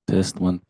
Test one.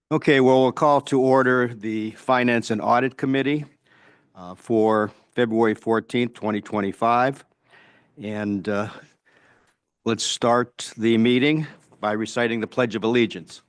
Okay, well, we'll call to order the Finance and Audit Committee for February 14th, 2025. And let's start the meeting by reciting the Pledge of Allegiance.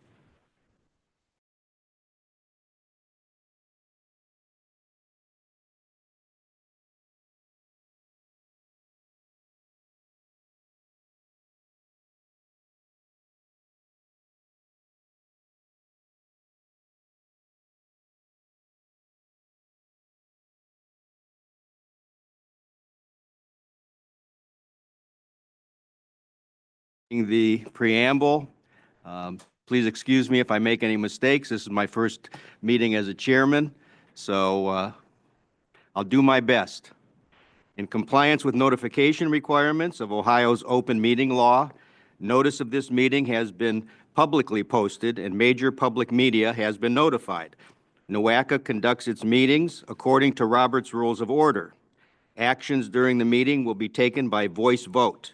The preamble. Please excuse me if I make any mistakes. This is my first meeting as a chairman, so I'll do my best. In compliance with notification requirements of Ohio's open meeting law, notice of this meeting has been publicly posted and major public media has been notified. NOACA conducts its meetings according to Robert's Rules of Order. Actions during the meeting will be taken by voice vote.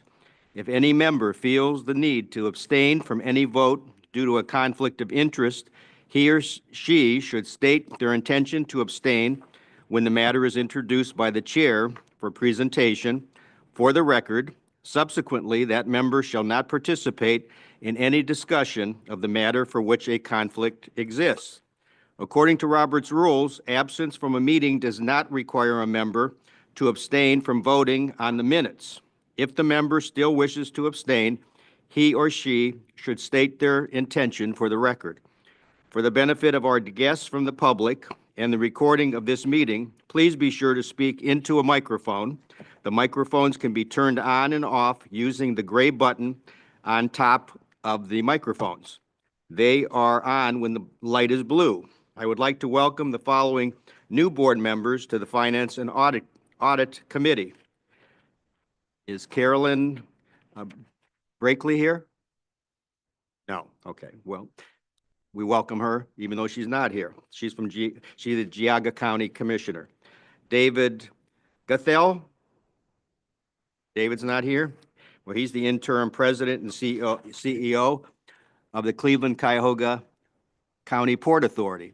If any member feels the need to abstain from any vote due to a conflict of interest, he or she should state their intention to abstain when the matter is introduced by the chair for presentation. For the record, subsequently, that member shall not participate in any discussion of the matter for which a conflict exists. According to Robert's rules, absence from a meeting does not require a member to abstain from voting on the minutes. If the member still wishes to abstain, he or she should state their intention for the record. For the benefit of our guests from the public and the recording of this meeting, please be sure to speak into a microphone. The microphones can be turned on and off using the gray button on top of the microphones. They are on when the light is blue. I would like to welcome the following new board members to the Finance and Audit Committee. Is Carolyn Brakely here? No. Okay. Well, we welcome her, even though she's not here. She's the Geauga County Commissioner. David Gathel? David's not here? Well, he's the interim president and CEO of the Cleveland-Cuyahoga County Port Authority.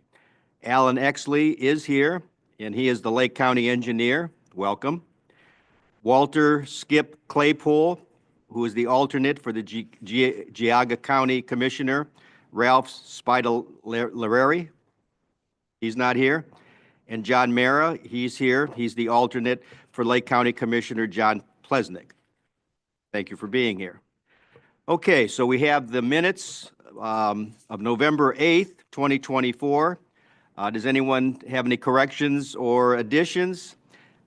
Alan Exley is here, and he is the Lake County engineer. Welcome. Walter Skip Claypool, who is the alternate for the Geauga County Commissioner. Ralph Spidelareri, he's not here. And John Mara, he's here. He's the alternate for Lake County Commissioner John Plesnick. Thank you for being here. Okay, so we have the minutes of November 8th, 2024. Does anyone have any corrections or additions?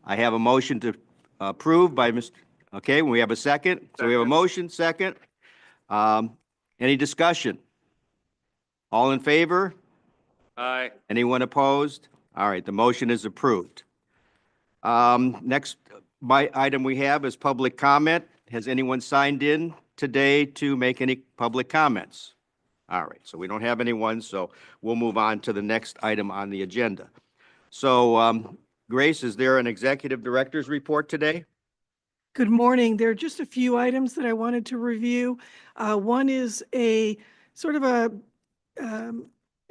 I have a motion to approve by Mr. Okay, we have a second. So we have a motion, second. Any discussion? All in favor? Aye. Anyone opposed? All right, the motion is approved. Next item we have is public comment. Has anyone signed in today to make any public comments? All right, so we don't have anyone, so we'll move on to the next item on the agenda. So, Grace, is there an executive director's report today? Good morning. There are just a few items that I wanted to review. One is a sort of a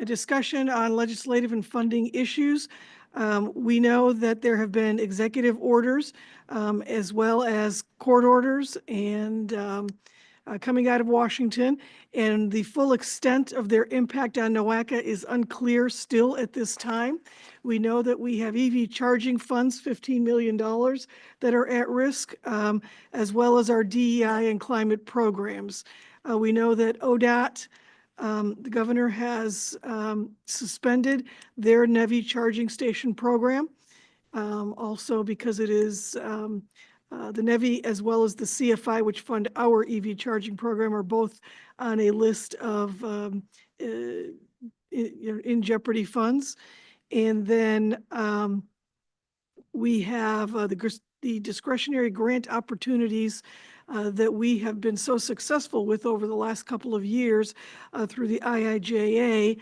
discussion on legislative and funding issues. We know that there have been executive orders as well as court orders and coming out of Washington, and the full extent of their impact on NOACA is unclear still at this time. We know that we have EV charging funds, $15 million, that are at risk, as well as our DEI and climate programs. We know that ODOT, the governor has suspended their NEVI charging station program, also because it is the NEVI as well as the CFI, which fund our EV charging program, are both on a list of in jeopardy funds. And then we have the discretionary grant opportunities that we have been so successful with over the last couple of years through the IIJA.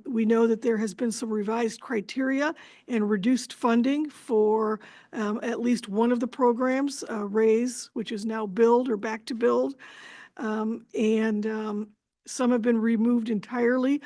We know that there has been some revised criteria and reduced funding for at least one of the programs, RAISE, which is now Build or Back to Build. some have been removed entirely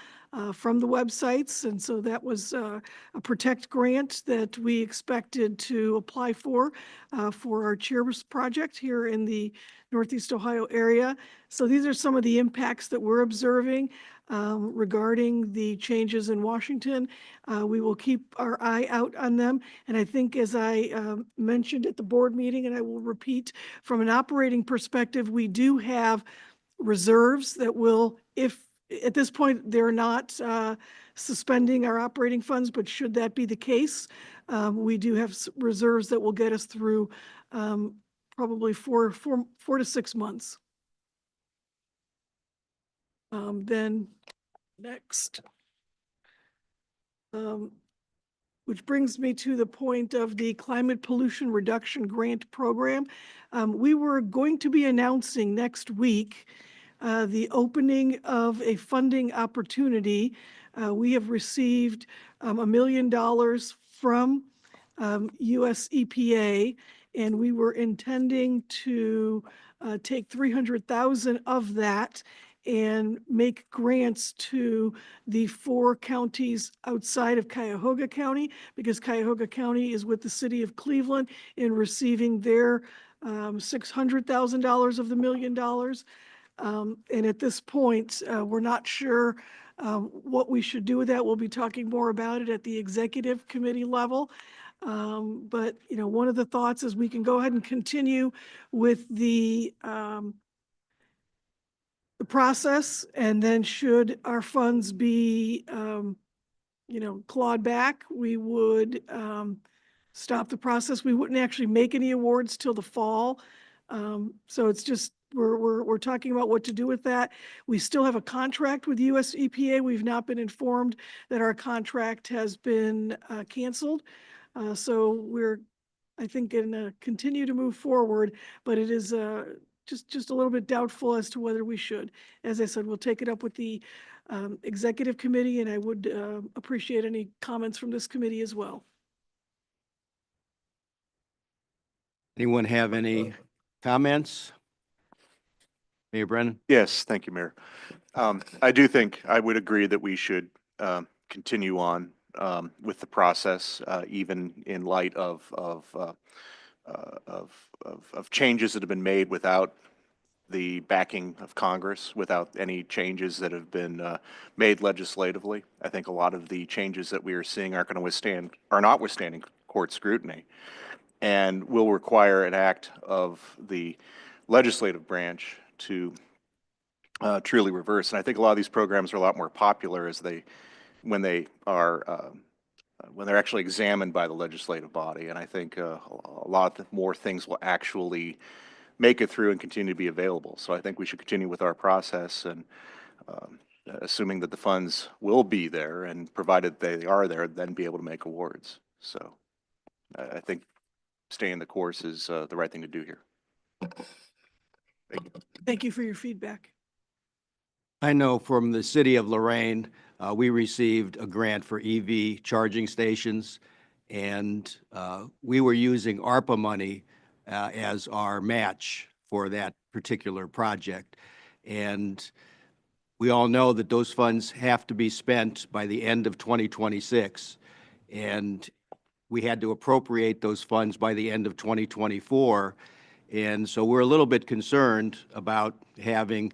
from the websites. And so that was a Protect grant that we expected to apply for our Cheers project here in the Northeast Ohio area. So these are some of the impacts that we're observing regarding the changes in Washington. We will keep our eye out on them. And I think, as I mentioned at the board meeting, and I will repeat, from an operating perspective, we do have reserves that will, if at this point they're not suspending our operating funds, but should that be the case, we do have reserves that will get us through probably four to 6 months. Then next, which brings me to the point of the Climate Pollution Reduction Grant Program. We were going to be announcing next week the opening of a funding opportunity. We have received $1 million from US EPA, and we were intending to take 300,000 of that and make grants to the 4 counties outside of Cuyahoga County, because Cuyahoga County is with the city of Cleveland in receiving their $600,000 of the $1 million. And at this point, we're not sure what we should do with that. We'll be talking more about it at the executive committee level. But, you know, one of the thoughts is we can go ahead and continue with the process, and then should our funds be, you know, clawed back, we would stop the process. We wouldn't actually make any awards till the fall. So it's just, we're talking about what to do with that. We still have a contract with US EPA. We've not been informed that our contract has been canceled. So we're, I think, going to continue to move forward, but it is just a little bit doubtful as to whether we should. As I said, we'll take it up with the executive committee, and I would appreciate any comments from this committee as well. Anyone have any comments? Mayor Brennan? Yes, thank you, Mayor. I do think I would agree that we should continue on with the process, even in light of changes that have been made without the backing of Congress, without any changes that have been made legislatively. I think a lot of the changes that we are seeing are not withstanding court scrutiny, and will require an act of the legislative branch to truly reverse. And I think a lot of these programs are a lot more popular when they're actually examined by the legislative body. And I think a lot more things will actually make it through and continue to be available. So I think we should continue with our process, and assuming that the funds will be there, and provided they are there, then be able to make awards. So I think staying the course is the right thing to do here. Thank you. Thank you for your feedback. I know from the city of Lorraine, we received a grant for EV charging stations, and we were using ARPA money as our match for that particular project. And we all know that those funds have to be spent by the end of 2026. And we had to appropriate those funds by the end of 2024. And so we're a little bit concerned about having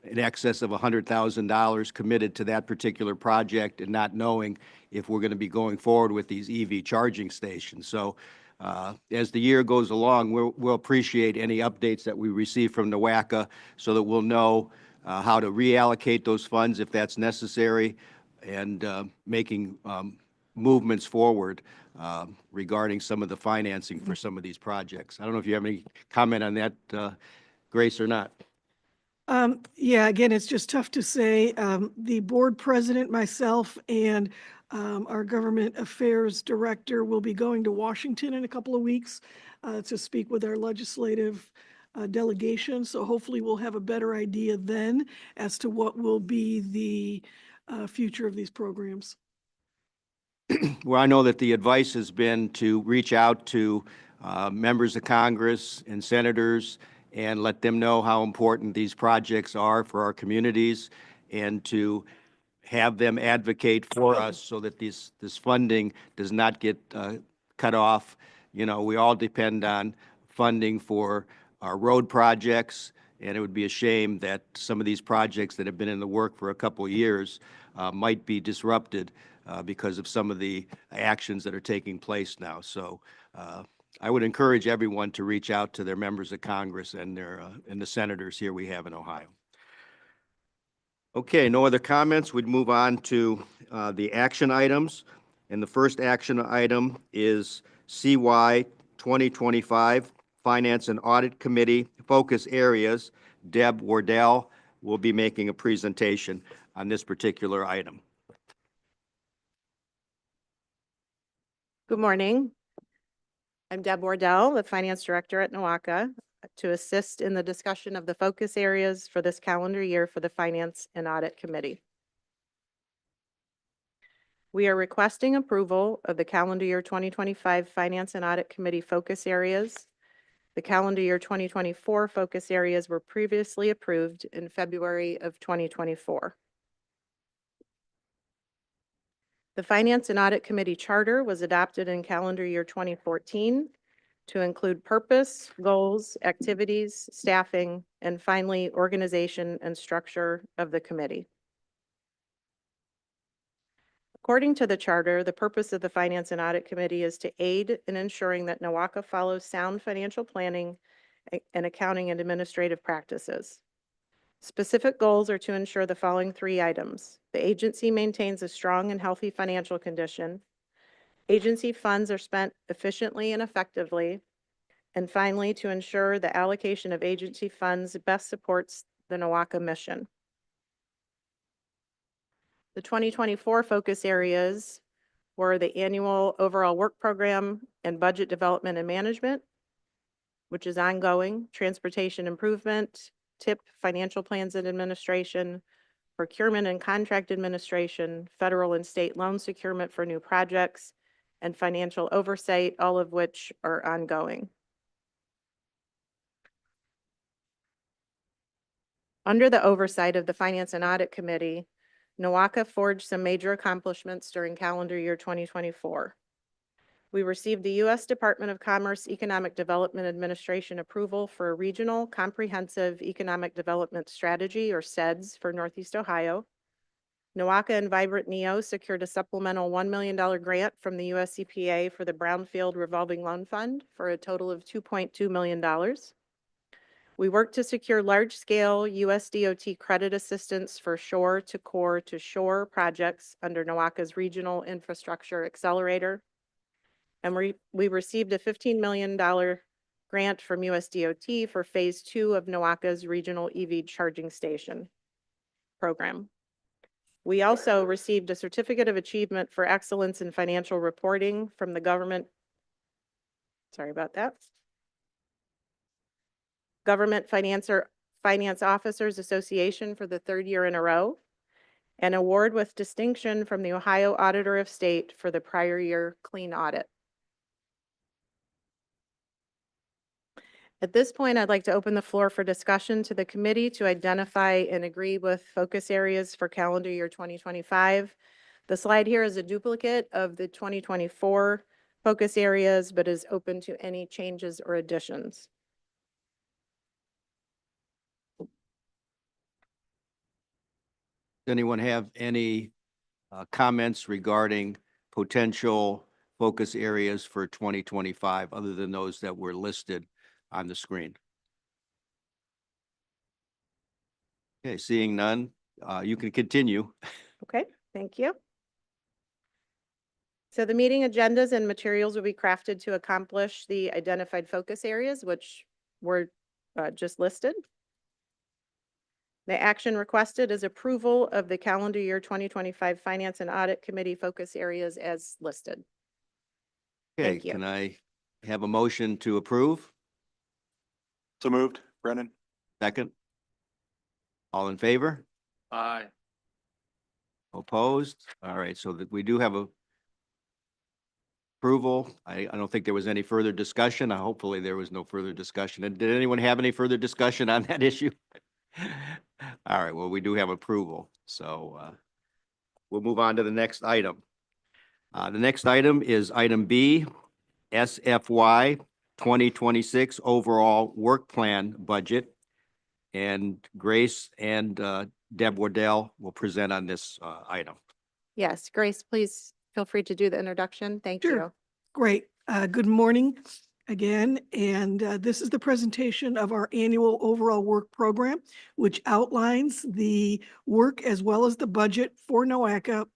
in excess of $100,000 committed to that particular project and not knowing if we're going to be going forward with these EV charging stations. So as the year goes along, we'll appreciate any updates that we receive from NWACA so that we'll know how to reallocate those funds if that's necessary, and making movements forward regarding some of the financing for some of these projects. I don't know if you have any comment on that, Grace, or not. Yeah, again, it's just tough to say. The board president, myself, and our government affairs director will be going to Washington in a couple of weeks to speak with our legislative delegation. So hopefully we'll have a better idea then as to what will be the future of these programs. Well, I know that the advice has been to reach out to members of Congress and senators and let them know how important these projects are for our communities, and to have them advocate for us so that this funding does not get cut off. You know, we all depend on funding for our road projects, and it would be a shame that some of these projects that have been in the work for a couple of years might be disrupted because of some of the actions that are taking place now. So I would encourage everyone to reach out to their members of Congress and the senators here we have in Ohio. Okay, no other comments. We'd move on to the action items. And the first action item is CY 2025 Finance and Audit Committee Focus Areas. Deb Wardell will be making a presentation on this particular item. Good morning. I'm Deb Wardell, the Finance Director at NOACA, to assist in the discussion of the focus areas for this calendar year for the Finance and Audit Committee. We are requesting approval of the calendar year 2025 Finance and Audit Committee focus areas. The calendar year 2024 focus areas were previously approved in February of 2024. The Finance and Audit Committee Charter was adopted in calendar year 2014 to include purpose, goals, activities, staffing, and finally, organization and structure of the committee. According to the charter, the purpose of the Finance and Audit Committee is to aid in ensuring that NOACA follows sound financial planning and accounting and administrative practices. Specific goals are to ensure the following three items. The agency maintains a strong and healthy financial condition. Agency funds are spent efficiently and effectively. And finally, to ensure the allocation of agency funds best supports the NOACA mission. The 2024 focus areas were the annual overall work program and budget development and management, which is ongoing, transportation improvement, TIP financial plans and administration, procurement and contract administration, federal and state loan securement for new projects, and financial oversight, all of which are ongoing. Under the oversight of the Finance and Audit Committee, NOACA forged some major accomplishments during calendar year 2024. We received the U.S. Department of Commerce Economic Development Administration approval for a regional comprehensive economic development strategy, or CEDS, for Northeast Ohio. NOACA and Vibrant Neo secured a supplemental $1 million grant from the U.S. EPA for the Brownfield Revolving Loan Fund for a total of $2.2 million. We worked to secure large-scale U.S. DOT credit assistance for shore-to-core to shore projects under NOACA's Regional Infrastructure Accelerator. And we received a $15 million grant from US DOT for Phase 2 of NOACA's Regional EV Charging Station program. We also received a Certificate of Achievement for Excellence in Financial Reporting from the Government Finance Officers Association for the third year in a row, an award with distinction from the Ohio Auditor of State for the prior year clean audit. At this point, I'd like to open the floor for discussion to the committee to identify and agree with focus areas for calendar year 2025. The slide here is a duplicate of the 2024 focus areas, but is open to any changes or additions. Does anyone have any comments regarding potential focus areas for 2025 other than those that were listed on the screen? Okay, seeing none, you can continue. Okay, thank you. So the meeting agendas and materials will be crafted to accomplish the identified focus areas, which were just listed. The action requested is approval of the calendar year 2025 Finance and Audit Committee focus areas as listed. Okay, Thank you. can I have a motion to approve? So moved, Brennan? Second? All in favor? Aye. Opposed? All right, so that we do have a approval. I don't think there was any further discussion. Hopefully there was no further discussion. And did anyone have any further discussion on that issue? All right, well, we do have approval, so we'll move on to the next item. The next item is item B, SFY 2026 overall work plan budget. And Grace and Deb Wardell will present on this item. Yes, Grace, please feel free to do the introduction. Thank Sure. you. Great. Good morning again. And this is the presentation of our annual overall work program, which outlines the work as well as the budget for NOACA.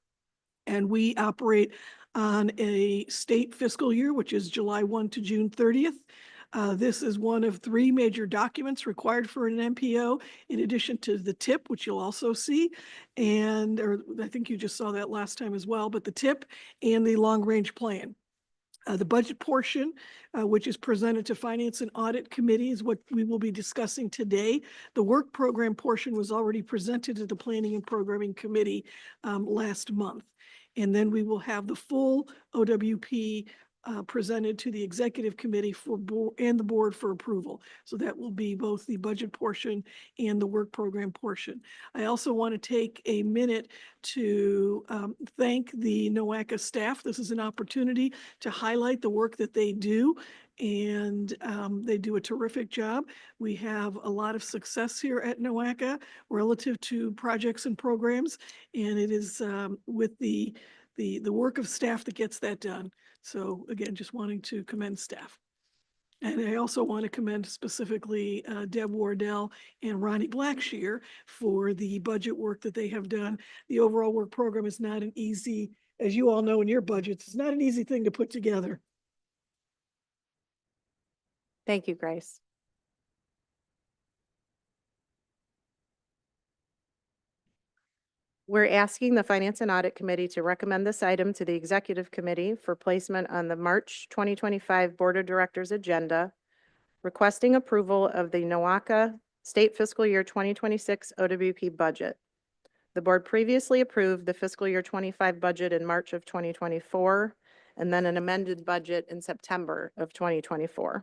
And we operate on a state fiscal year, which is July 1 to June 30th. This is one of 3 major documents required for an MPO, in addition to the TIP, which you'll also see. And, or I think you just saw that last time as well, but the TIP and the long-range plan. The budget portion, which is presented to Finance and Audit Committee, is what we will be discussing today. The work program portion was already presented to the Planning and Programming Committee last month. And then we will have the full OWP presented to the Executive Committee and the Board for approval. So that will be both the budget portion and the work program portion. I also want to take a minute to thank the NOACA staff. This is an opportunity to highlight the work that they do, and they do a terrific job. We have a lot of success here at NOACA relative to projects and programs, and it is with the work of staff that gets that done. So again, just wanting to commend staff. And I also want to commend specifically Deb Wardell and Ronnie Blackshear for the budget work that they have done. The overall work program is not an easy, as you all know in your budgets, it's not an easy thing to put together. Thank you, Grace. We're asking the Finance and Audit Committee to recommend this item to the Executive Committee for placement on the March 2025 Board of Directors agenda, requesting approval of the NOACA State Fiscal Year 2026 OWP budget. The board previously approved the fiscal year 25 budget in March of 2024, and then an amended budget in September of 2024.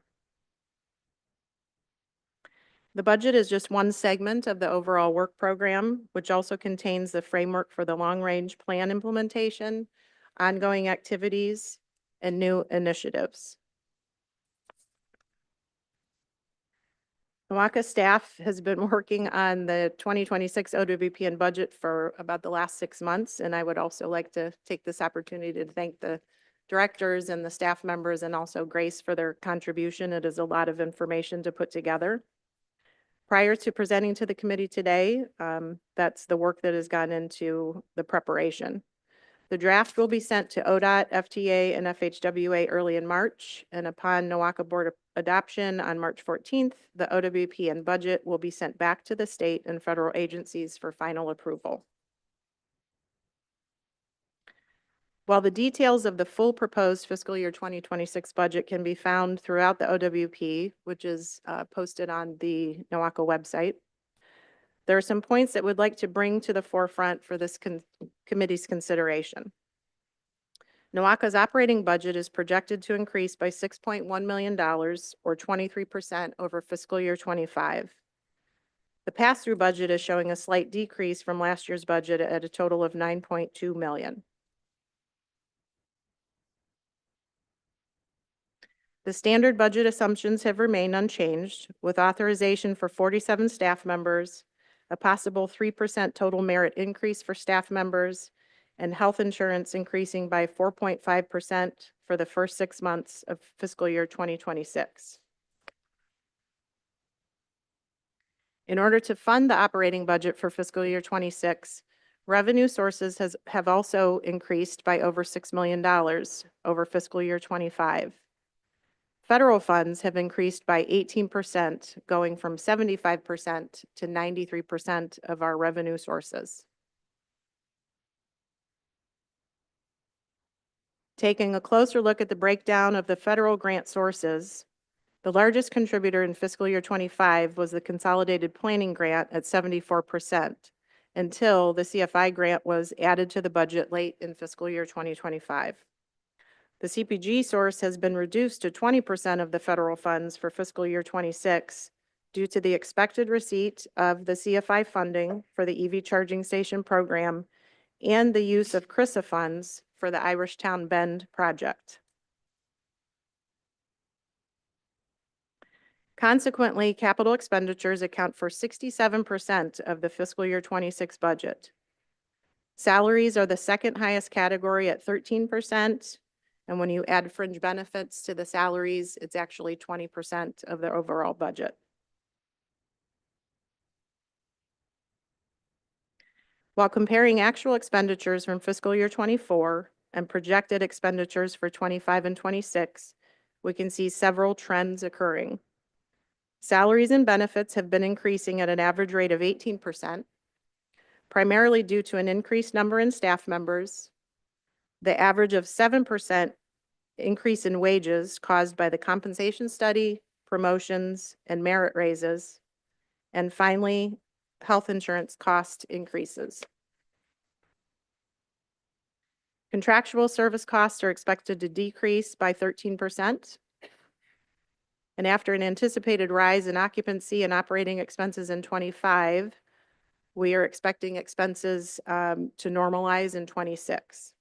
The budget is just one segment of the overall work program, which also contains the framework for the long-range plan implementation, ongoing activities, and new initiatives. NOACA staff has been working on the 2026 OWP and budget for about the last 6 months, and I would also like to take this opportunity to thank the directors and the staff members and also Grace for their contribution. It is a lot of information to put together. Prior to presenting to the committee today, that's the work that has gone into the preparation. The draft will be sent to ODOT, FTA, and FHWA early in March, and upon NOACA board adoption on March 14th, the OWP and budget will be sent back to the state and federal agencies for final approval. While the details of the full proposed fiscal year 2026 budget can be found throughout the OWP, which is posted on the NOACA website, there are some points that we'd like to bring to the forefront for this committee's consideration. NOACA's operating budget is projected to increase by $6.1 million, or 23% over fiscal year 25. The pass-through budget is showing a slight decrease from last year's budget at a total of $9.2 million. The standard budget assumptions have remained unchanged, with authorization for 47 staff members, a possible 3% total merit increase for staff members, and health insurance increasing by 4.5% for the first 6 months of fiscal year 2026. In order to fund the operating budget for fiscal year 26, revenue sources have also increased by over $6 million over fiscal year 25. Federal funds have increased by 18%, going from 75% to 93% of our revenue sources. Taking a closer look at the breakdown of the federal grant sources, the largest contributor in fiscal year 25 was the Consolidated Planning Grant at 74%, until the CFI grant was added to the budget late in fiscal year 2025. The CPG source has been reduced to 20% of the federal funds for fiscal year 26 due to the expected receipt of the CFI funding for the EV charging station program and the use of CRISA funds for the Irishtown Bend project. Consequently, capital expenditures account for 67% of the fiscal year 26 budget. Salaries are the second highest category at 13%, and when you add fringe benefits to the salaries, it's actually 20% of the overall budget. While comparing actual expenditures from fiscal year 24 and projected expenditures for 25 and 26, we can see several trends occurring. Salaries and benefits have been increasing at an average rate of 18%, primarily due to an increased number in staff members, the average of 7% increase in wages caused by the compensation study, promotions, and merit raises, and finally, health insurance cost increases. Contractual service costs are expected to decrease by 13%. And after an anticipated rise in occupancy and operating expenses in 25, we are expecting expenses to normalize in 26.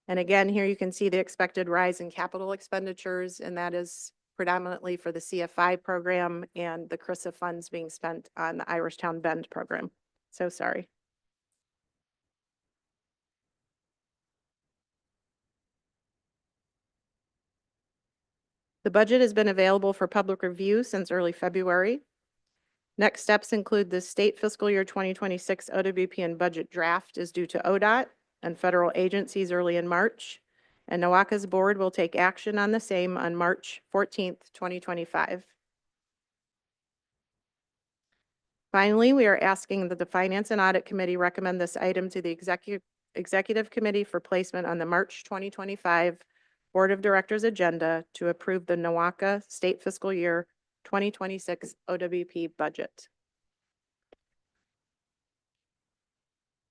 And again, here you can see the expected rise in capital expenditures, and that is predominantly for the CFI program and the CRISA funds being spent on the Irishtown Bend program. So sorry. The budget has been available for public review since early February. Next steps include the state fiscal year 2026 OWP and budget draft is due to ODOT and federal agencies early in March, and NOACA's board will take action on the same on March 14th, 2025. Finally, we are asking that the Finance and Audit Committee recommend this item to the Executive Committee for placement on the March 2025 Board of Directors agenda to approve the NOACA State Fiscal Year 2026 OWP budget.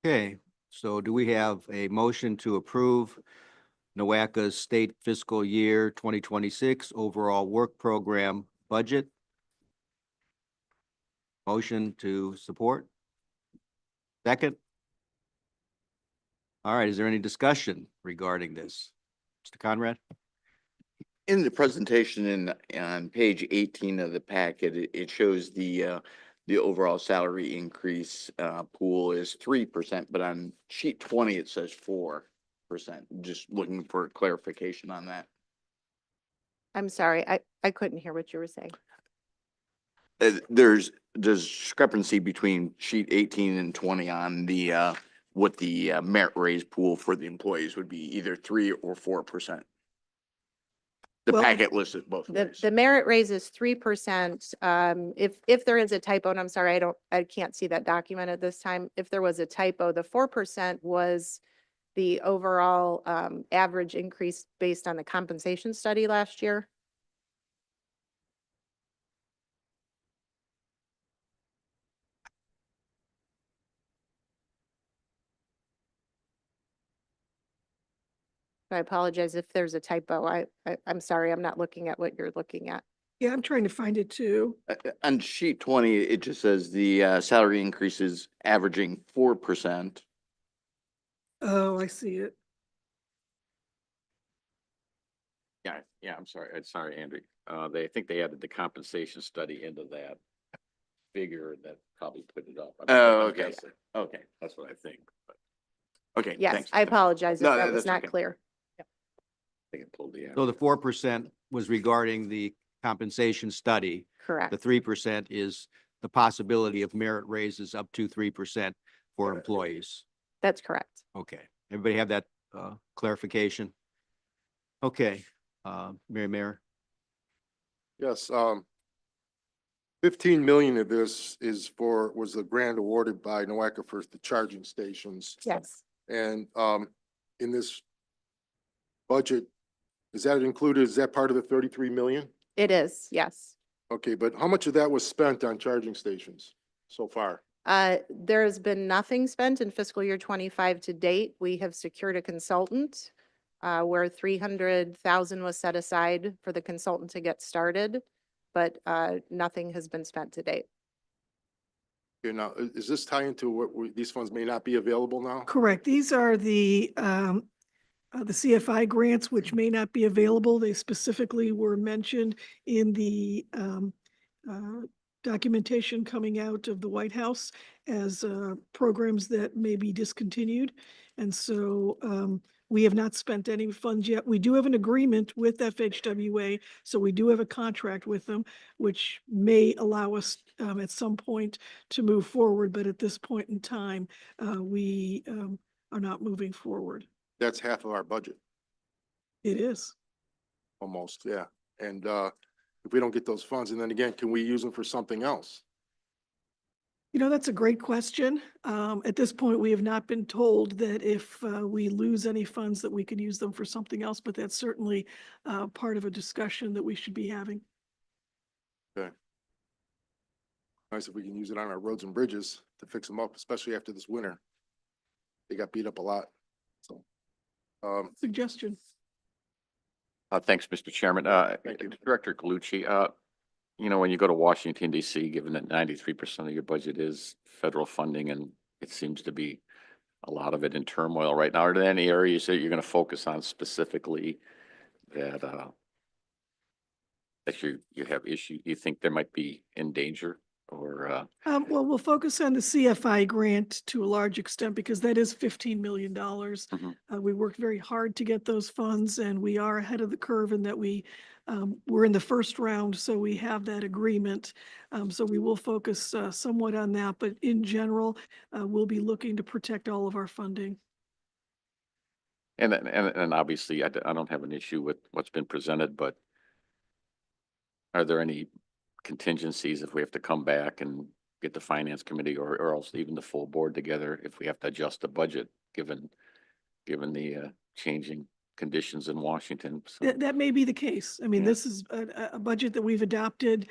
Okay, so do we have a motion to approve NOACA's State Fiscal Year 2026 Overall Work Program Budget? Motion to support? Second? All right, is there any discussion regarding this? Mr. Conrad? In the presentation on page 18 of the packet, it shows the overall salary increase pool is 3%, but on sheet 20, it says 4%. Just looking for clarification on that. I'm sorry, I couldn't hear what you were saying. There's discrepancy between sheet 18 and 20 on the what the merit raise pool for the employees would be, either 3 or 4%. The Well, packet listed both ways. The merit raise is 3%. If there is a typo, and I'm sorry, I can't see that document at this time. If there was a typo, the 4% was the overall average increase based on the compensation study last year. I apologize if there's a typo. I'm sorry, I'm not looking at what you're looking at. Yeah, I'm trying to find it too. On sheet 20, it just says the salary increases averaging 4%. Oh, I see it. Yeah, I'm sorry, Andrew. I think they added the compensation study into that figure that probably put it up. Oh, I'm okay. guessing. Okay. That's what I think. But Okay. Yes, thanks. I apologize if No, that was that's not okay. clear. I think it pulled the. So the 4% was regarding the compensation study. Correct. The 3% is the possibility of merit raises up to 3% for employees. That's correct. Okay, everybody have that clarification? Okay, Mary Mayor? Yes, 15 million of this was the grant awarded by NOACA for the charging stations. Yes. And in this budget, is that part of the 33 million? It is, yes. Okay, but how much of that was spent on charging stations so far? There has been nothing spent in fiscal year 25 to date. We have secured a consultant where 300,000 was set aside for the consultant to get started. but nothing has been spent to date. You know, is this tie into what these funds may not be available now? Correct. These are the CFI grants, which may not be available. They specifically were mentioned in the documentation coming out of the White House as programs that may be discontinued. And so we have not spent any funds yet. We do have an agreement with FHWA, so we do have a contract with them, which may allow us at some point to move forward. But at this point in time, we are not moving forward. That's half of our budget, It is. almost, yeah. And if we don't get those funds, and then again, can we use them for something else? You know, that's a great question. At this point, we have not been told that if we lose any funds that we could use them for something else, but that's certainly part of a discussion that we should be having. Okay. Nice if we can use it on our roads and bridges to fix them up, especially after this winter. They got beat up a lot, so. Suggestion. Thanks, Mr. Chairman. Thank you. Director Galucci, you know, when you go to Washington DC, given that 93% of your budget is federal funding and it seems to be a lot of it in turmoil right now, are there any areas that you're going to focus on specifically that that you have issue, you think there might be in danger or Well, we'll focus on the CFI grant to a large extent because that is $15 million. Mhm. We worked very hard to get those funds and we are ahead of the curve in that we're in the first round, so we have that agreement. So we will focus somewhat on that, but in general, we'll be looking to protect all of our funding. and obviously I don't have an issue with what's been presented, but are there any contingencies if we have to come back and get the finance committee or else even the full board together if we have to adjust the budget given the changing conditions in Washington? So, That may be the case. I mean, Yeah. this is a budget that we've adopted,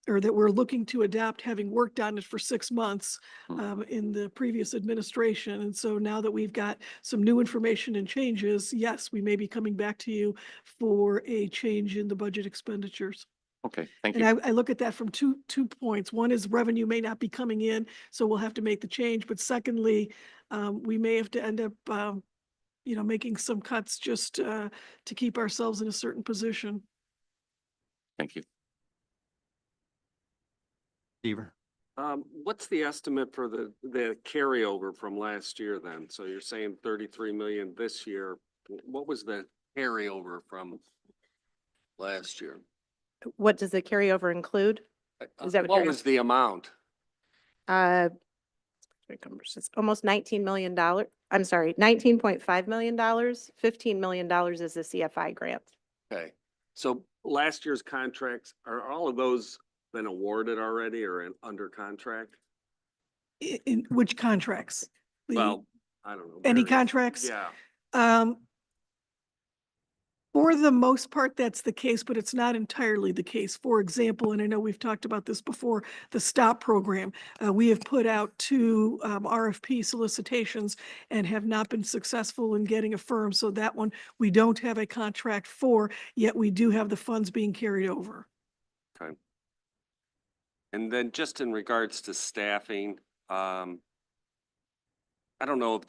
or that we're looking to adopt, having worked on it for 6 months in the previous administration. And so now that we've got some new information and changes, yes, we may be coming back to you for a change in the budget expenditures. okay, thank And you. I look at that from two points. One is revenue may not be coming in, so we'll have to make the change. But secondly, we may have to end up, making some cuts just to keep ourselves in a certain position. Thank you. Stever. What's the estimate for the carryover from last year then? So you're saying 33 million this year. What was the carryover from last year? What does the carryover include? Is that what What you're was the amount? Uh, it's almost $19 million. I'm sorry, $19.5 million. $15 million is the CFI grant. Okay, so last year's contracts, are all of those been awarded already or under contract? In which contracts? Well, I don't know. Any various- contracts? Yeah, For the most part, that's the case, but it's not entirely the case. For example, and I know we've talked about this before, the STOP program. We have put out 2 RFP solicitations and have not been successful in getting a firm. So that one, we don't have a contract for, yet we do have the funds being carried over. okay. And then just in regards to staffing, I don't know if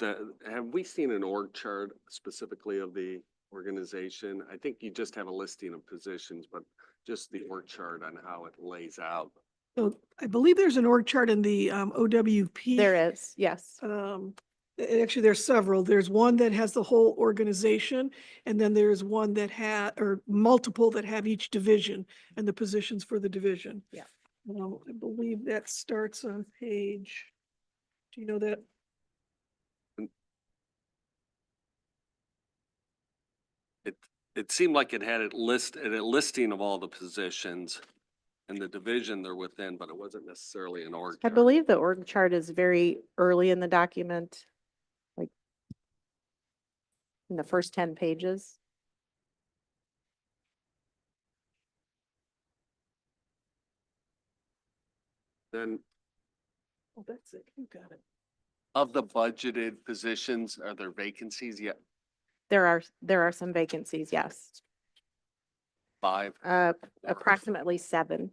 have we seen an org chart specifically of the organization? I think you just have a listing of positions, but just the org chart on how it lays out. So I believe there's an org chart in the OWP. There is, yes. Actually, there's several. There's one that has the whole organization, and then there's one that or multiple that have each division and the positions for the division. Yeah. I believe that starts on page, do you know that? It seemed like it had a listing of all the positions and the division they're within, but it wasn't necessarily an org I chart. believe the org chart is very early in the document, like in the first 10 pages. Then Oh, that's it. You got it. of the budgeted positions, are there vacancies yet? There are some vacancies, yes. 5? Approximately 7.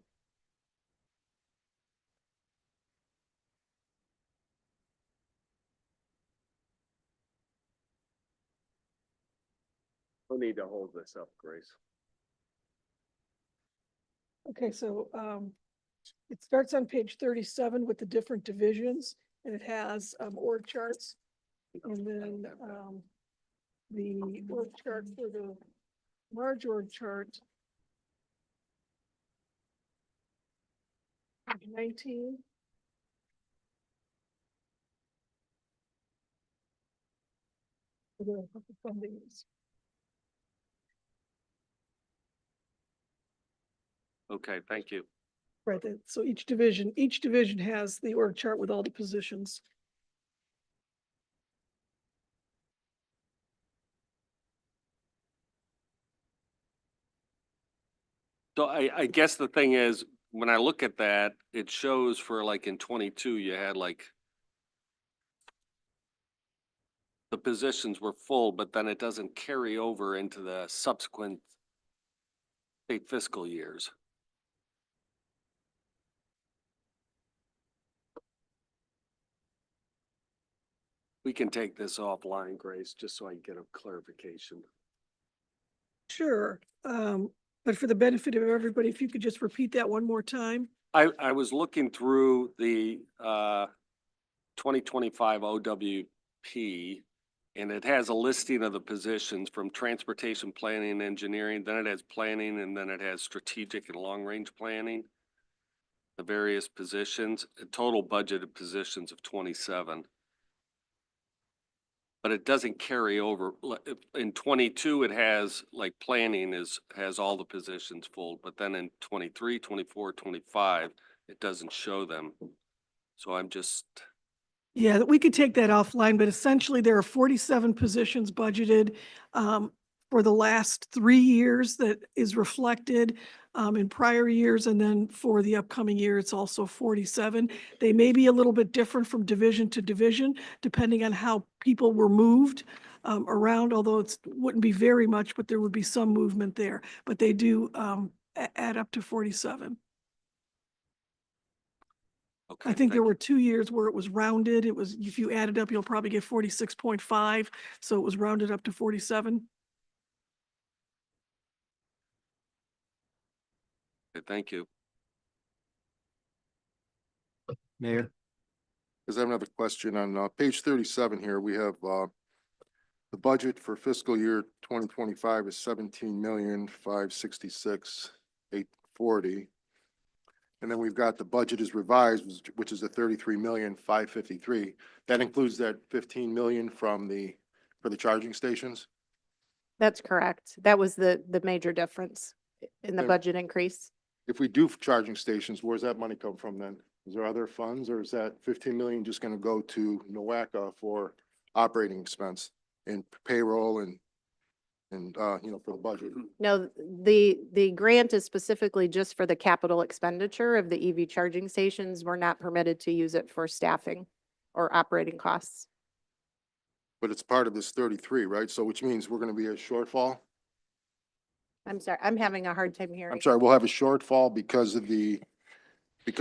We'll need to hold this up, Grace. Okay, so it starts on page 37 with the different divisions, and it has org charts. And then the org chart for the large org chart. Page 19. For the fundings. Okay, thank you. Right, so each division has the org chart with all the positions. So I guess the thing is, when I look at that, it shows for like in 22, you had like the positions were full, but then it doesn't carry over into the subsequent state fiscal years. We can take this offline, Grace, just so I can get a clarification. Sure, but for the benefit of everybody, if you could just repeat that one more time. I was looking through the 2025 OWP, and it has a listing of the positions from transportation planning and engineering, then it has planning, and then it has strategic and long-range planning. The various positions, a total budgeted positions of 27. But it doesn't carry over. In 22, it has like planning has all the positions full, but then in 23, 24, 25, it doesn't show them. So I'm just, Yeah, we could take that offline, but essentially there are 47 positions budgeted for the last 3 years that is reflected in prior years. And then for the upcoming year, it's also 47. They may be a little bit different from division to division, depending on how people were moved around, although it wouldn't be very much, but there would be some movement there. But they do add up to 47. okay. I think there thank were 2 years where it was rounded. It was, if you add it up, you'll probably get 46.5. So it was rounded up to 47. you. Thank you. Mayor? Because I have another question on page 37 here. We have the budget for fiscal year 2025 is 17,566,840. And then we've got the budget is revised, which is the 33,553,000. That includes that 15 million for the charging stations. That's correct. That was the major difference in the Okay. budget increase. If we do charging stations, where's that money come from then? Is there other funds, or is that 15 million just going to go to NOACA for operating expense and payroll and for the budget? No, the grant is specifically just for the capital expenditure of the EV charging stations. We're not permitted to use it for staffing or operating costs. But it's part of this 33, right? So which means we're going to be a shortfall? I'm sorry, I'm having a hard time hearing. I'm sorry, we'll have a shortfall because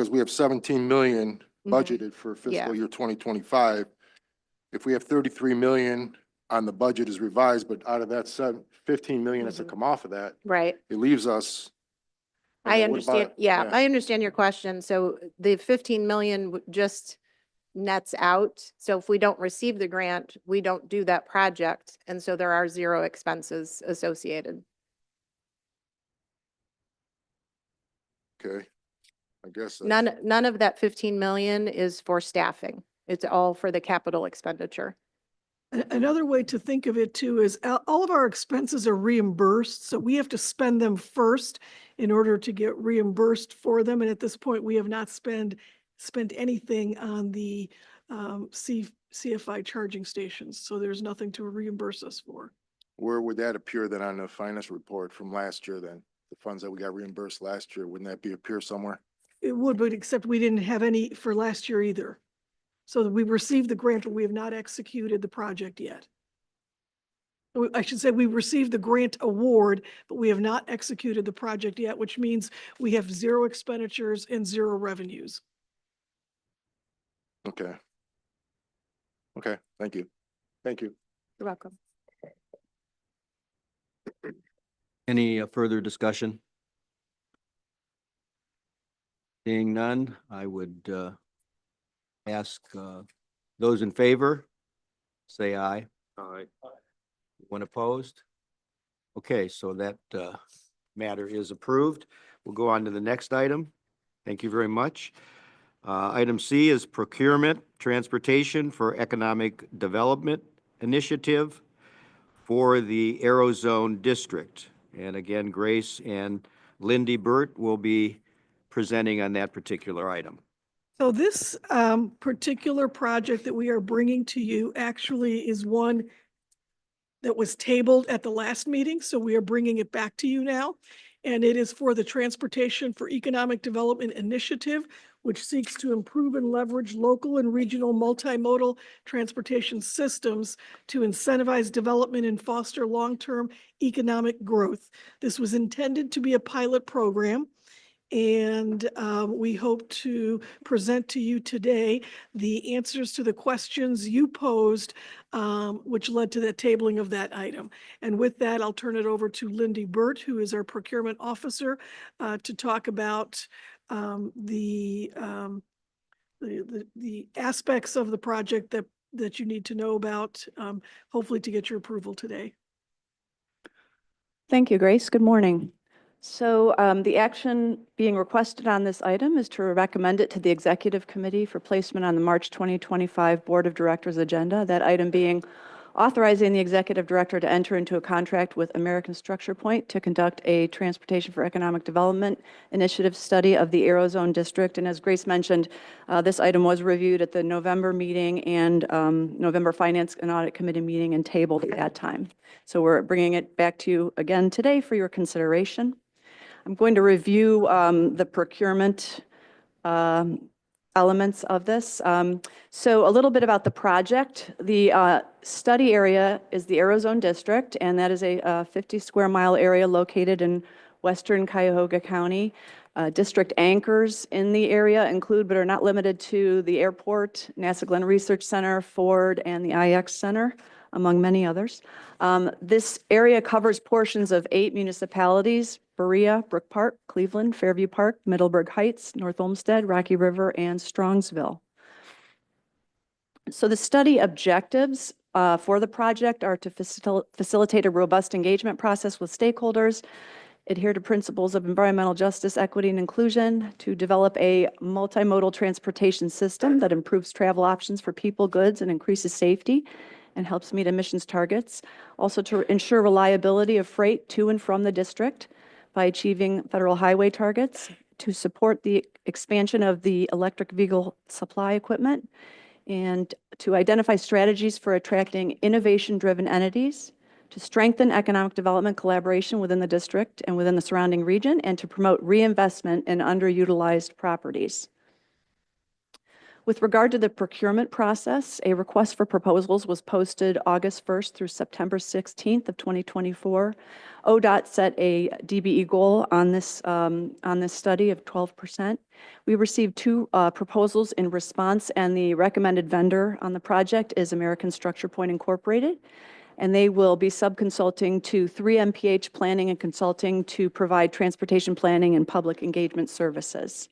we have 17 million Mhm. budgeted for fiscal Yeah. year 2025. If we have 33 million on the budget is revised, but out of that 15 million has to Mhm. come off of that, Right. it leaves us. I what understand. about- Yeah, I understand your question. So the 15 million just nets out. So if we don't receive the grant, we don't do that project. And so there are 0 expenses associated. Okay, I guess. None of that 15 million is for staffing. It's all for the capital expenditure. Another way to think of it too is all of our expenses are reimbursed. So we have to spend them first in order to get reimbursed for them. And at this point, we have not spent anything on the CFI charging stations. So there's nothing to reimburse us for. Where would that appear then on the finance report from last year then? The funds that we got reimbursed last year, wouldn't that appear somewhere? It would, but except we didn't have any for last year either. So we received the grant, but we have not executed the project yet. I should say we received the grant award, but we have not executed the project yet, which means we have 0 expenditures and 0 revenues. Okay. Okay, thank you. Thank you. You're welcome. Any further discussion? Seeing none, I would ask those in favor, say aye. Aye. When opposed? Okay, so that matter is approved. We'll go on to the next item. Thank you very much. Item C is procurement, transportation for economic development initiative for the Aerozone District. And again, Grace and Lindy Burt will be presenting on that particular item. So this particular project that we are bringing to you actually is one that was tabled at the last meeting, so we are bringing it back to you now. And it is for the Transportation for Economic Development Initiative, which seeks to improve and leverage local and regional multimodal transportation systems to incentivize development and foster long-term economic growth. This was intended to be a pilot program. And we hope to present to you today the answers to the questions you posed, which led to the tabling of that item. And with that, I'll turn it over to Lindy Burt, who is our procurement officer, to talk about the aspects of the project that you need to know about, hopefully to get your approval today. Thank you, Grace. Good morning. So the action being requested on this item is to recommend it to the Executive Committee for placement on the March 2025 Board of Directors agenda. That item being authorizing the Executive Director to enter into a contract with American Structure Point to conduct a Transportation for Economic Development initiative study of the Aerozone District. And as Grace mentioned, this item was reviewed at the November meeting and November Finance and Audit Committee meeting and tabled at that time. So we're bringing it back to you again today for your consideration. I'm going to review the procurement elements of this. So a little bit about the project. The study area is the Aerozone District, and that is a 50 square mile area located in western Cuyahoga County. District anchors in the area include, but are not limited to, the airport, NASA Glenn Research Center, Ford, and the IX Center, among many others. This area covers portions of 8 municipalities: Berea, Brook Park, Cleveland, Fairview Park, Middleburg Heights, North Olmsted, Rocky River, and Strongsville. So the study objectives for the project are to facilitate a robust engagement process with stakeholders, adhere to principles of environmental justice, equity, and inclusion, to develop a multimodal transportation system that improves travel options for people, goods, and increases safety and helps meet emissions targets. Also to ensure reliability of freight to and from the district by achieving federal highway targets, to support the expansion of the electric vehicle supply equipment, and to identify strategies for attracting innovation-driven entities, to strengthen economic development collaboration within the district and within the surrounding region, and to promote reinvestment in underutilized properties. With regard to the procurement process, a request for proposals was posted August 1st through September 16th of 2024. ODOT set a DBE goal on this study of 12%. We received 2 proposals in response, and the recommended vendor on the project is American Structure Point Incorporated, and they will be sub-consulting to 3 MPH Planning and Consulting to provide transportation planning and public engagement services.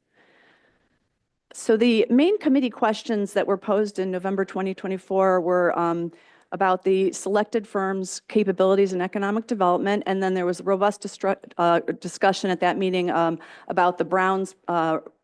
So the main committee questions that were posed in November 2024 were about the selected firm's capabilities in economic development, and then there was robust discussion at that meeting about the Browns'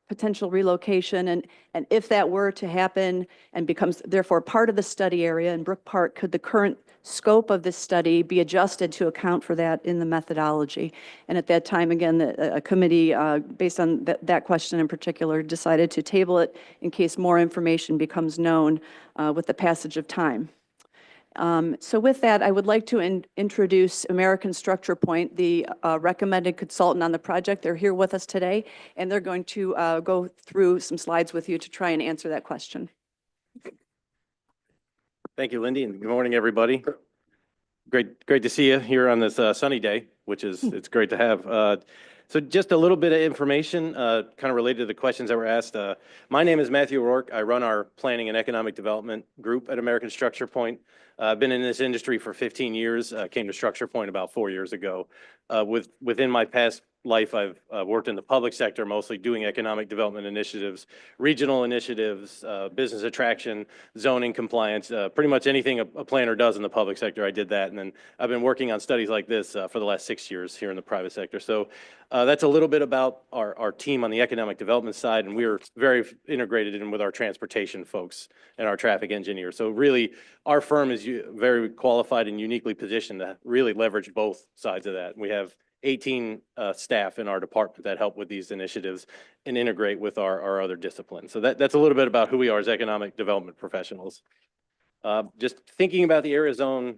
potential relocation, and if that were to happen and becomes therefore part of the study area in Brook Park, could the current scope of this study be adjusted to account for that in the methodology? And at that time, again, a committee, based on that question in particular, decided to table it in case more information becomes known with the passage of time. So with that, I would like to introduce American Structure Point, the recommended consultant on the project. They're here with us today, and they're going to go through some slides with you to try and answer that question. Thank you, Lindy, and good morning, everybody. Great to see you here on this sunny day, which is, it's great to have. So just a little bit of information, kind of related to the questions that were asked. My name is Matthew O'Rourke. I run our planning and economic development group at American Structure Point. I've been in this industry for 15 years, came to Structure Point about 4 years ago. Within my past life, I've worked in the public sector, mostly doing economic development initiatives, regional initiatives, business attraction, zoning compliance, pretty much anything a planner does in the public sector, I did that. And then I've been working on studies like this for the last 6 years here in the private sector. So that's a little bit about our team on the economic development side, and we are very integrated in with our transportation folks and our traffic engineers. So really, our firm is very qualified and uniquely positioned to really leverage both sides of that. We have 18 staff in our department that help with these initiatives and integrate with our other disciplines. So that's a little bit about who we are as economic development professionals. Just thinking about the area zone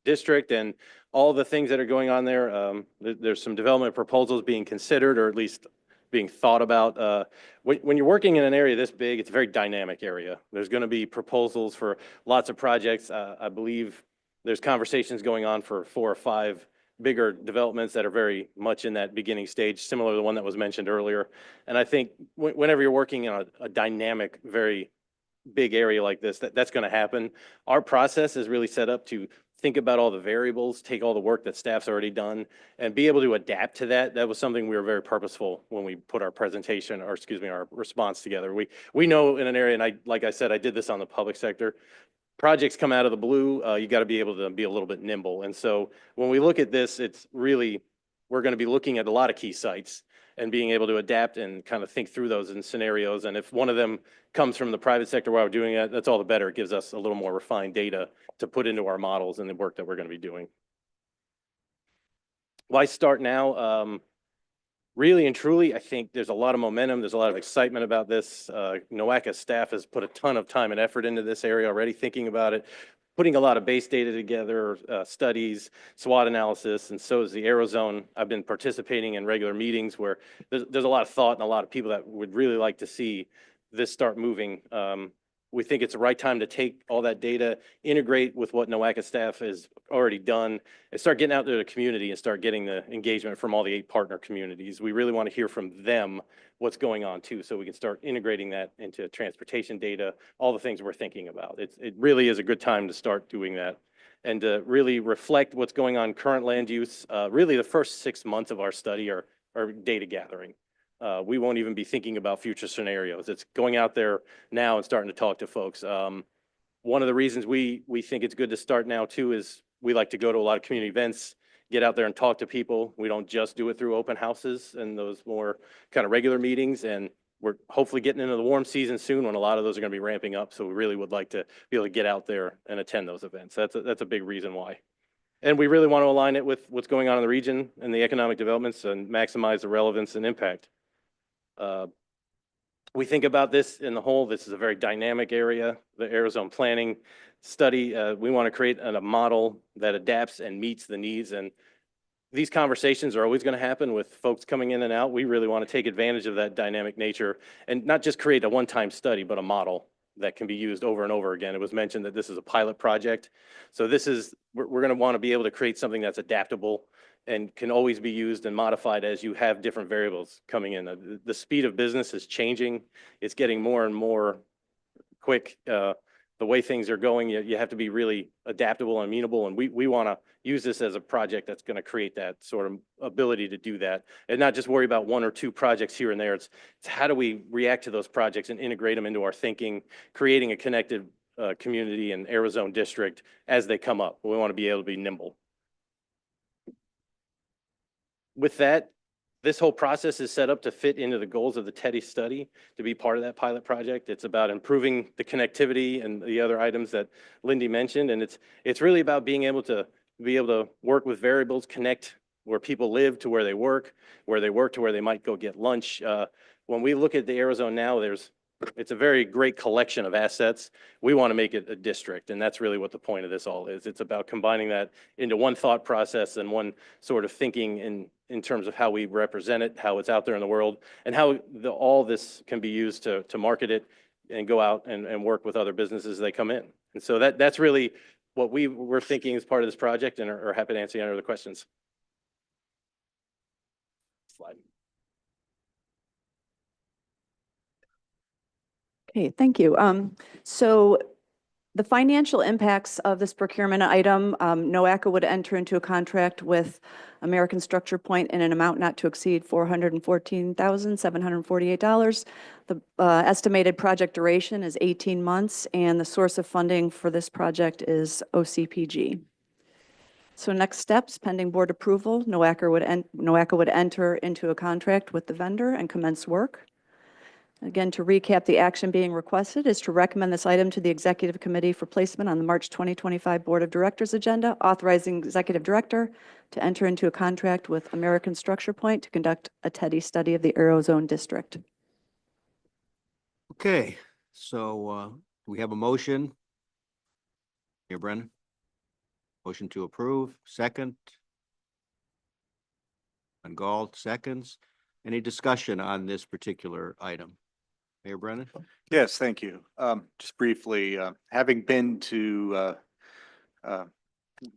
district and all the things that are going on there, there's some development proposals being considered, or at least being thought about. When you're working in an area this big, it's a very dynamic area. There's going to be proposals for lots of projects. I believe there's conversations going on for 4 or 5 bigger developments that are very much in that beginning stage, similar to the one that was mentioned earlier. And I think whenever you're working in a dynamic, very big area like this, that's going to happen. Our process is really set up to think about all the variables, take all the work that staff's already done, and be able to adapt to that. That was something we were very purposeful when we put our presentation, or excuse me, our response together. We know in an area, and like I said, I did this on the public sector, projects come out of the blue, you got to be able to be a little bit nimble. And so when we look at this, it's really, we're going to be looking at a lot of key sites and being able to adapt and kind of think through those in scenarios. And if one of them comes from the private sector while we're doing it, that's all the better. It gives us a little more refined data to put into our models and the work that we're going to be doing. Why start now? Really and truly, I think there's a lot of momentum. There's a lot of excitement about this. NOACA staff has put a ton of time and effort into this area already, thinking about it, putting a lot of base data together, studies, SWOT analysis, and so is the Aerozone. I've been participating in regular meetings where there's a lot of thought and a lot of people that would really like to see this start moving. We think it's the right time to take all that data, integrate with what NOACA staff has already done, and start getting out to the community and start getting the engagement from all the 8 partner communities. We really want to hear from them what's going on too, so we can start integrating that into transportation data, all the things we're thinking about. It really is a good time to start doing that and to really reflect what's going on current land use. Really the first 6 months of our study are data gathering. We won't even be thinking about future scenarios. It's going out there now and starting to talk to folks. One of the reasons we think it's good to start now too is we like to go to a lot of community events, get out there and talk to people. We don't just do it through open houses and those more kind of regular meetings. And we're hopefully getting into the warm season soon when a lot of those are going to be ramping up. So we really would like to be able to get out there and attend those events. That's a big reason why. And we really want to align it with what's going on in the region and the economic developments and maximize the relevance and impact. We think about this in the whole. This is a very dynamic area, the Aerozone planning study. We want to create a model that adapts and meets the needs. And these conversations are always going to happen with folks coming in and out. We really want to take advantage of that dynamic nature and not just create a one-time study, but a model that can be used over and over again. It was mentioned that this is a pilot project. So we're going to want to be able to create something that's adaptable and can always be used and modified as you have different variables coming in. The speed of business is changing. It's getting more and more quick. The way things are going, you have to be really adaptable and amenable. And we want to use this as a project that's going to create that sort of ability to do that and not just worry about 1 or 2 projects here and there. It's how do we react to those projects and integrate them into our thinking, creating a connected community and Aerozone district as they come up. We want to be able to be nimble. With that, this whole process is set up to fit into the goals of the TEDI study to be part of that pilot project. It's about improving the connectivity and the other items that Lindy mentioned. And it's really about being able to work with variables, connect where people live to where they work to where they might go get lunch. When we look at the Aerozone now, it's a very great collection of assets. We want to make it a district, and that's really what the point of this all is. It's about combining that into one thought process and one sort of thinking in terms of how we represent it, how it's out there in the world, and how all this can be used to market it and go out and work with other businesses as they come in. And so that's really what we were thinking as part of this project and are happy to answer any other questions. Slide. Okay, thank you. So the financial impacts of this procurement item, NOACA would enter into a contract with American Structure Point in an amount not to exceed $414,748. The estimated project duration is 18 months, and the source of funding for this project is OCPG. So next steps, pending board approval, NOACA would enter into a contract with the vendor and commence work. Again, to recap, the action being requested is to recommend this item to the Executive Committee for placement on the March 2025 Board of Directors agenda, authorizing Executive Director to enter into a contract with American Structure Point to conduct a TEDI study of the Aerozone District. Okay, so we have a motion. Here, Brennan. Motion to approve, second. Van Gaal, seconds. Any discussion on this particular item? Mayor Brennan? Yes, thank you. Just briefly, having been to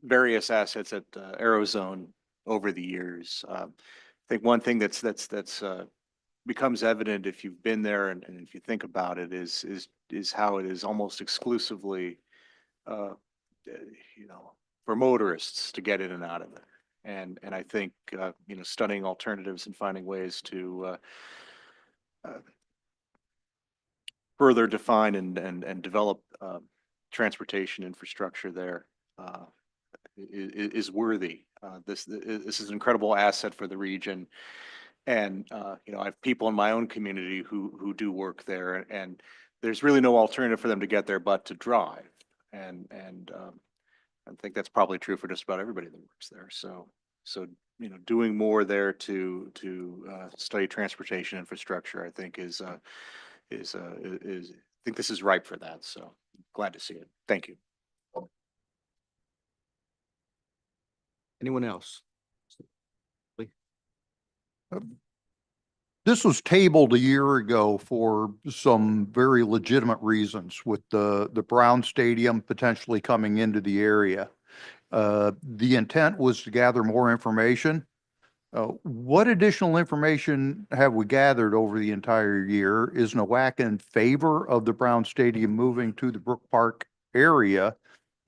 various assets at Aerozone over the years, I think one thing that's becomes evident if you've been there and if you think about it is how it is almost exclusively, for motorists to get in and out of it. And I think, studying alternatives and finding ways to further define and develop transportation infrastructure there is worthy. This is an incredible asset for the region. And, I have people in my own community who do work there, and there's really no alternative for them to get there but to drive. And I think that's probably true for just about everybody that works there. So doing more there to study transportation infrastructure, I think I think this is ripe for that. So glad to see it. Thank you. Anyone else? This was tabled a year ago for some very legitimate reasons with the Brown Stadium potentially coming into the area. The intent was to gather more information. What additional information have we gathered over the entire year? Is NOACA in favor of the Brown Stadium moving to the Brook Park area?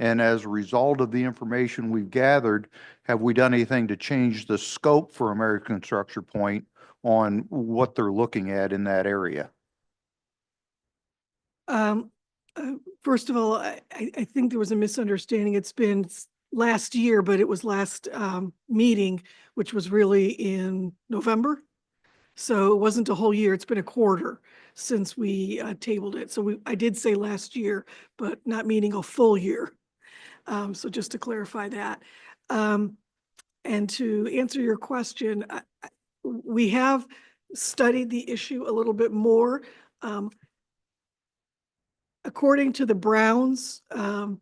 And as a result of the information we've gathered, have we done anything to change the scope for American Structure Point on what they're looking at in that area? First of all, I think there was a misunderstanding. It's been last year, but it was last meeting, which was really in November. So it wasn't a whole year. It's been a quarter since we tabled it. So I did say last year, but not meaning a full year. So just to clarify that. And to answer your question, we have studied the issue a little bit more. According to the Browns, and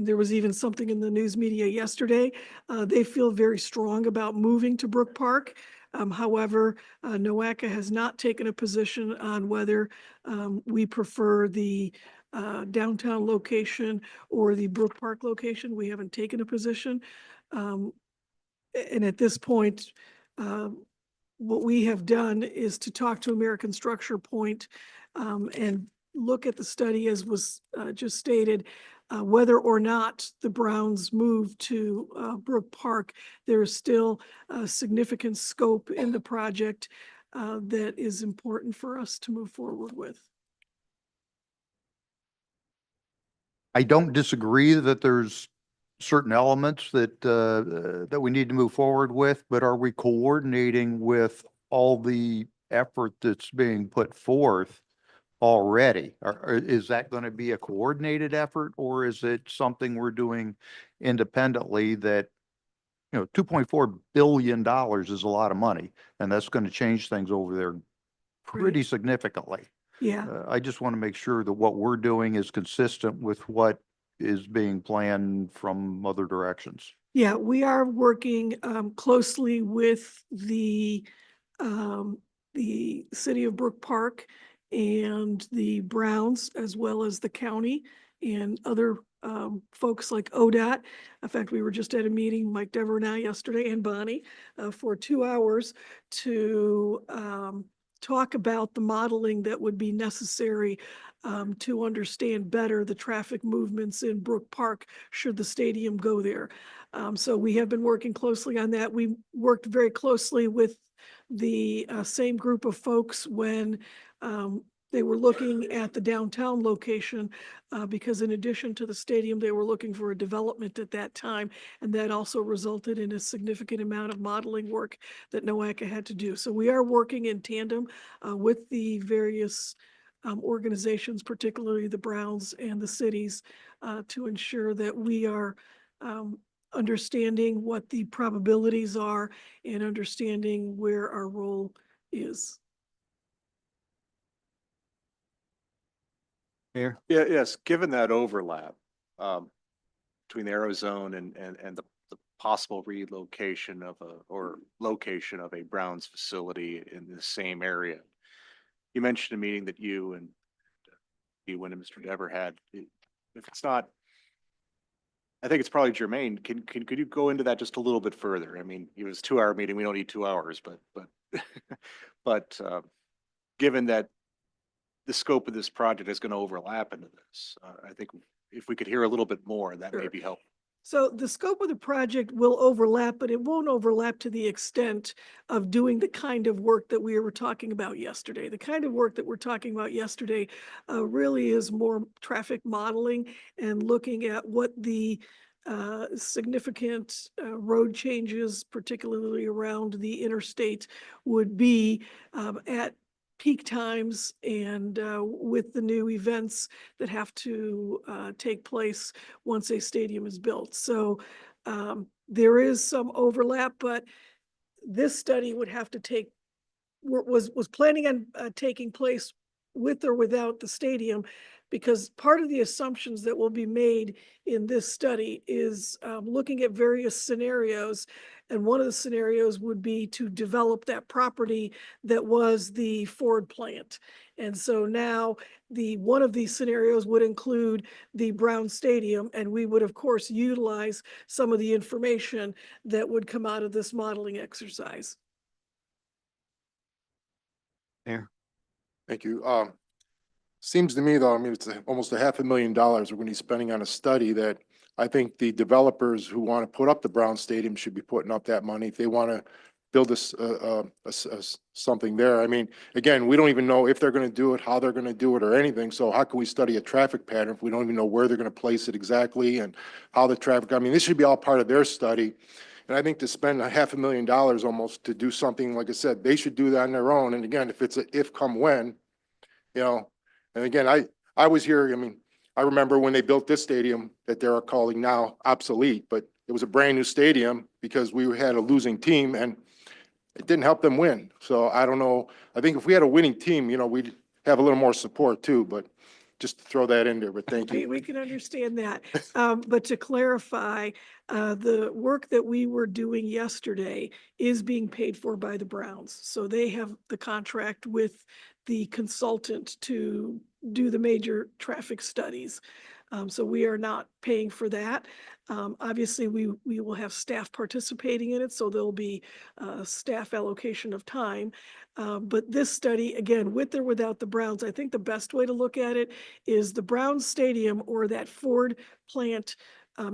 there was even something in the news media yesterday, they feel very strong about moving to Brook Park. However, NOACA has not taken a position on whether we prefer the downtown location or the Brook Park location. We haven't taken a position. And at this point, what we have done is to talk to American Structure Point and look at the study as was just stated, whether or not the Browns move to Brook Park. There is still a significant scope in the project that is important for us to move forward with. I don't disagree that there's certain elements that that we need to move forward with, but are we coordinating with all the effort that's being put forth already? Or is that going to be a coordinated effort, or is it something we're doing independently that, $2.4 billion is a lot of money, and that's going to change things over there pretty significantly. Yeah. I just want to make sure that what we're doing is consistent with what is being planned from other directions. Yeah, we are working closely with the city of Brook Park and the Browns, as well as the county, and other folks like ODOT. In fact, we were just at a meeting, Mike Dever and I yesterday, and Bonnie, for 2 hours to talk about the modeling that would be necessary to understand better the traffic movements in Brook Park should the stadium go there. So we have been working closely on that. We worked very closely with the same group of folks when they were looking at the downtown location because in addition to the stadium, they were looking for a development at that time. And that also resulted in a significant amount of modeling work that NOACA had to do. So we are working in tandem with the various organizations, particularly the Browns and the cities, to ensure that we are understanding what the probabilities are and understanding where our role is. Mayor? Yeah, yes, given that overlap between the Aerozone and the possible relocation of location of a Browns facility in the same area. You mentioned a meeting that you and Mr. Dever had. If it's not, I think it's probably germane. Could you go into that just a little bit further? I mean, it was a 2-hour meeting. We don't need 2 hours, but given that the scope of this project is going to overlap into this, I think if we could hear a little bit more, that may Sure. be helpful. So the scope of the project will overlap, but it won't overlap to the extent of doing the kind of work that we were talking about yesterday. The kind of work that we're talking about yesterday really is more traffic modeling and looking at what the significant road changes, particularly around the interstate, would be at peak times and with the new events that have to take place once a stadium is built. So there is some overlap, but this study would have to take, was planning on taking place with or without the stadium, because part of the assumptions that will be made in this study is looking at various scenarios. And one of the scenarios would be to develop that property that was the Ford plant. And so now one of these scenarios would include the Brown Stadium, and we would of course utilize some of the information that would come out of this modeling exercise. Mayor? Thank you. Seems to me though, I mean, it's almost $500,000 we're going to be spending on a study that I think the developers who want to put up the Brown Stadium should be putting up that money if they want to build this, something there. I mean, again, we don't even know if they're going to do it, how they're going to do it or anything. So how can we study a traffic pattern if we don't even know where they're going to place it exactly and how the traffic, I mean, this should be all part of their study. And I think to spend $500,000 almost to do something, like I said, they should do that on their own. And again, if it's a if come when, you know, and again, I was here, I mean, I remember when they built this stadium that they're calling now obsolete, but it was a brand new stadium because we had a losing team and it didn't help them win. So I don't know. I think if we had a winning team, you know, we'd have a little more support too, but just to throw that in there, but thank you. We can understand that. But to clarify, the work that we were doing yesterday is being paid for by the Browns. So they have the contract with the consultant to do the major traffic studies. So we are not paying for that. Obviously, we will have staff participating in it, so there'll be staff allocation of time. But this study, again, with or without the Browns, I think the best way to look at it is the Browns Stadium or that Ford plant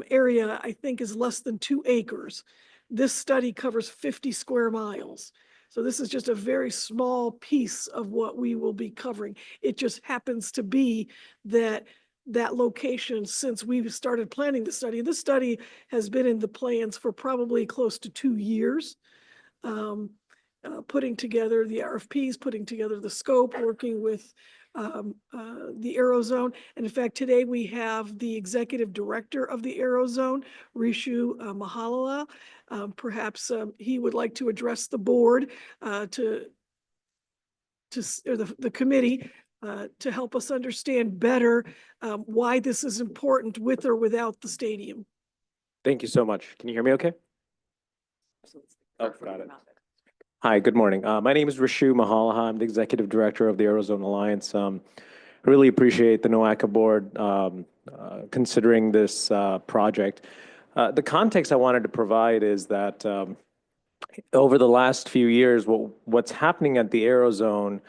area, I think is less than 2 acres. This study covers 50 square miles. So this is just a very small piece of what we will be covering. It just happens to be that location, since we've started planning the study. This study has been in the plans for probably close to 2 years. Putting together the RFPs, putting together the scope, working with the Aerozone. And in fact, today we have the executive director of the Aerozone, Rishu Mahalala. Perhaps he would like to address the board or the committee to help us understand better why this is important with or without the stadium. Thank you so much. Can you hear me okay? Oh, got it. Hi, good morning. My name is Rishu Mahalaha. I'm the Executive Director of the Aerozone Alliance. really appreciate the NOACA board considering this project. The context I wanted to provide is that over the last few years, what's happening at the Aerozone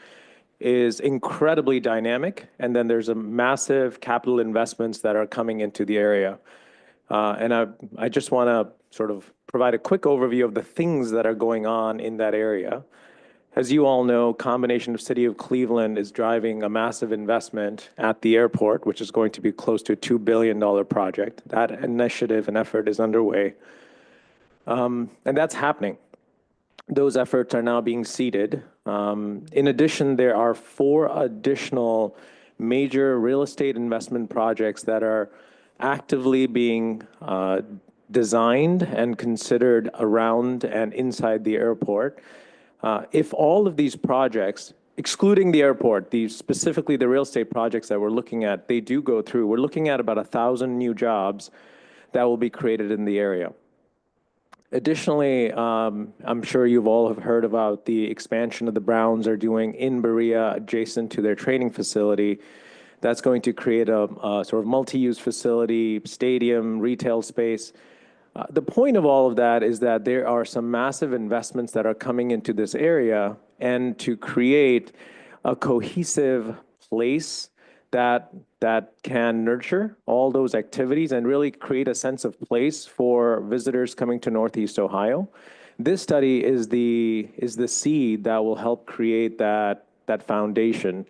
is incredibly dynamic, and then there's a massive capital investments that are coming into the area. And I just want to sort of provide a quick overview of the things that are going on in that area. As you all know, combination of City of Cleveland is driving a massive investment at the airport, which is going to be close to a $2 billion project. That initiative and effort is underway. And that's happening. Those efforts are now being seeded. In addition, there are 4 additional major real estate investment projects that are actively being designed and considered around and inside the airport. If all of these projects, excluding the airport, specifically the real estate projects that we're looking at, they do go through, we're looking at about 1,000 new jobs that will be created in the area. Additionally, I'm sure you've all have heard about the expansion that the Browns are doing in Berea adjacent to their training facility. That's going to create a sort of multi-use facility, stadium, retail space. The point of all of that is that there are some massive investments that are coming into this area, and to create a cohesive place that can nurture all those activities and really create a sense of place for visitors coming to Northeast Ohio. This study is the seed that will help create that foundation.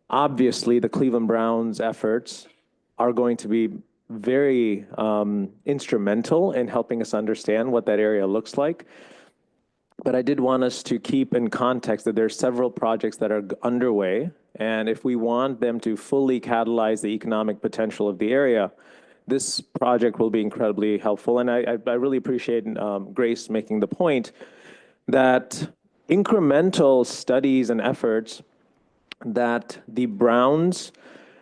Obviously, the Cleveland Browns efforts are going to be very instrumental in helping us understand what that area looks like. But I did want us to keep in context that there are several projects that are underway, and if we want them to fully catalyze the economic potential of the area, this project will be incredibly helpful. And I really appreciate Grace making the point that incremental studies and efforts that the Browns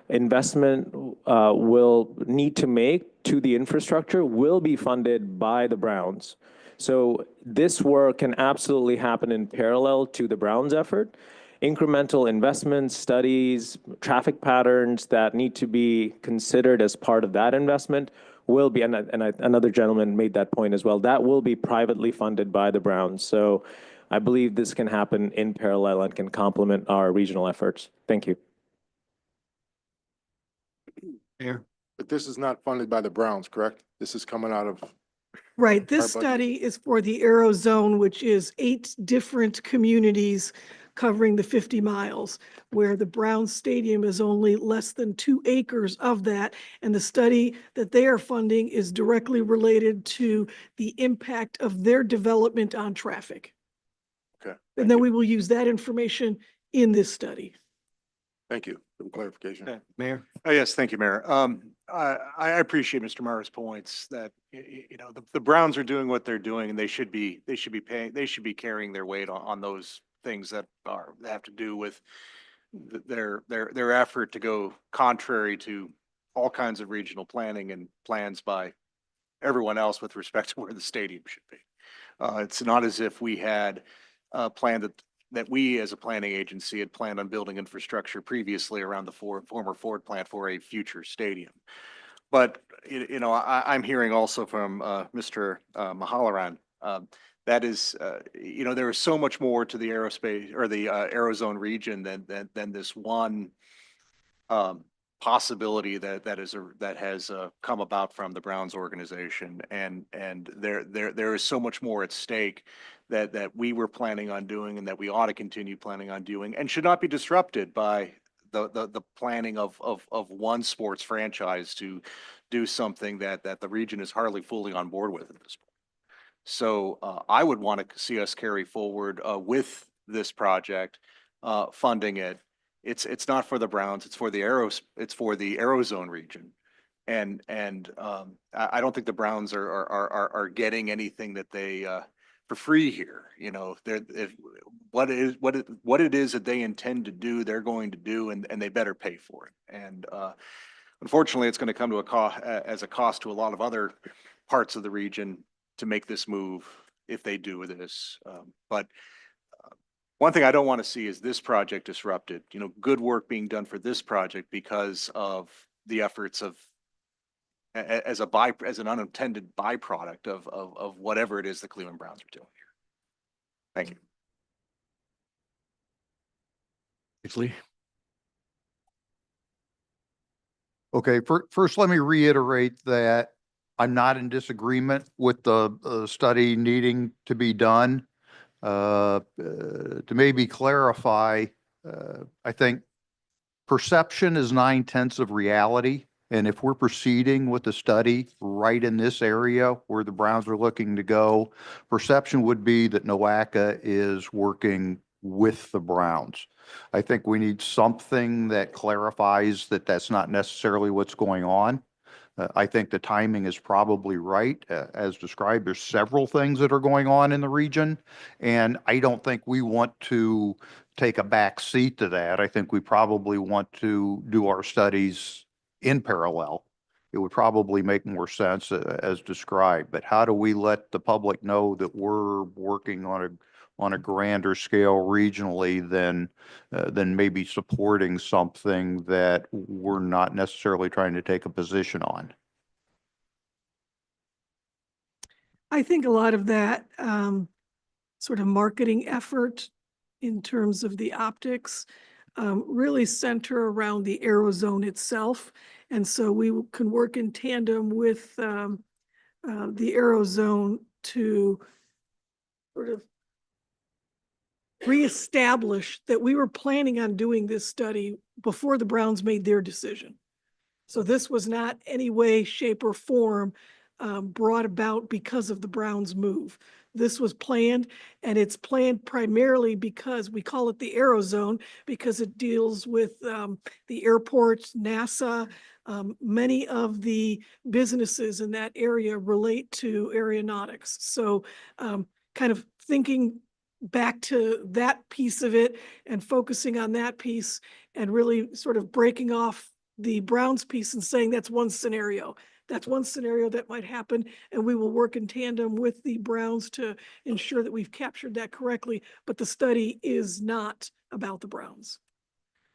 investment will need to make to the infrastructure will be funded by the Browns. So this work can absolutely happen in parallel to the Browns effort. Incremental investments, studies, traffic patterns that need to be considered as part of that investment will be, and another gentleman made that point as well, that will be privately funded by the Browns. So I believe this can happen in parallel and can complement our regional efforts. Thank you. Mayor? But this is not funded by the Browns, correct? This is coming out of, Right, Our this budget. study is for the Aerozone, which is 8 different communities covering the 50 miles, where the Browns Stadium is only less than 2 acres of that. And the study that they are funding is directly related to the impact of their development on traffic. okay. And then we will use that information in this study. Thank you for the clarification. Okay, Mayor? Oh, yes, thank you, Mayor. I appreciate Mr. Mara's points that, you know, the Browns are doing what they're doing, and they should be carrying their weight on those things that have to do with their effort to go contrary to all kinds of regional planning and plans by everyone else with respect to where the stadium should be. It's not as if we had planned that we as a planning agency had planned on building infrastructure previously around the former Ford plant for a future stadium. But, you know, I'm hearing also from Mr. Mahalaran, that is, you know, there is so much more to the aerospace or the Aerozone region than this one possibility that has come about from the Browns organization, and there is so much more at stake that we were planning on doing and that we ought to continue planning on doing, and should not be disrupted by the planning of one sports franchise to do something that the region is hardly fully on board with at this point. So I would want to see us carry forward with this project, funding it. It's not for the Browns, it's for the Aerozone region. And I don't think the Browns are getting anything that they for free here. You know, what it is that they intend to do, they're going to do, and they better pay for it. And unfortunately, it's going to come to as a cost to a lot of other parts of the region to make this move if they do this. But One thing I don't want to see is this project disrupted, you know, good work being done for this project because of the efforts of as an unintended byproduct of whatever it is the Cleveland Browns are doing here. Thank you. Actually, Okay, first, let me reiterate that I'm not in disagreement with the study needing to be done. To maybe clarify, I think perception is 9/10 of reality. And if we're proceeding with the study right in this area where the Browns are looking to go, perception would be that NOACA is working with the Browns. I think we need something that clarifies that that's not necessarily what's going on. I think the timing is probably right. As described, there's several things that are going on in the region, and I don't think we want to take a back seat to that. I think we probably want to do our studies in parallel. It would probably make more sense as described, but how do we let the public know that we're working on a grander scale regionally than maybe supporting something that we're not necessarily trying to take a position on? I think a lot of that sort of marketing effort in terms of the optics really center around the aerozone itself. And so we can work in tandem with the aerozone to sort of reestablish that we were planning on doing this study before the Browns made their decision. So this was not any way, shape, or form brought about because of the Browns' move. This was planned, and it's planned primarily because we call it the Aerozone because it deals with the airports, NASA. Many of the businesses in that area relate to aeronautics. So kind of thinking back to that piece of it and focusing on that piece and really sort of breaking off the Browns piece and saying that's one scenario. That's one scenario that might happen, and we will work in tandem with the Browns to ensure that we've captured that correctly. But the study is not about the Browns.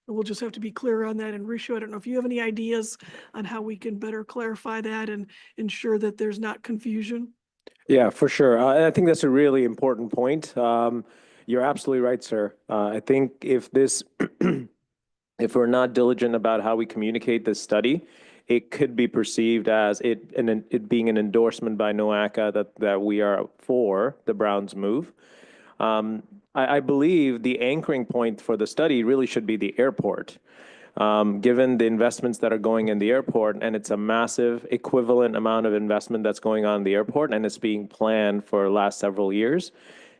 And we'll just have to be clear on that. And Rishu, I don't know if you have any ideas on how we can better clarify that and ensure that there's not confusion. Yeah, for sure. I think that's a really important point. You're absolutely right, sir. I think if if we're not diligent about how we communicate this study, it could be perceived as it being an endorsement by NOACA that we are for the Browns move. I believe the anchoring point for the study really should be the airport. Given the investments that are going in the airport, and it's a massive equivalent amount of investment that's going on in the airport, and it's being planned for the last several years.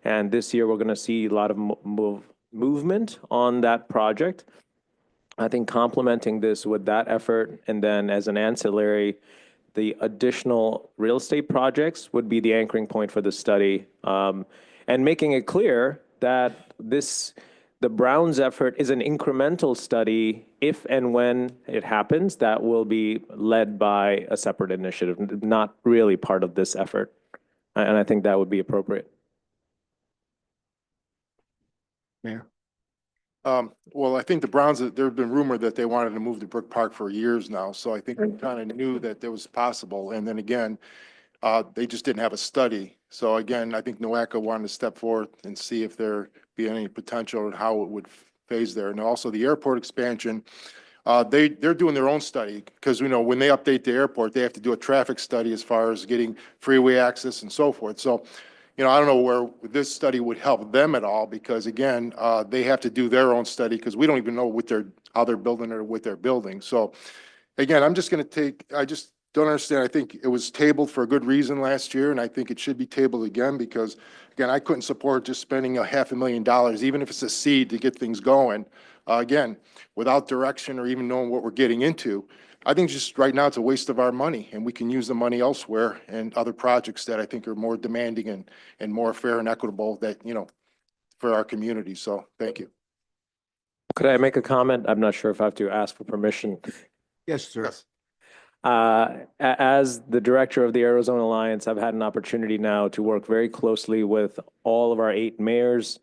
And this year, we're going to see a lot of movement on that project. I think complementing this with that effort, and then as an ancillary, the additional real estate projects would be the anchoring point for the study, and making it clear that the Browns effort is an incremental study. If and when it happens, that will be led by a separate initiative, not really part of this effort. And I think that would be appropriate. Mayor. Well, I think the Browns, there have been rumor that they wanted to move to Brook Park for years now. So I think we kind of knew that there was possible. And then again, they just didn't have a study. So again, I think NOACA wanted to step forward and see if there be any potential and how it would phase there. And also the airport expansion, they're doing their own study because, you know, when they update the airport, they have to do a traffic study as far as getting freeway access and so forth. So, you know, I don't know where this study would help them at all because again, they have to do their own study because we don't even know how they're building or what they're building. So again, I'm just going to I just don't understand. I think it was tabled for a good reason last year, and I think it should be tabled again because, again, I couldn't support just spending $500,000, even if it's a seed to get things going. Again, without direction or even knowing what we're getting into, I think just right now it's a waste of our money, and we can use the money elsewhere and other projects that I think are more demanding and more fair and equitable that, you know, for our community. So thank you. Could I make a comment? I'm not sure if I have to ask for permission. Yes, sir. Yes. As the director of the Arizona Alliance, I've had an opportunity now to work very closely with all of our 8 mayors,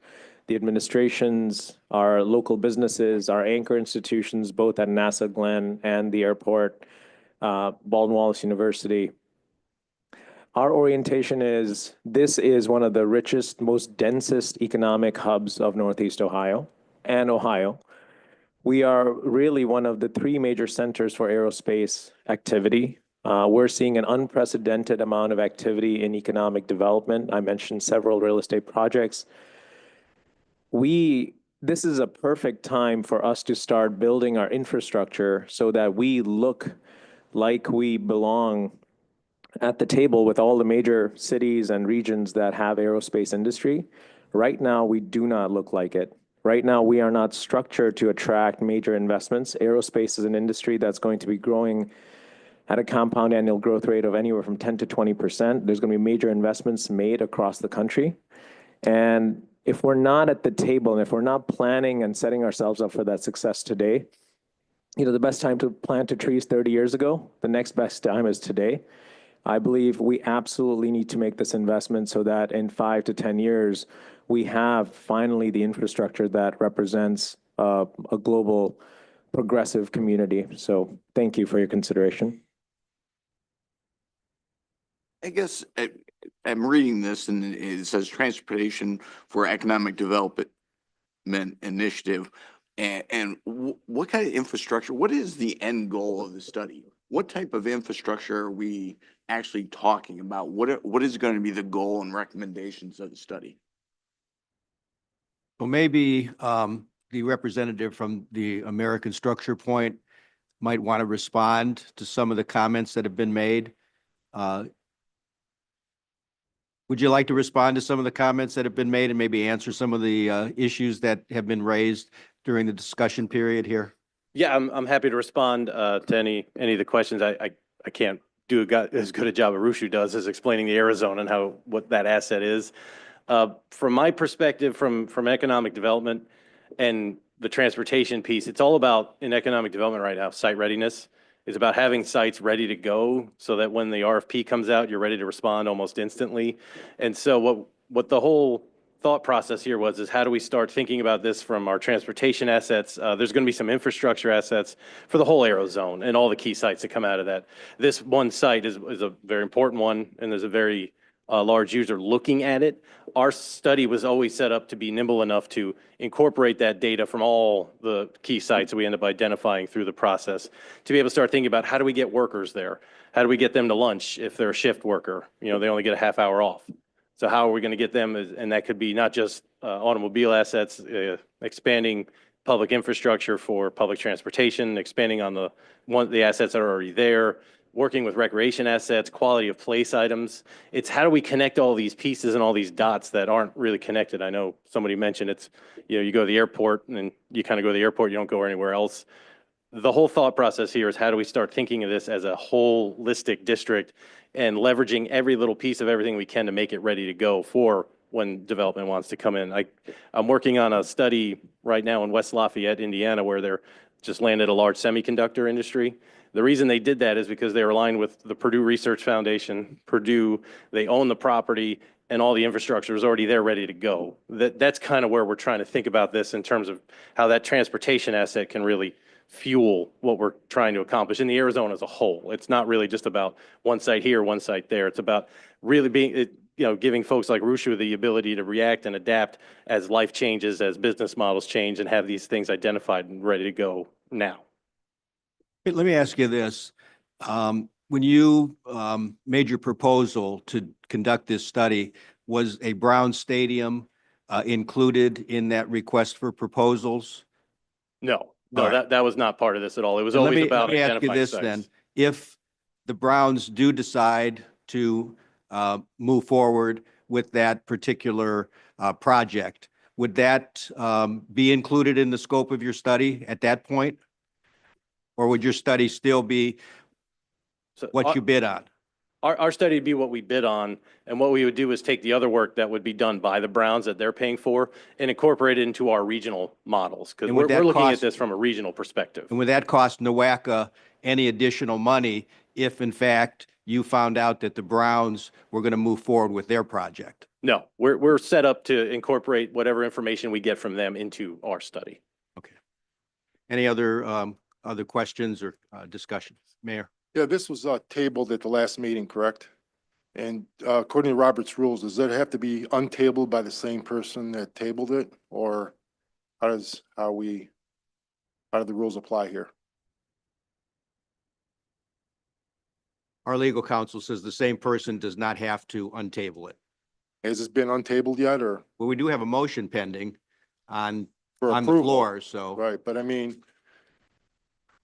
the administrations, our local businesses, our anchor institutions, both at NASA Glenn and the airport, Baldwin Wallace University. Our orientation is this is one of the richest, most densest economic hubs of Northeast Ohio and Ohio. We are really one of the three major centers for aerospace activity. We're seeing an unprecedented amount of activity in economic development. I mentioned several real estate projects. This is a perfect time for us to start building our infrastructure so that we look like we belong at the table with all the major cities and regions that have aerospace industry. Right now, we do not look like it. Right now, we are not structured to attract major investments. Aerospace is an industry that's going to be growing at a compound annual growth rate of anywhere from 10 to 20%. There's going to be major investments made across the country. And if we're not at the table and if we're not planning and setting ourselves up for that success today, the best time to plant a tree is 30 years ago. The next best time is today. I believe we absolutely need to make this investment so that in 5 to 10 years, we have finally the infrastructure that represents a global progressive community. So thank you for your consideration. I guess I'm reading this and it says Transportation for Economic Development Initiative. And what kind of infrastructure, what is the end goal of the study? What type of infrastructure are we actually talking about? What is going to be the goal and recommendations of the study? Well, maybe the representative from the American Structure Point might want to respond to some of the comments that have been made. Would you like to respond to some of the comments that have been made and maybe answer some of the issues that have been raised during the discussion period here? Yeah, I'm happy to respond to any of the questions. I can't do as good a job as Rushu does as explaining the Arizona and what that asset is. From my perspective, from economic development and the transportation piece, it's all about in economic development right now, site readiness. It's about having sites ready to go so that when the RFP comes out, you're ready to respond almost instantly. And so what the whole thought process here is how do we start thinking about this from our transportation assets? There's going to be some infrastructure assets for the whole aero zone and all the key sites that come out of that. This one site is a very important one, and there's a very large user looking at it. Our study was always set up to be nimble enough to incorporate that data from all the key sites that we end up identifying through the process to be able to start thinking about how do we get workers there? How do we get them to lunch if they're a shift worker? They only get a half hour off. So how are we going to get them? And that could be not just automobile assets, expanding public infrastructure for public transportation, expanding on the assets that are already there, working with recreation assets, quality of place items. It's how do we connect all these pieces and all these dots that aren't really connected? I know somebody mentioned it's, you go to the airport and you kind of go to the airport, you don't go anywhere else. The whole thought process here is how do we start thinking of this as a holistic district and leveraging every little piece of everything we can to make it ready to go for when development wants to come in. I'm working on a study right now in West Lafayette, Indiana, where they're just landed a large semiconductor industry. The reason they did that is because they were aligned with the Purdue Research Foundation. Purdue, they own the property and all the infrastructure is already there ready to go. That's kind of where we're trying to think about this in terms of how that transportation asset can really fuel what we're trying to accomplish in the Arizona as a whole. It's not really just about one site here, one site there. It's about really giving folks like Rushu the ability to react and adapt as life changes, as business models change, and have these things identified and ready to go now. Hey, let me ask you this. When you made your proposal to conduct this study, was a Brown Stadium included in that request for proposals? No, All right. that was not part of this at all. It was And always about let me ask you identifying this sites. then. If the Browns do decide to move forward with that particular project, would that be included in the scope of your study at that point? Or would your study still be So what you bid on? Our study would be what we bid on, and what we would do is take the other work that would be done by the Browns that they're paying for and incorporate it into our regional models, because And we're would that looking at cost- this from a regional perspective. And would that cost NOACA any additional money if in fact you found out that the Browns were going to move forward with their project? No, we're set up to incorporate whatever information we get from them into our study. Okay. Any other questions or discussion? Mayor? Yeah, this was tabled at the last meeting, correct? And according to Robert's rules, does that have to be untabled by the same person that tabled it? Or how do the rules apply here? Our legal counsel says the same person does not have to untable it. Has this been untabled yet or Well, we do have a motion pending on for the approval? floor, so. Right, but I mean,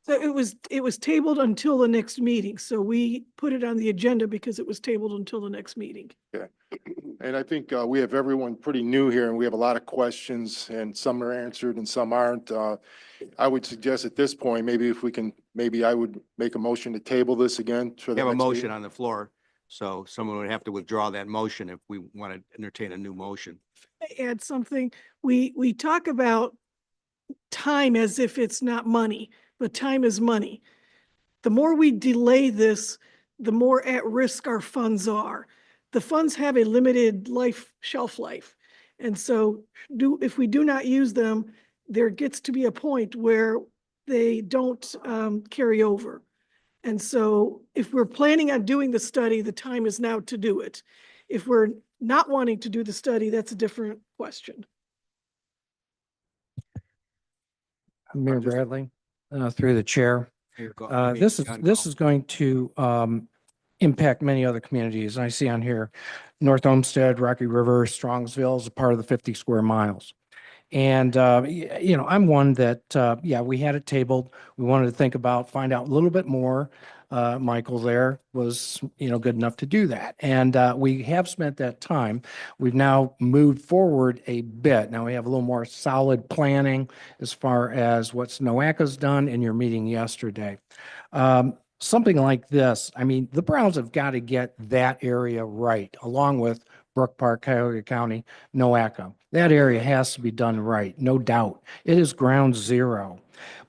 So it was tabled until the next meeting. So we put it on the agenda because it was tabled until the next meeting. and I think we have everyone pretty new here and we have a lot of questions and some are answered and some aren't. I would suggest at this point, maybe if we can, maybe I would make a motion to table this again for We the have a next motion meeting. on the floor, so someone would have to withdraw that motion if we want to entertain a new motion. Add something. We talk about time as if it's not money, but time is money. The more we delay this, the more at risk our funds are. The funds have a limited shelf life. And so if we do not use them, there gets to be a point where they don't carry over. And so if we're planning on doing the study, the time is now to do it. If we're not wanting to do the study, that's a different question. Mayor Bradley, through the chair. Here, go- This John, is going to impact many other communities. I see on here, North Olmsted, Rocky River, Strongsville is a part of the 50 square miles. And, I'm one that, yeah, we had it tabled. We wanted to find out a little bit more. Michael there was, good enough to do that. And we have spent that time. We've now moved forward a bit. Now we have a little more solid planning as far as what's NOACA's done in your meeting yesterday. Something like this, I mean, the Browns have got to get that area right, along with Brook Park, Cuyahoga County, NOACA. That area has to be done right, no doubt. It is ground zero.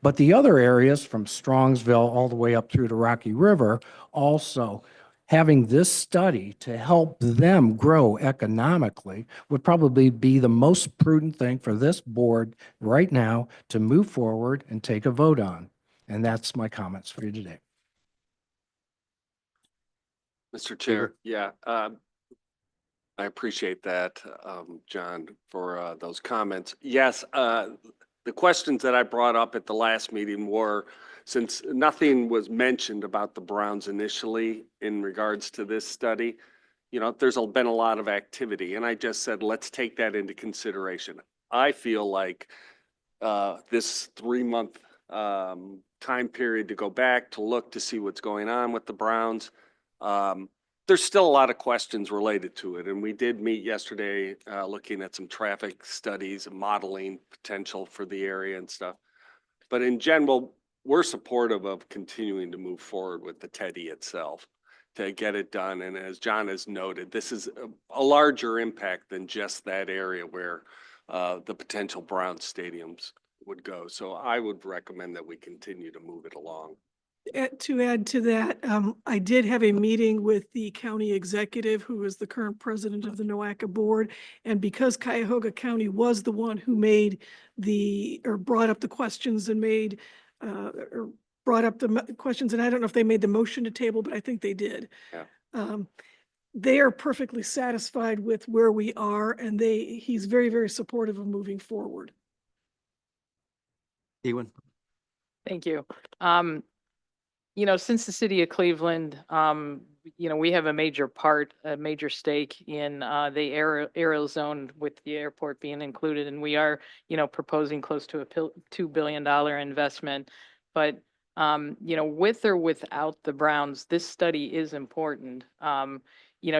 But the other areas from Strongsville all the way up through to Rocky River, also having this study to help them grow economically would probably be the most prudent thing for this board right now to move forward and take a vote on. And that's my comments for you today. Mr. Chair, yeah, I appreciate that, John, for those comments. Yes, the questions that I brought up at the last meeting were, since nothing was mentioned about the Browns initially in regards to this study, there's been a lot of activity, and I just said, let's take that into consideration. I feel like this 3-month time period to go back to look to see what's going on with the Browns, there's still a lot of questions related to it. And we did meet yesterday looking at some traffic studies and modeling potential for the area and stuff. But in general, we're supportive of continuing to move forward with the Teddy itself to get it done. And as John has noted, this is a larger impact than just that area where the potential Brown stadiums would go. So I would recommend that we continue to move it along. To add to that, I did have a meeting with the county executive, who is the current president of the NOACA board. And because Cuyahoga County was the one who brought up the questions and questions, and I don't know if they made the motion to table, but I think they did. Yeah. They are perfectly satisfied with where we are, and he's very, very supportive of moving forward. Ewan? Thank you. Since the city of Cleveland, we have a major stake in the aerial zone with the airport being included. And we are, proposing close to a $2 billion investment. But, with or without the Browns, this study is important.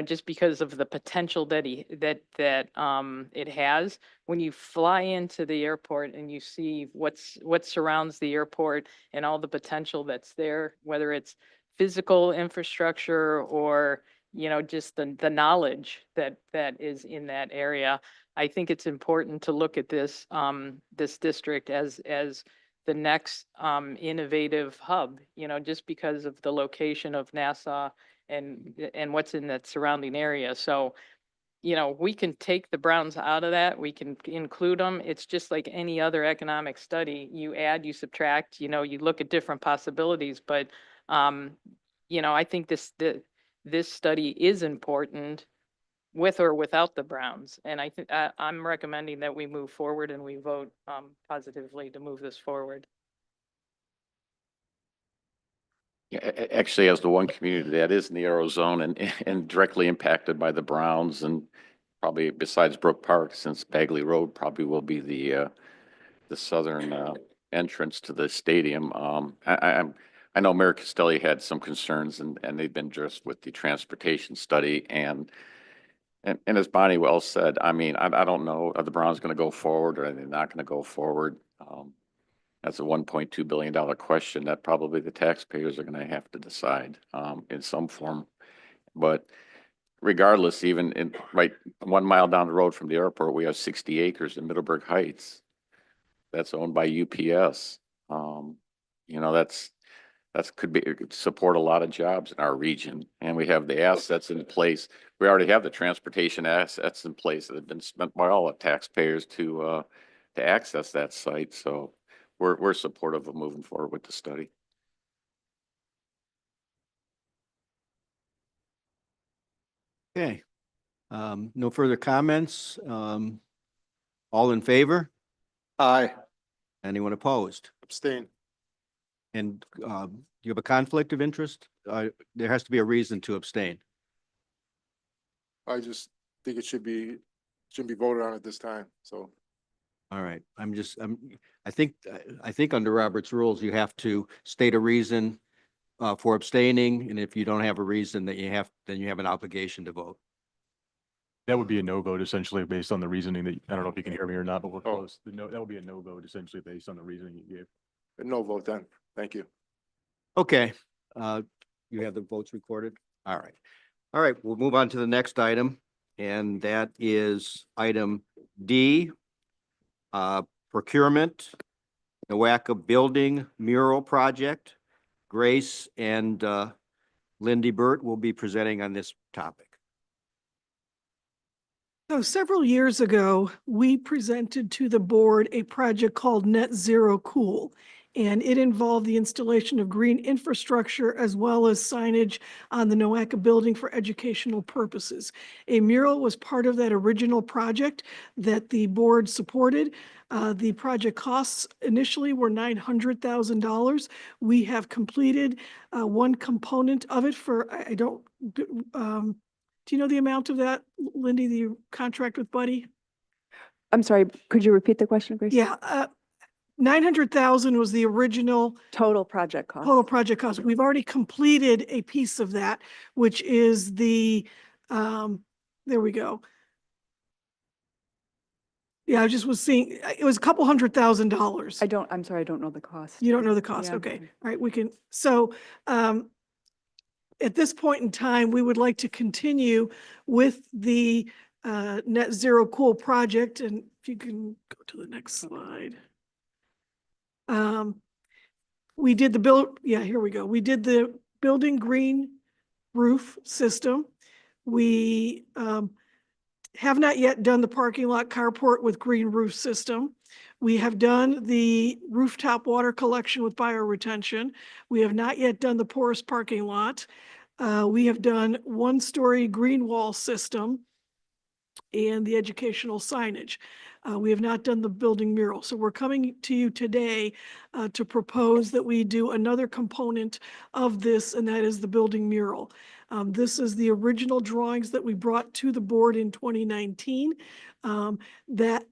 Just because of the potential that it has. When you fly into the airport and you see what surrounds the airport and all the potential that's there, whether it's physical infrastructure or just the knowledge that is in that area, I think it's important to look at this district as the next innovative hub. Just because of the location of Nassau and what's in that surrounding area. So we can take the Browns out of that. We can include them. It's just like any other economic study. You add, you subtract, you look at different possibilities. But, I think this study is important with or without the Browns. And I think I'm recommending that we move forward and we vote positively to move this forward. Yeah, actually, as the one community that is in the Arizona and directly impacted by the Browns, and probably besides Brook Park, since Bagley Road probably will be the southern entrance to the stadium. I know Mayor Castelli had some concerns, and they've been addressed with the transportation study. And as Bonnie well said, I mean, I don't know, are the Browns going to go forward or are they not going to go forward? That's a $1.2 billion question that probably the taxpayers are going to have to decide in some form. But regardless, even right 1 mile down the road from the airport, we have 60 acres in Middleburg Heights that's owned by UPS. That's could support a lot of jobs in our region, and we have the assets in place. We already have the transportation assets in place that have been spent by all the taxpayers to access that site. So we're supportive of moving forward with the study. Okay. No further comments. All in favor? Aye. Anyone opposed? Abstain. And do you have a conflict of interest? There has to be a reason to abstain. I just think it shouldn't be voted on at this time, so. All right. I think under Robert's rules, you have to state a reason for abstaining. And if you don't have a reason then you have an obligation to vote. That would be a no vote essentially based on the reasoning that, I don't know if you can hear me or not, but we're Oh. close. That would be a no vote essentially based on the reasoning you gave. A no vote then. Thank you. Okay. You have the votes recorded? All right. All right, we'll move on to the next item, and that is item D, procurement, Nowaka Building Mural Project. Grace and Lindy Burt will be presenting on this topic. So several years ago, we presented to the board a project called Net Zero Cool. And it involved the installation of green infrastructure as well as signage on the Nowaka building for educational purposes. A mural was part of that original project that the board supported. The project costs initially were $900,000. We have completed one component of it for, do you know the amount of that, Lindy, the contract with Buddy? I'm sorry, could you repeat the question, Grace? Yeah, 900,000 was the original Total project cost. total project cost. We've already completed a piece of that, which is the, there we go. Yeah, I just was seeing, it was a couple $100,000. I'm sorry, I don't know the cost. You don't know the cost, Yeah. okay. All right, we can, so, at this point in time, we would like to continue with the, Net Zero Cool project, and if you can go to the next slide. We did here we go. We did the building green roof system. We have not yet done the parking lot carport with green roof system. We have done the rooftop water collection with bioretention. We have not yet done the porous parking lot. We have done one-story green wall system and the educational signage. We have not done the building mural. So we're coming to you today to propose that we do another component of this, and that is the building mural. This is the original drawings that we brought to the board in 2019. That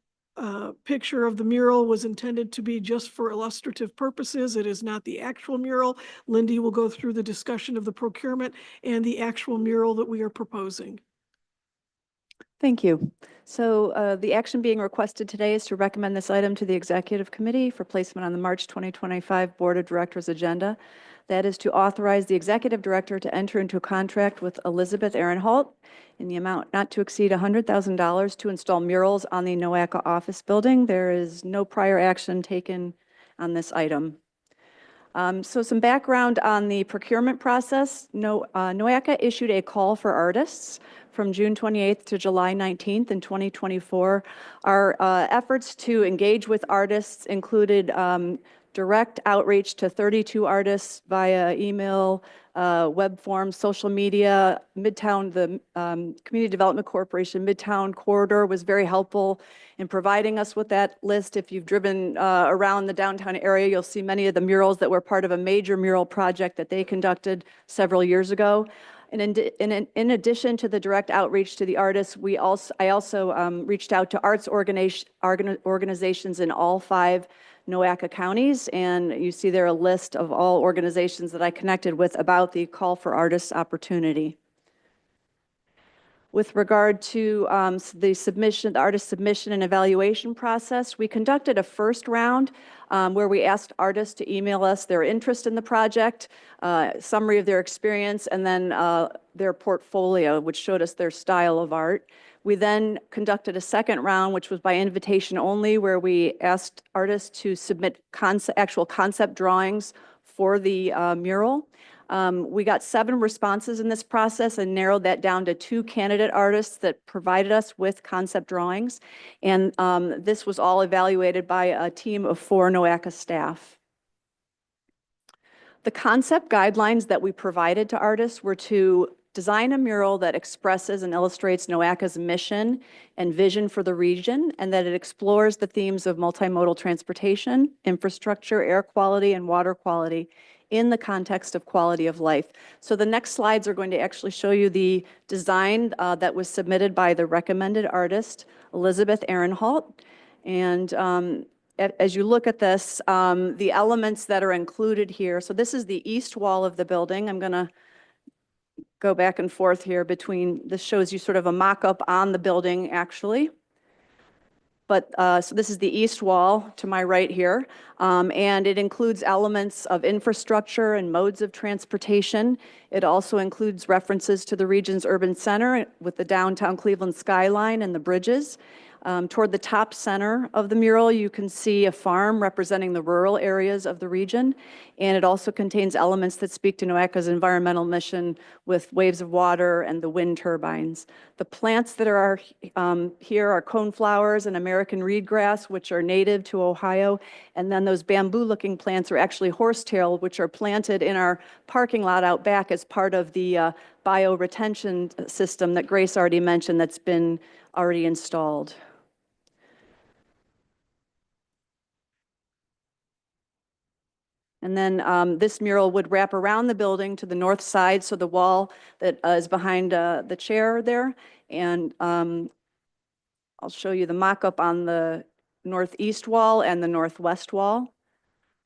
picture of the mural was intended to be just for illustrative purposes. It is not the actual mural. Lindy will go through the discussion of the procurement and the actual mural that we are proposing. Thank you. So the action being requested today is to recommend this item to the Executive Committee for placement on the March 2025 Board of Directors agenda. That is to authorize the Executive Director to enter into a contract with Elizabeth Aaron-Halt in the amount not to exceed $100,000 to install murals on the Nowaka office building. There is no prior action taken on this item. So some background on the procurement process. Nowaka issued a call for artists from June 28th to July 19th in 2024. Our efforts to engage with artists included direct outreach to 32 artists via email, web forms, social media. Midtown, the Community Development Corporation Midtown Corridor was very helpful in providing us with that list. If you've driven around the downtown area, you'll see many of the murals that were part of a major mural project that they conducted several years ago. And in addition to the direct outreach to the artists, I also reached out to arts organizations in all 5 NOACA counties, and you see there a list of all organizations that I connected with about the Call for Artists opportunity. With regard to the artist submission and evaluation process, we conducted a first round where we asked artists to email us their interest in the project, summary of their experience, and then their portfolio, which showed us their style of art. We then conducted a second round, which was by invitation only, where we asked artists to submit actual concept drawings for the mural. We got 7 responses in this process and narrowed that down to 2 candidate artists that provided us with concept drawings. And this was all evaluated by a team of 4 NOACA staff. The concept guidelines that we provided to artists were to design a mural that expresses and illustrates NOACA's mission and vision for the region, and that it explores the themes of multimodal transportation, infrastructure, air quality, and water quality in the context of quality of life. So the next slides are going to actually show you the design that was submitted by the recommended artist, Elizabeth Ehrenholt. And as you look at this, the elements that are included here, so this is the east wall of the building. I'm going to go back and forth here between, this shows you sort of a mock-up on the building, actually. But so this is the east wall to my right here, and it includes elements of infrastructure and modes of transportation. It also includes references to the region's urban center with the downtown Cleveland skyline and the bridges. Toward the top center of the mural, you can see a farm representing the rural areas of the region, and it also contains elements that speak to NOACA's environmental mission with waves of water and the wind turbines. The plants that are here are coneflowers and American reedgrass, which are native to Ohio, and then those bamboo-looking plants are actually horsetail, which are planted in our parking lot out back as part of the bioretention system that Grace already mentioned that's been already installed. And then this mural would wrap around the building to the north side, so the wall that is behind the chair there. And I'll show you the mock-up on the northeast wall and the northwest wall.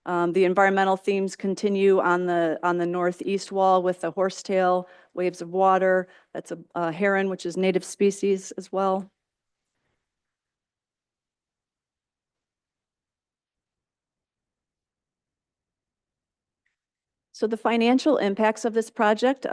The environmental themes continue on the northeast wall with the horsetail, waves of water. That's a heron, which is native species as well. So the financial impacts of this project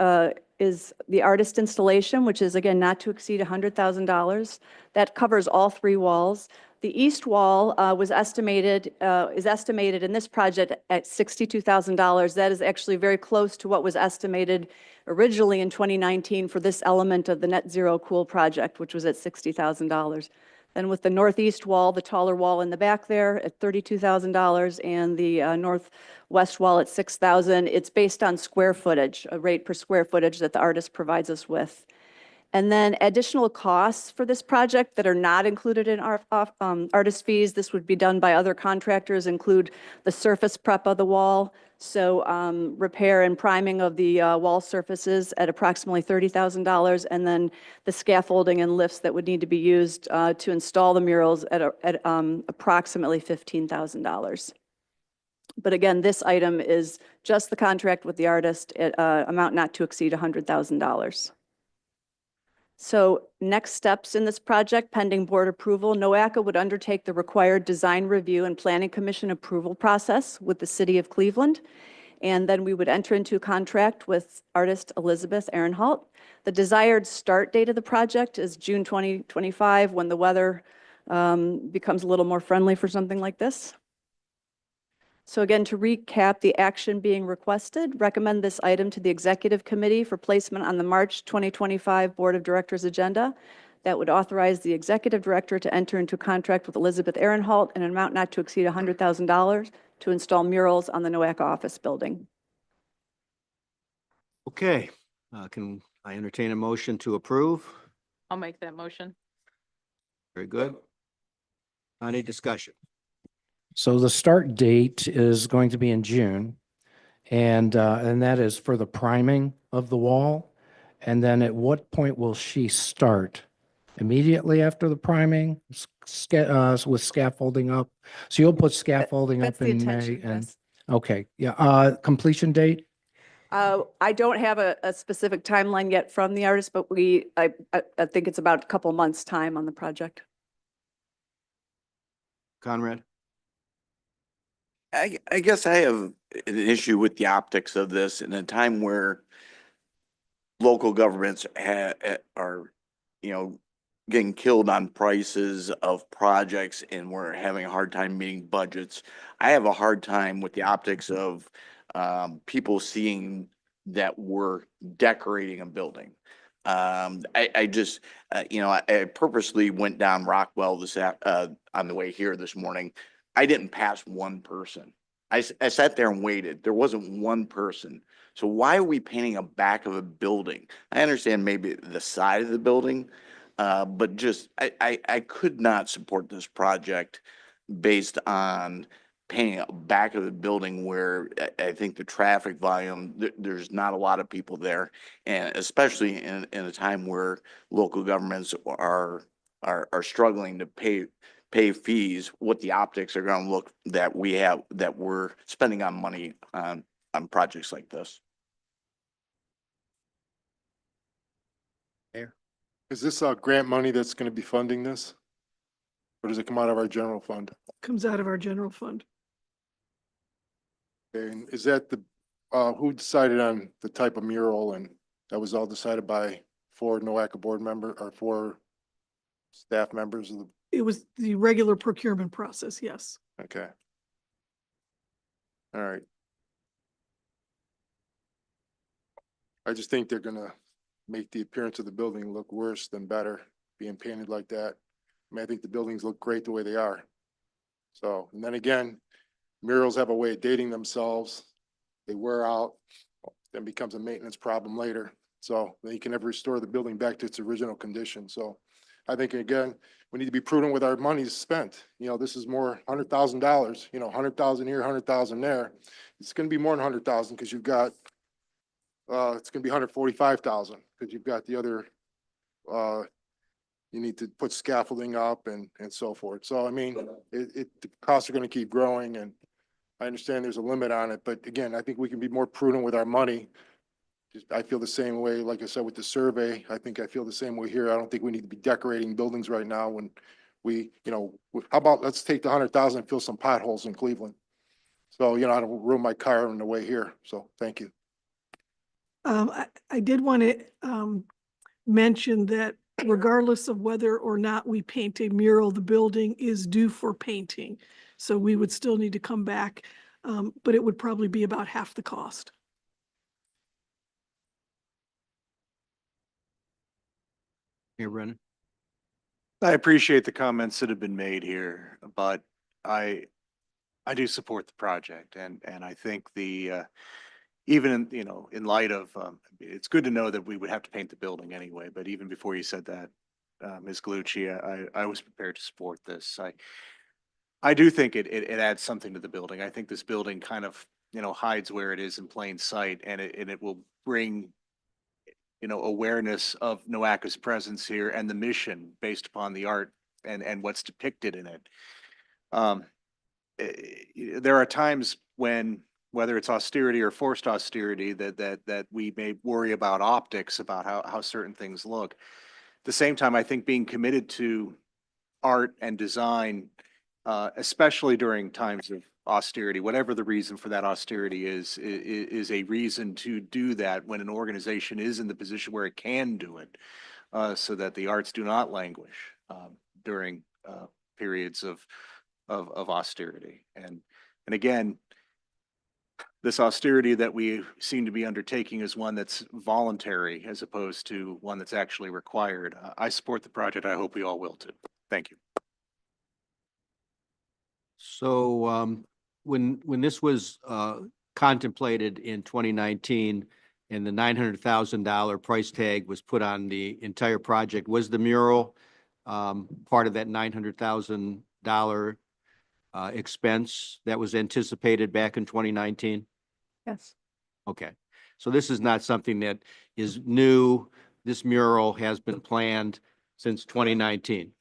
is the artist installation, which is again not to exceed $100,000. That covers all 3 walls. The east wall is estimated in this project at $62,000. That is actually very close to what was estimated originally in 2019 for this element of the Net Zero Cool project, which was at $60,000. Then with the northeast wall, the taller wall in the back there at $32,000, and the northwest wall at $6,000. It's based on square footage, a rate per square footage that the artist provides us with. And then additional costs for this project that are not included in our artist fees, this would be done by other contractors, include the surface prep of the wall, so repair and priming of the wall surfaces at approximately $30,000, and then the scaffolding and lifts that would need to be used to install the murals at approximately $15,000. But again, this item is just the contract with the artist at amount not to exceed $100,000. So next steps in this project, pending board approval, NOACA would undertake the required design review and planning commission approval process with the city of Cleveland. And then we would enter into a contract with artist Elizabeth Ehrenholt. The desired start date of the project is June 2025, when the weather becomes a little more friendly for something like this. So again, to recap the action being requested, recommend this item to the Executive Committee for placement on the March 2025 Board of Directors agenda. That would authorize the Executive Director to enter into a contract with Elizabeth Ehrenholt in an amount not to exceed $100,000 to install murals on the NOACA office building. Okay, can I entertain a motion to approve? I'll make that motion. Very good. Any discussion? So the start date is going to be in June. And that is for the priming of the wall. And then at what point will she start? Immediately after the priming, with scaffolding up? So you'll put scaffolding That's up the in May intention, and, yes. okay, yeah, completion date? I don't have a specific timeline yet from the artist, but I think it's about a couple months' time on the project. Conrad? I guess I have an issue with the optics of this in a time where local governments are, you know, getting killed on prices of projects and we're having a hard time meeting budgets. I have a hard time with the optics of people seeing that we're decorating a building. I just, you know, I purposely went down Rockwell on the way here this morning. I didn't pass one person. I sat there and waited. There wasn't one person. So why are we painting a back of a building? I understand maybe the side of the building, but just I could not support this project based on painting a back of the building where I think the traffic volume, there's not a lot of people there. And especially in a time where local governments are struggling to pay fees, what the optics are gonna look that we're spending on money on projects like this. Is this grant money that's gonna be funding this? Or does it come out of our general fund? Comes out of our general fund. And is that who decided on the type of mural, and that was all decided by 4 NOACA board member or 4 staff members of the, It was the regular procurement process, yes. okay. All right. I just think they're gonna make the appearance of the building look worse than better, being painted like that. I mean, I think the buildings look great the way they are. So, and then again, murals have a way of dating themselves. They wear out, then becomes a maintenance problem later. So then you can never restore the building back to its original condition. So I think, again, we need to be prudent with our money spent. You know, this is more $100,000, you know, 100,000 here, 100,000 there. It's gonna be more than 100,000 because you've got, it's gonna be 145,000 because you've got the other, you need to put scaffolding up and so forth. So I mean, the costs are gonna keep growing, and I understand there's a limit on it, but again, I think we can be more prudent with our money. I feel the same way, like I said, with the survey. I think I feel the same way here. I don't think we need to be decorating buildings right now when we, you know, how about let's take the 100,000 and fill some potholes in Cleveland. So, you know, I don't ruin my car on the way here. So thank you. I did want to mention that regardless of whether or not we paint a mural, the building is due for painting. So we would still need to come back, but it would probably be about half the cost. Here, Brennan? I appreciate the comments that have been made here, but I do support the project, and I think even in, you know, in light of, it's good to know that we would have to paint the building anyway, but even before you said that, Ms. Galucci, I was prepared to support this. I do think it adds something to the building. I think this building kind of, you know, hides where it is in plain sight, and it will bring, you know, awareness of NOACA's presence here and the mission based upon the art and what's depicted in it. There are times when, whether it's austerity or forced austerity, that we may worry about optics, about how certain things look. At the same time, I think being committed to art and design, especially during times of austerity, whatever the reason for that austerity is a reason to do that when an organization is in the position where it can do it, so that the arts do not languish during periods of austerity. And again, this austerity that we seem to be undertaking is one that's voluntary as opposed to one that's actually required. I support the project. I hope we all will too. Thank you. So when this was contemplated in 2019 and the $900,000 price tag was put on the entire project, was the mural part of that $900,000 expense that was anticipated back in 2019? Yes. Okay, so this is not something that is new. This mural has been planned since 2019,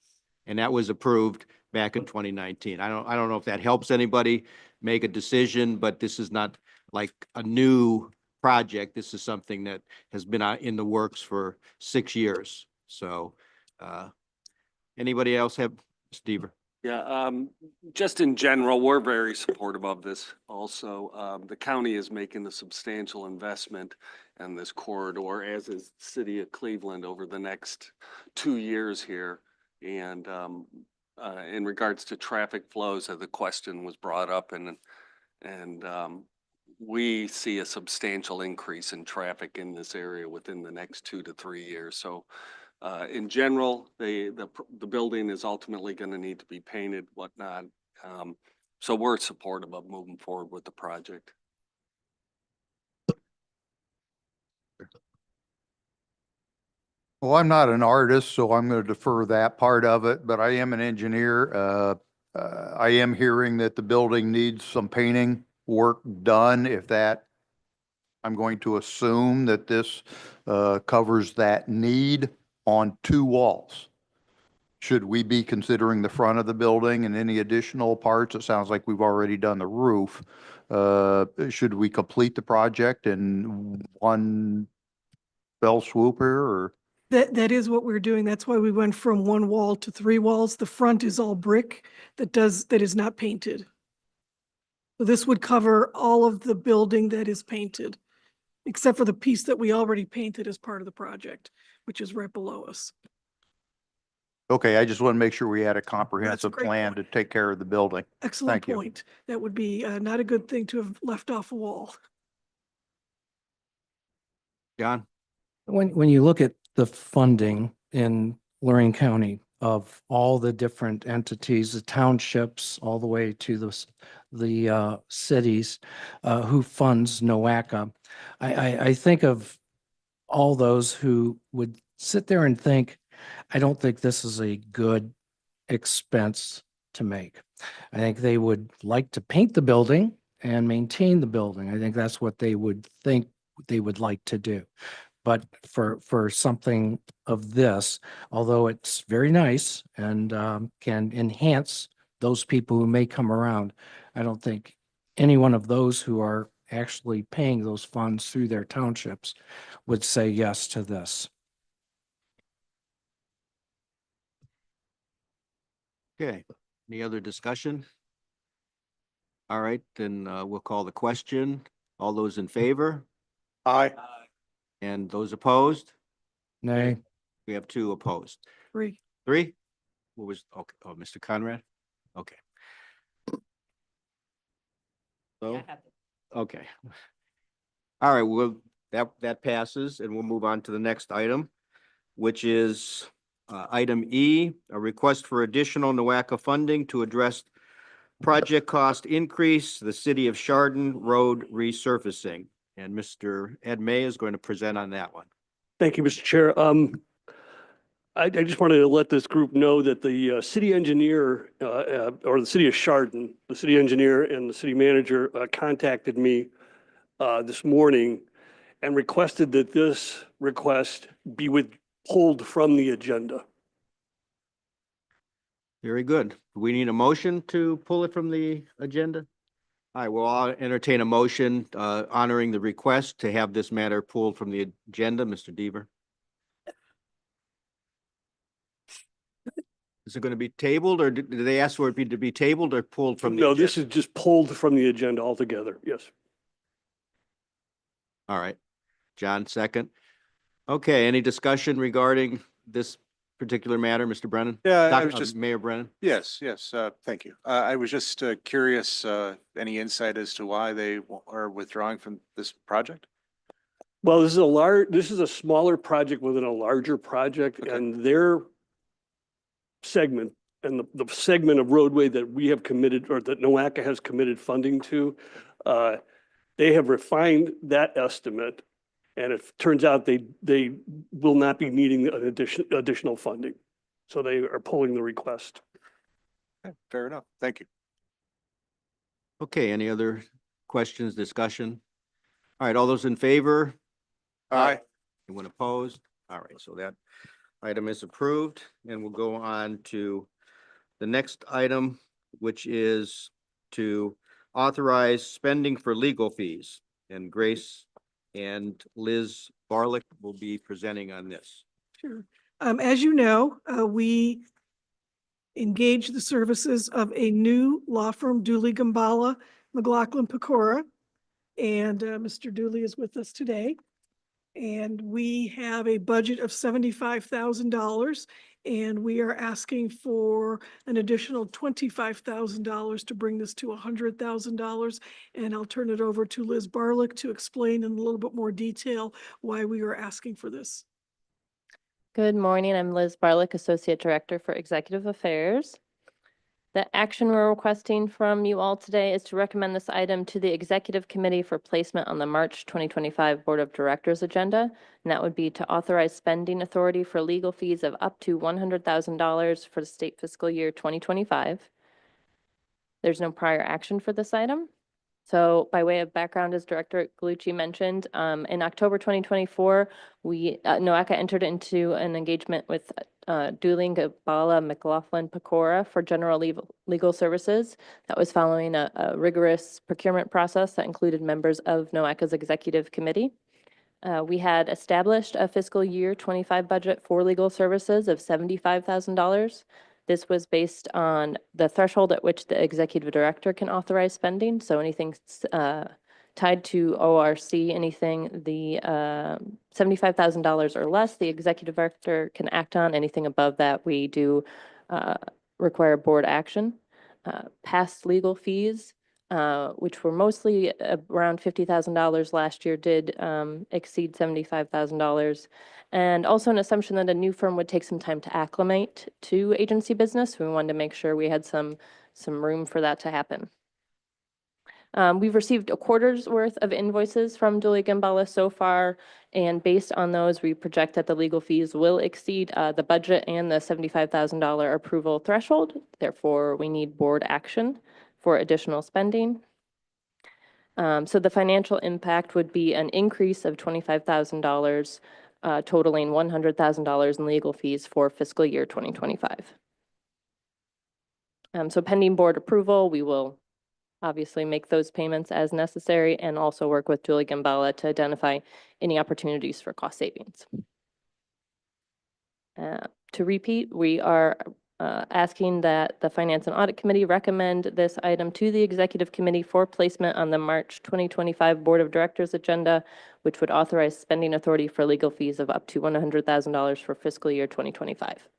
and that was approved back in 2019. I don't know if that helps anybody make a decision, but this is not like a new project. This is something that has been in the works for 6 years. So, anybody else have, Steve? Yeah, just in general, we're very supportive of this also. The county is making a substantial investment in this corridor, as is the city of Cleveland over the next 2 years here. And in regards to traffic flows, the question was brought up and we see a substantial increase in traffic in this area within the next 2 to 3 years. So in general, the building is ultimately going to need to be painted, whatnot. So we're supportive of moving forward with the project. Well, I'm not an artist, so I'm going to defer that part of it, but I am an engineer. I am hearing that the building needs some painting work done. If that, I'm going to assume that this covers that need on 2 walls. Should we be considering the front of the building and any additional parts? It sounds like we've already done the roof. Should we complete the project in one fell swoop here, or? That is what we're doing. That's why we went from 1 wall to 3 walls. The front is all brick that is not painted. So this would cover all of the building that is painted, except for the piece that we already painted as part of the project, which is right below us. Okay, I just want to make sure we had a comprehensive great plan to point. take care of the building. Excellent Thank you. point. That would be not a good thing to have left off a wall. John? When you look at the funding in Lorraine County of all the different entities, the townships, all the way to the cities who funds NOACA, I think of all those who would sit there and think, I don't think this is a good expense to make. I think they would like to paint the building and maintain the building. I think that's what they would think they would like to do. But for something of this, although it's very nice and can enhance those people who may come around, I don't think any one of those who are actually paying those funds through their townships would say yes to this. Okay, any other discussion? All right, then we'll call the question. All those in favor Aye. and those opposed? Nay. We have 2 opposed. 3. 3? What was, okay, oh, Mr. Conrad? Okay. So, okay. All right, well, that passes, and we'll move on to the next item, which is item E, a request for additional NOACA funding to address project cost increase, the city of Chardon Road resurfacing. And Mr. Ed May is going to present on that one. Thank you, Mr. Chair. I just wanted to let this group know that the city engineer, or the city of Chardon, the city engineer and the city manager contacted me this morning and requested that this request be pulled from the agenda. Very good. Do we need a motion to pull it from the agenda? All right, well, I'll entertain a motion honoring the request to have this matter pulled from the agenda. Mr. Deaver. Is it going to be tabled, or did they ask for it to be tabled or pulled from the? No, agenda? this is just pulled from the agenda altogether. Yes. All right. John, second. Okay, any discussion regarding this particular matter, Mr. Brennan? Yeah, I Doc- was just, Mayor Brennan? yes, yes, thank you. I was just curious, any insight as to why they are withdrawing from this project? Well, this is a smaller project within a larger project, Okay. and their segment and the segment of roadway that we have committed, or that NOACA has committed funding to, they have refined that estimate, and it turns out they will not be needing an additional funding. So they are pulling the request. Okay, fair enough. Thank you. Okay, any other questions, discussion? All right, all those in favor? Aye. Anyone opposed? All right, so that item is approved, and we'll go on to the next item, which is to authorize spending for legal fees. And Grace and Liz Barlick will be presenting on this. Sure. As you know, we engaged the services of a new law firm, Dooley Gambala, McLaughlin Pecora. And Mr. Dooley is with us today. And we have a budget of $75,000. And we are asking for an additional $25,000 to bring this to $100,000. And I'll turn it over to Liz Barlick to explain in a little bit more detail why we are asking for this. Good morning. I'm Liz Barlick, Associate Director for Executive Affairs. The action we're requesting from you all today is to recommend this item to the Executive Committee for placement on the March 2025 Board of Directors agenda, and that would be to authorize spending authority for legal fees of up to $100,000 for the state fiscal year 2025. There's no prior action for this item. So by way of background, as Director Galucci mentioned, in October 2024, NOACA entered into an engagement with Dooley Gambala McLaughlin Pecora for general legal services. That was following a rigorous procurement process that included members of NOACA's executive committee. We had established a fiscal year 25 budget for legal services of $75,000. This was based on the threshold at which the executive director can authorize spending. So anything tied to ORC, anything the $75,000 or less, the executive director can act on. Anything above that, we do require board action. Past legal fees, which were mostly around $50,000 last year, did exceed $75,000. And also an assumption that a new firm would take some time to acclimate to agency business. We wanted to make sure we had some room for that to happen. We've received a quarter's worth of invoices from Dooley Gambala so far, and based on those, we project that the legal fees will exceed the budget and the $75,000 approval threshold. Therefore, we need board action for additional spending. So the financial impact would be an increase of $25,000, totaling $100,000 in legal fees for fiscal year 2025. So pending board approval, we will obviously make those payments as necessary and also work with Dooley Gambala to identify any opportunities for cost savings. To repeat, we are asking that the Finance and Audit Committee recommend this item to the Executive Committee for placement on the March 2025 Board of Directors agenda, which would authorize spending authority for legal fees of up to $100,000 for fiscal year 2025.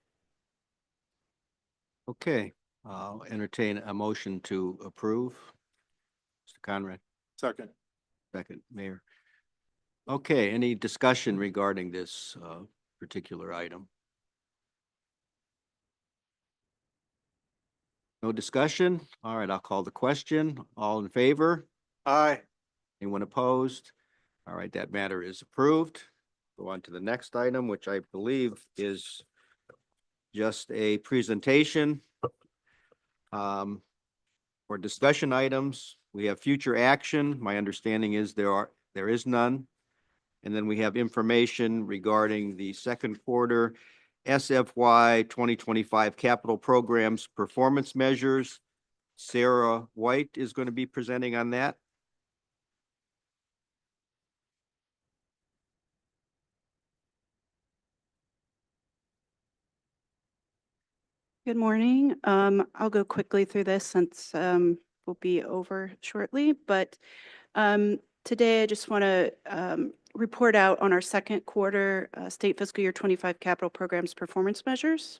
Okay, I'll entertain a motion to approve. Mr. Conrad, Second. second, Mayor. Okay, any discussion regarding this particular item? No discussion? All right, I'll call the question. All in favor? Aye. Anyone opposed? All right, that matter is approved. Go on to the next item, which I believe is just a presentation for discussion items. We have future action. My understanding is there is none. And then we have information regarding the second quarter SFY 2025 capital programs performance measures. Sarah White is going to be presenting on that. Good morning. I'll go quickly through this since we'll be over shortly, but Today, I just want to report out on our second quarter state fiscal year 25 capital programs performance measures.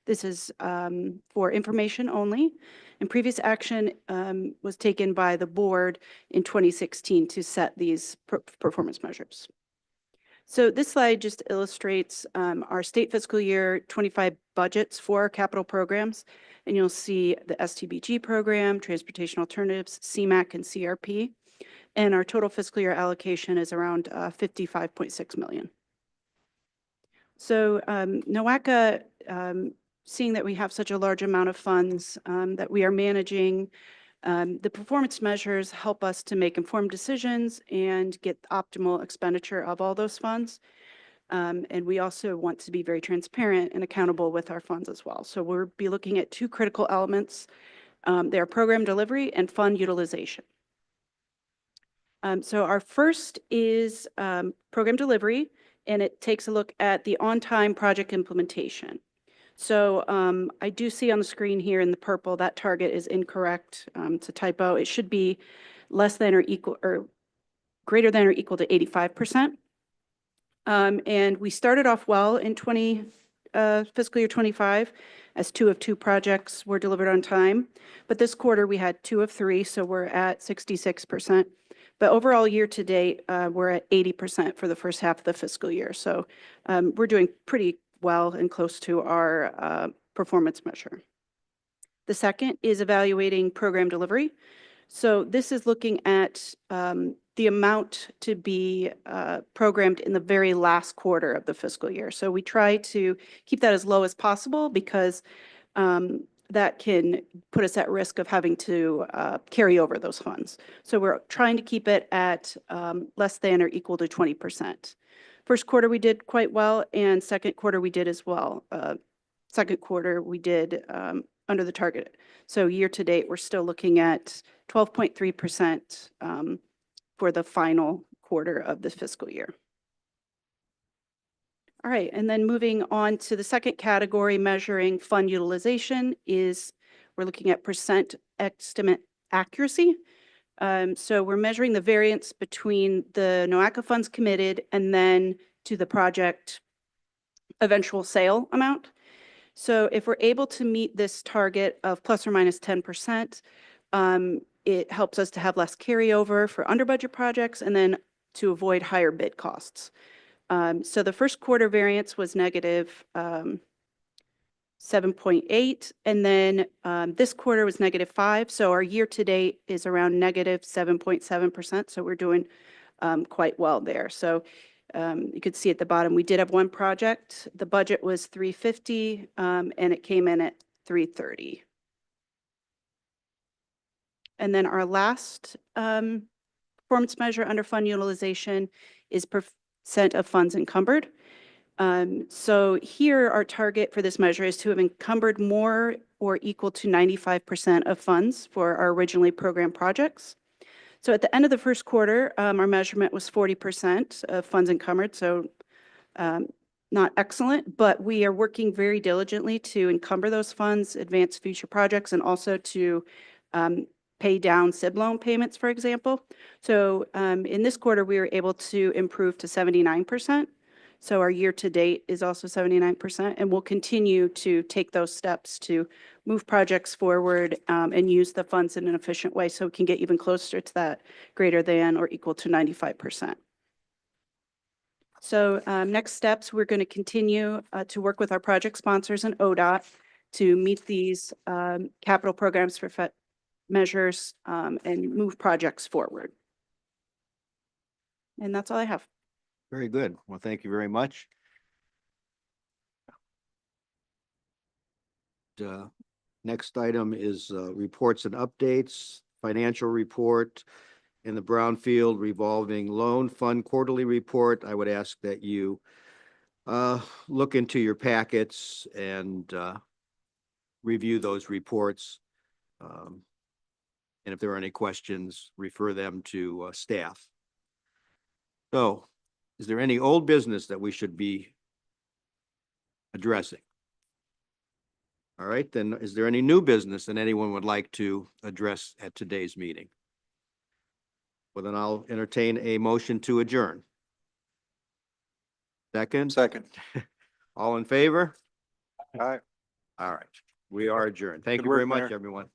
This is for information only, and previous action was taken by the board in 2016 to set these performance measures. So this slide just illustrates our state fiscal year 25 budgets for our capital programs, and you'll see the STBG program, Transportation Alternatives, CMAQ, and CRP. And our total fiscal year allocation is around 55.6 million. So NOACA, seeing that we have such a large amount of funds that we are managing, the performance measures help us to make informed decisions and get optimal expenditure of all those funds. And we also want to be very transparent and accountable with our funds as well. So we'll be looking at two critical elements. They are program delivery and fund utilization. So our first is program delivery, and it takes a look at the on-time project implementation. So I do see on the screen here in the purple that target is incorrect. It's a typo. It should be less than or equal or greater than or equal to 85%. And we started off well in fiscal year 25 as 2 of 2 projects were delivered on time. But this quarter we had 2 of 3, so we're at 66%. But overall, year to date, we're at 80% for the first half of the fiscal year. So we're doing pretty well and close to our performance measure. The second is evaluating program delivery. So this is looking at the amount to be programmed in the very last quarter of the fiscal year. So we try to keep that as low as possible because that can put us at risk of having to carry over those funds. So we're trying to keep it at less than or equal to 20%. First quarter we did quite well, and second quarter we did as well. Second quarter we did under the target. So year to date, we're still looking at 12.3% for the final quarter of the fiscal year. All right, and then moving on to the second category, measuring fund utilization, is we're looking at percent estimate accuracy. So we're measuring the variance between the NOACA funds committed and then to the project eventual sale amount. So if we're able to meet this target of plus or minus 10%, it helps us to have less carryover for under budget projects and then to avoid higher bid costs. So the first quarter variance was negative 7.8, and then this quarter was negative 5. So our year to date is around negative 7.7%. So we're doing quite well there. So you could see at the bottom, we did have one project. The budget was 350, and it came in at 330. And then our last performance measure under fund utilization is percent of funds encumbered. So here our target for this measure is to have encumbered more or equal to 95% of funds for our originally programmed projects. So at the end of the first quarter, our measurement was 40% of funds encumbered. So not excellent, but we are working very diligently to encumber those funds, advance future projects, and also to pay down SIB loan payments, for example. So in this quarter, we were able to improve to 79%. So our year to date is also 79%, and we'll continue to take those steps to move projects forward and use the funds in an efficient way so we can get even closer to that greater than or equal to 95%. So next steps, we're going to continue to work with our project sponsors and ODOT to meet these capital programs for measures and move projects forward. And that's all I have. Very good. Well, thank you very much. Next item is reports and updates, financial report, and the Brownfield Revolving Loan Fund quarterly report. I would ask that you look into your packets and review those reports. And if there are any questions, refer them to staff. So, is there any old business that we should be addressing? All right, then is there any new business that anyone would like to address at today's meeting? Well, then I'll entertain a motion to adjourn. Second, Second. all in favor? Aye. All right, we are adjourned. Thank Good you very work, much, Mayor. everyone.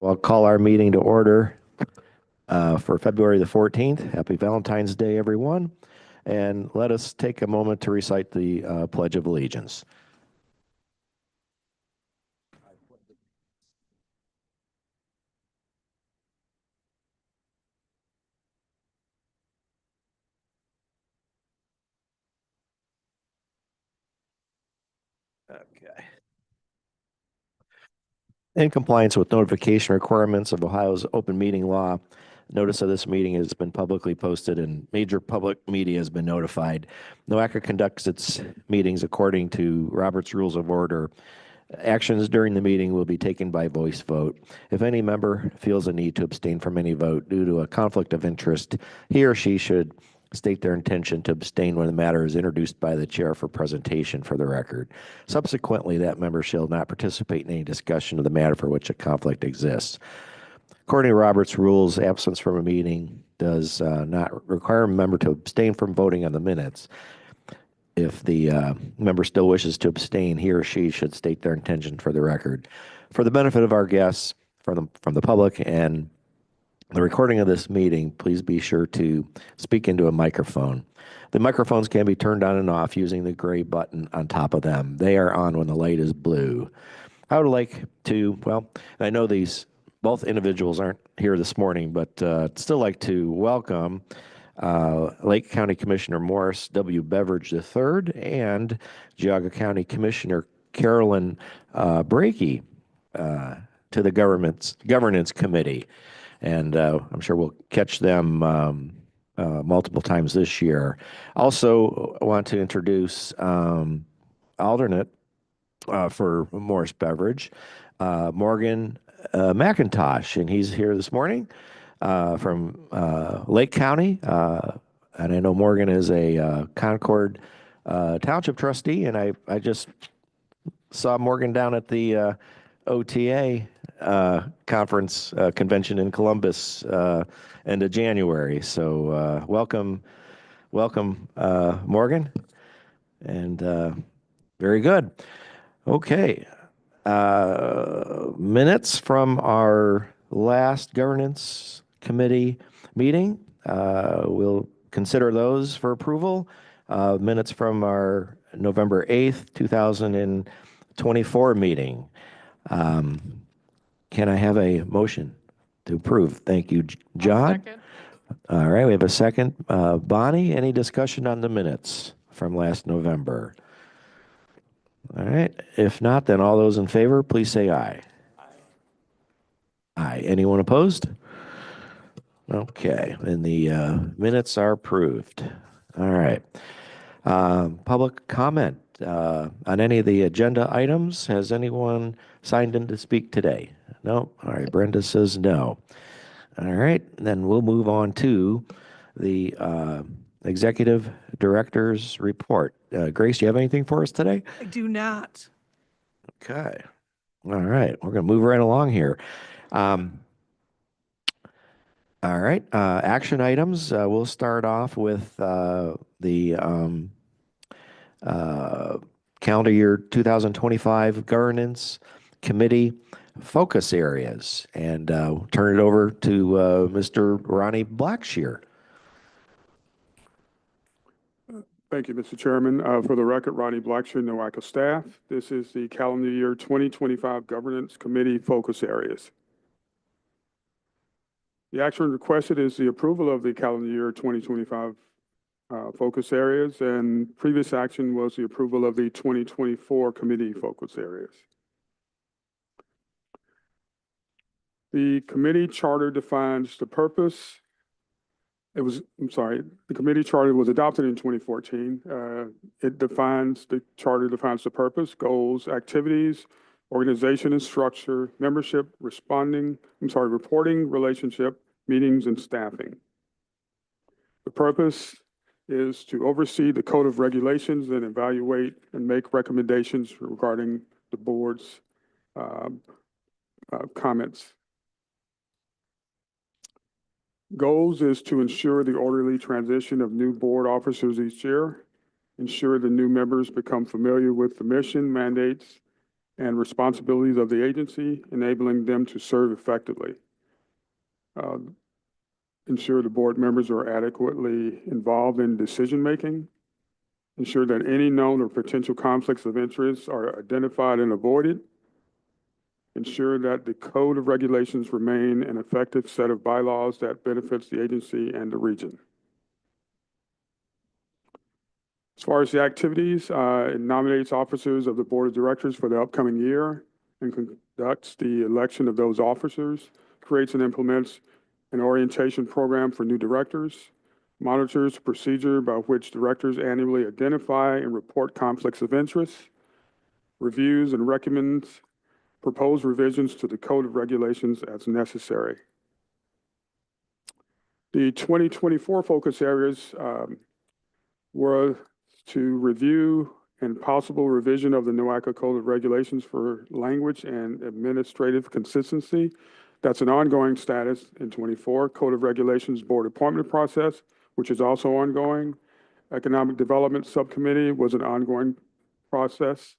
I'll call our meeting to order for February the 14th. Happy Valentine's Day, everyone. And let us take a moment to recite the Pledge of Allegiance. Okay. In compliance with notification requirements of Ohio's open meeting law, notice of this meeting has been publicly posted and major public media has been notified. NOACA conducts its meetings according to Robert's Rules of Order. Actions during the meeting will be taken by voice vote. If any member feels a need to abstain from any vote due to a conflict of interest, he or she should state their intention to abstain when the matter is introduced by the chair for presentation for the record. Subsequently, that member shall not participate in any discussion of the matter for which a conflict exists. According to Robert's rules, absence from a meeting does not require a member to abstain from voting on the minutes. If the member still wishes to abstain, he or she should state their intention for the record. For the benefit of our guests, from the public, and the recording of this meeting, please be sure to speak into a microphone. The microphones can be turned on and off using the gray button on top of them. They are on when the light is blue. I would like to, well, I know both individuals aren't here this morning, but I'd still like to welcome Lake County Commissioner Morris W. Beveridge III and Geauga County Commissioner Carolyn Brakey to the Governance Committee. And I'm sure we'll catch them multiple times this year. Also, I want to introduce alternate for Morris Beveridge, Morgan McIntosh, and he's here this morning from Lake County. And I know Morgan is a Concord Township trustee, and I just saw Morgan down at the OTA conference convention in Columbus end of January. So welcome, Morgan, and very good. Okay, minutes from our last governance committee meeting. We'll consider those for approval. Minutes from our November 8th, 2024 meeting. Can I have a motion to approve? Thank you, John. Second. All right, we have a second. Bonnie, any discussion on the minutes from last November? All right, if not, then all those in favor, please say aye. Aye. Anyone opposed? Okay, and the minutes are approved. All right. Public comment on any of the agenda items. Has anyone signed in to speak today? No? All right, Brenda says no. All right, then we'll move on to the Executive Director's report. Grace, do you have anything for us today? I do not. Okay. All right, we're going to move right along here. All right, action items. We'll start off with the calendar year 2025 governance committee focus areas, and turn it over to Mr. Ronnie Blackshear. Thank you, Mr. Chairman. For the record, Ronnie Blackshear, NOACA staff. This is the calendar year 2025 governance committee focus areas. The action requested is the approval of the calendar year 2025 focus areas, and previous action was the approval of the 2024 committee focus areas. The committee charter defines the purpose. The committee charter was adopted in 2014. The charter defines the purpose, goals, activities, organization and structure, membership, reporting, relationship, meetings, and staffing. The purpose is to oversee the code of regulations and evaluate and make recommendations regarding the board's comments. Goals is to ensure the orderly transition of new board officers each year, ensure the new members become familiar with the mission, mandates, and responsibilities of the agency, enabling them to serve effectively. Ensure the board members are adequately involved in decision-making. Ensure that any known or potential conflicts of interest are identified and avoided. Ensure that the code of regulations remain an effective set of bylaws that benefits the agency and the region. As far as the activities, it nominates officers of the board of directors for the upcoming year and conducts the election of those officers, creates and implements an orientation program for new directors, monitors the procedure by which directors annually identify and report conflicts of interest, reviews and recommends proposed revisions to the code of regulations as necessary. The 2024 focus areas were to review and possible revision of the NOACA Code of Regulations for language and administrative consistency. That's an ongoing status in 24. Code of Regulations Board appointment process, which is also ongoing. Economic Development Subcommittee was an ongoing process.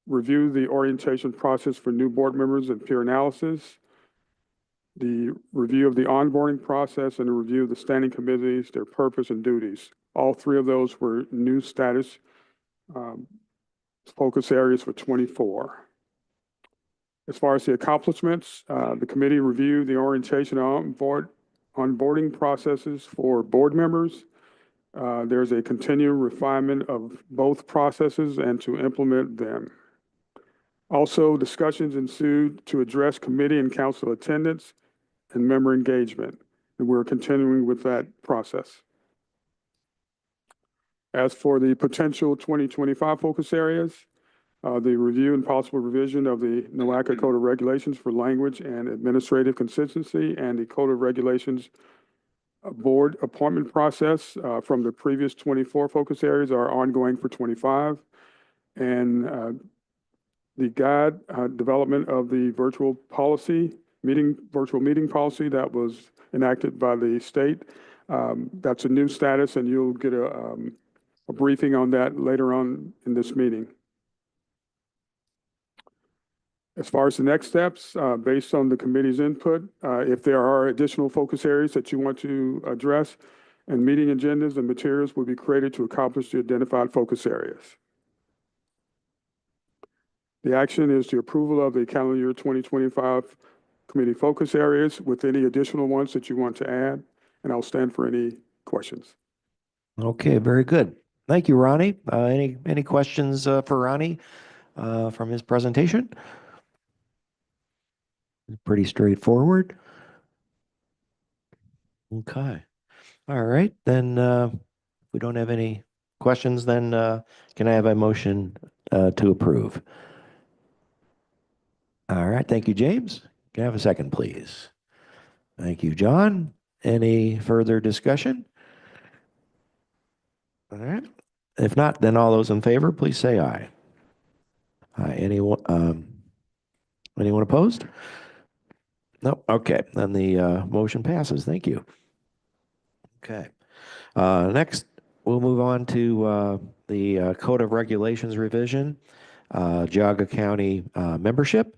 Review the orientation process for new board members and peer analysis. The review of the onboarding process and the review of the standing committees, their purpose and duties. All three of those were new status focus areas for 24. As far as the accomplishments, the committee reviewed the orientation onboarding processes for board members. There's a continued refinement of both processes and to implement them. Also, discussions ensued to address committee and council attendance and member engagement, and we're continuing with that process. As for the potential 2025 focus areas, the review and possible revision of the NOACA Code of Regulations for language and administrative consistency and the Code of Regulations board appointment process from the previous 24 focus areas are ongoing for 25. And the guide development of the virtual meeting policy that was enacted by the state. That's a new status, and you'll get a briefing on that later on in this meeting. As far as the next steps, based on the committee's input, if there are additional focus areas that you want to address, and meeting agendas and materials will be created to accomplish the identified focus areas. The action is the approval of the calendar year 2025 committee focus areas with any additional ones that you want to add, and I'll stand for any questions. Okay, very good. Thank you, Ronnie. Any questions for Ronnie from his presentation? Pretty straightforward. Okay. All right, then if we don't have any questions, then can I have a motion to approve? All right, thank you, James. Can I have a second, please? Thank you, John. Any further discussion? All right. If not, then all those in favor, please say aye. Aye. Anyone opposed? No. Okay. Then the motion passes. Thank you. Okay. Next, we'll move on to the Code of Regulations revision, Geauga County membership,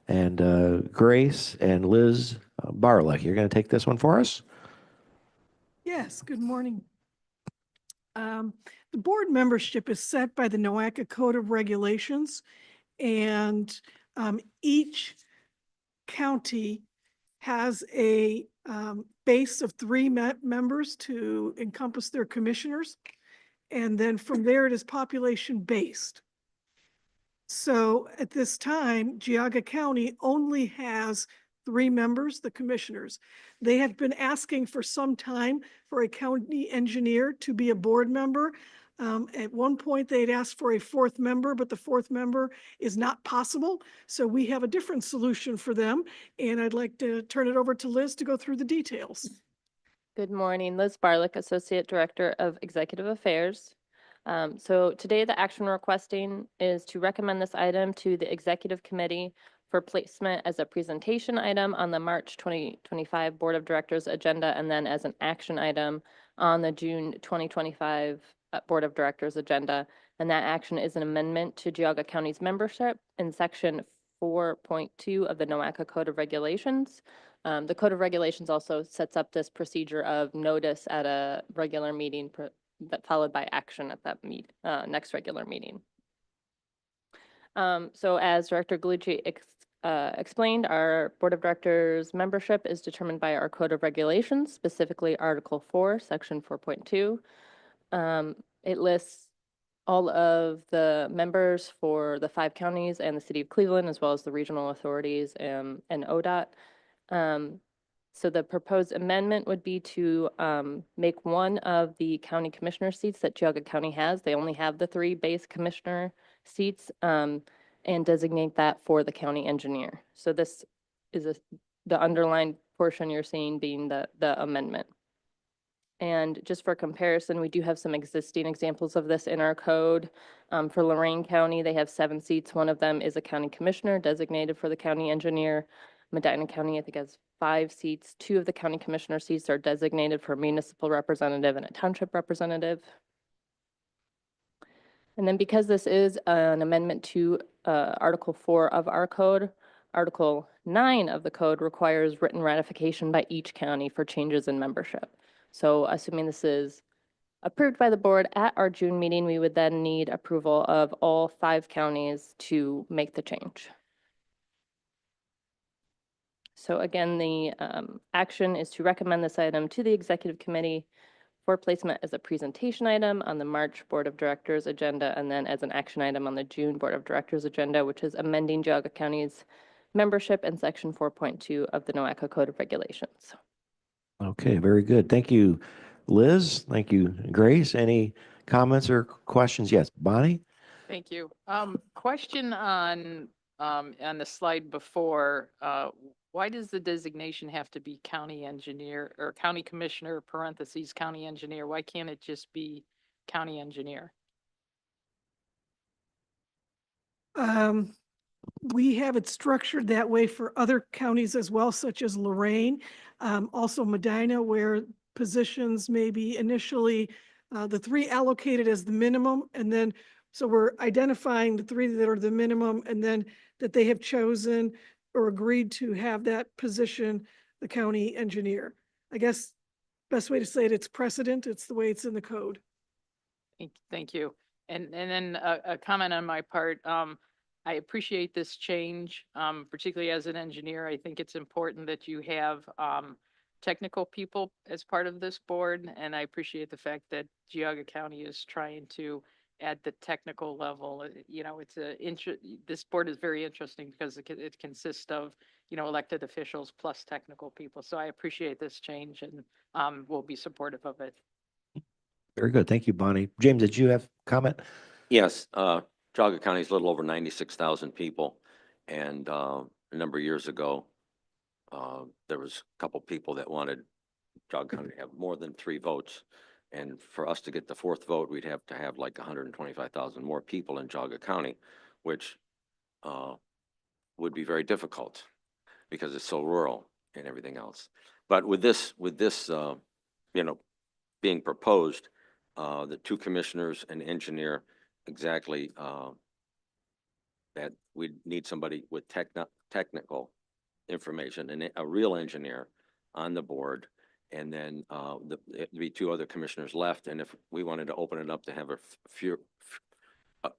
and Grace and Liz Barlick. You're going to take this one for us? Yes, good morning. The board membership is set by the NOACA Code of Regulations, and each county has a base of 3 members to encompass their commissioners, and then from there it is population based. So at this time, Geauga County only has 3 members, the commissioners. They have been asking for some time for a county engineer to be a board member. At one point, they'd asked for a 4th member, but the 4th member is not possible. So we have a different solution for them. And I'd like to turn it over to Liz to go through the details. Good morning, Liz Barlick, Associate Director of Executive Affairs. So today the action we're requesting is to recommend this item to the Executive Committee for placement as a presentation item on the March 2025 Board of Directors agenda, and then as an action item on the June 2025 Board of Directors agenda. And that action is an amendment to Geauga County's membership in section 4.2 of the NOACA Code of Regulations. The Code of Regulations also sets up this procedure of notice at a regular meeting followed by action at that next regular meeting. So as Director Galucci explained, our Board of Directors membership is determined by our Code of Regulations, specifically Article 4, Section 4.2. It lists all of the members for the 5 counties and the city of Cleveland, as well as the regional authorities and ODOT. So the proposed amendment would be to make one of the county commissioner seats that Geauga County has. They only have the 3 base commissioner seats, and designate that for the county engineer. So this is the underlined portion you're seeing being the amendment. And just for comparison, we do have some existing examples of this in our code. For Lorain County, they have 7 seats. One of them is a county commissioner designated for the county engineer. Medina County, I think, has 5 seats. 2 of the county commissioner seats are designated for municipal representative and a township representative. And then because this is an amendment to Article 4 of our code, Article 9 of the code requires written ratification by each county for changes in membership. So assuming this is approved by the board at our June meeting, we would then need approval of all 5 counties to make the change. So again, the action is to recommend this item to the executive committee for placement as a presentation item on the March Board of Directors agenda, and then as an action item on the June Board of Directors agenda, which is amending Geauga County's membership in Section 4.2 of the NOACA Code of Regulations. Okay, very good. Thank you, Liz. Thank you, Grace. Any comments or questions? Yes, Bonnie? Thank you. Question on the slide before, why does the designation have to be county engineer or county commissioner, parentheses, county engineer? Why can't it just be county engineer? We have it structured that way for other counties as well, such as Lorain, also Medina, where positions may be initially the 3 allocated as the minimum, and then so we're identifying the 3 that are the minimum, and then that they have chosen or agreed to have that position, the county engineer. I guess best way to say it, it's precedent. It's the way it's in the code. Thank you. And then a comment on my part. I appreciate this change, particularly as an engineer. I think it's important that you have technical people as part of this board, and I appreciate the fact that Geauga County is trying to add the technical level. You know, this board is very interesting because it consists of, you know, elected officials plus technical people. So I appreciate this change, and we'll be supportive of it. Very good. Thank you, Bonnie. James, did you have a comment? Yes, Geauga County is a little over 96,000 people. And a number of years ago, there was a couple people that wanted Geauga County to have more than 3 votes. And for us to get the 4th vote, we'd have to have like 125,000 more people in Geauga County, which would be very difficult because it's so rural and everything else. But with this, you know, being proposed, the 2 commissioners and engineer, exactly, that we need somebody with technical information and a real engineer on the board. And then there'd be 2 other commissioners left. And if we wanted to open it up to have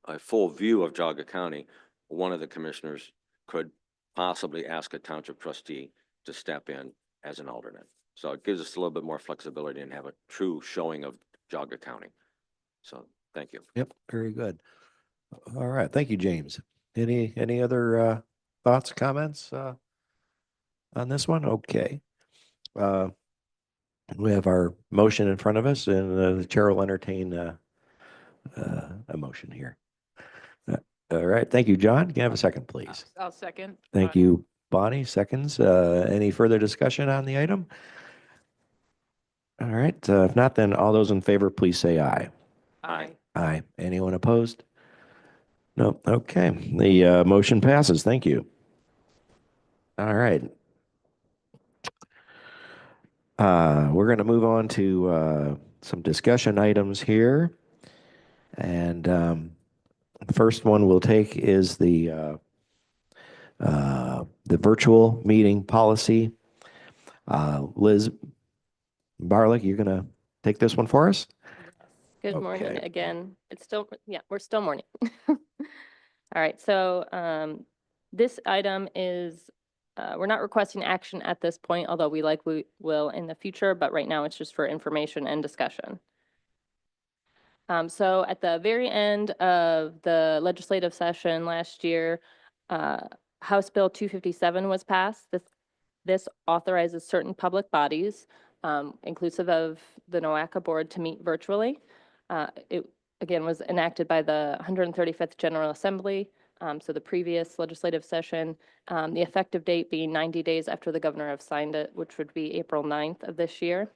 a full view of Geauga County, one of the commissioners could possibly ask a township trustee to step in as an alternate. So it gives us a little bit more flexibility and have a true showing of Geauga County. So thank you. Yep, very good. All right, thank you, James. Any other thoughts, comments on this one? Okay. We have our motion in front of us, and the chair will entertain a motion here. All right, thank you, John. Can I have a second, please? I'll second. Thank you, Bonnie. Seconds. Any further discussion on the item? All right, if not, then all those in favor, please say aye. Aye. Aye. Anyone opposed? No. Okay. The motion passes. Thank you. All right. We're going to move on to some discussion items here. And the first one we'll take is the virtual meeting policy. Liz Barlick, you're going to take this one for us? Good morning Okay. again. It's still, yeah, we're still morning. All right, so this item is, we're not requesting action at this point, although we likely will in the future, but right now it's just for information and discussion. So at the very end of the legislative session last year, House Bill 257 was passed. This authorizes certain public bodies, inclusive of the NOACA board, to meet virtually. It, again, was enacted by the 135th General Assembly, so the previous legislative session, the effective date being 90 days after the governor have signed it, which would be April 9th of this year.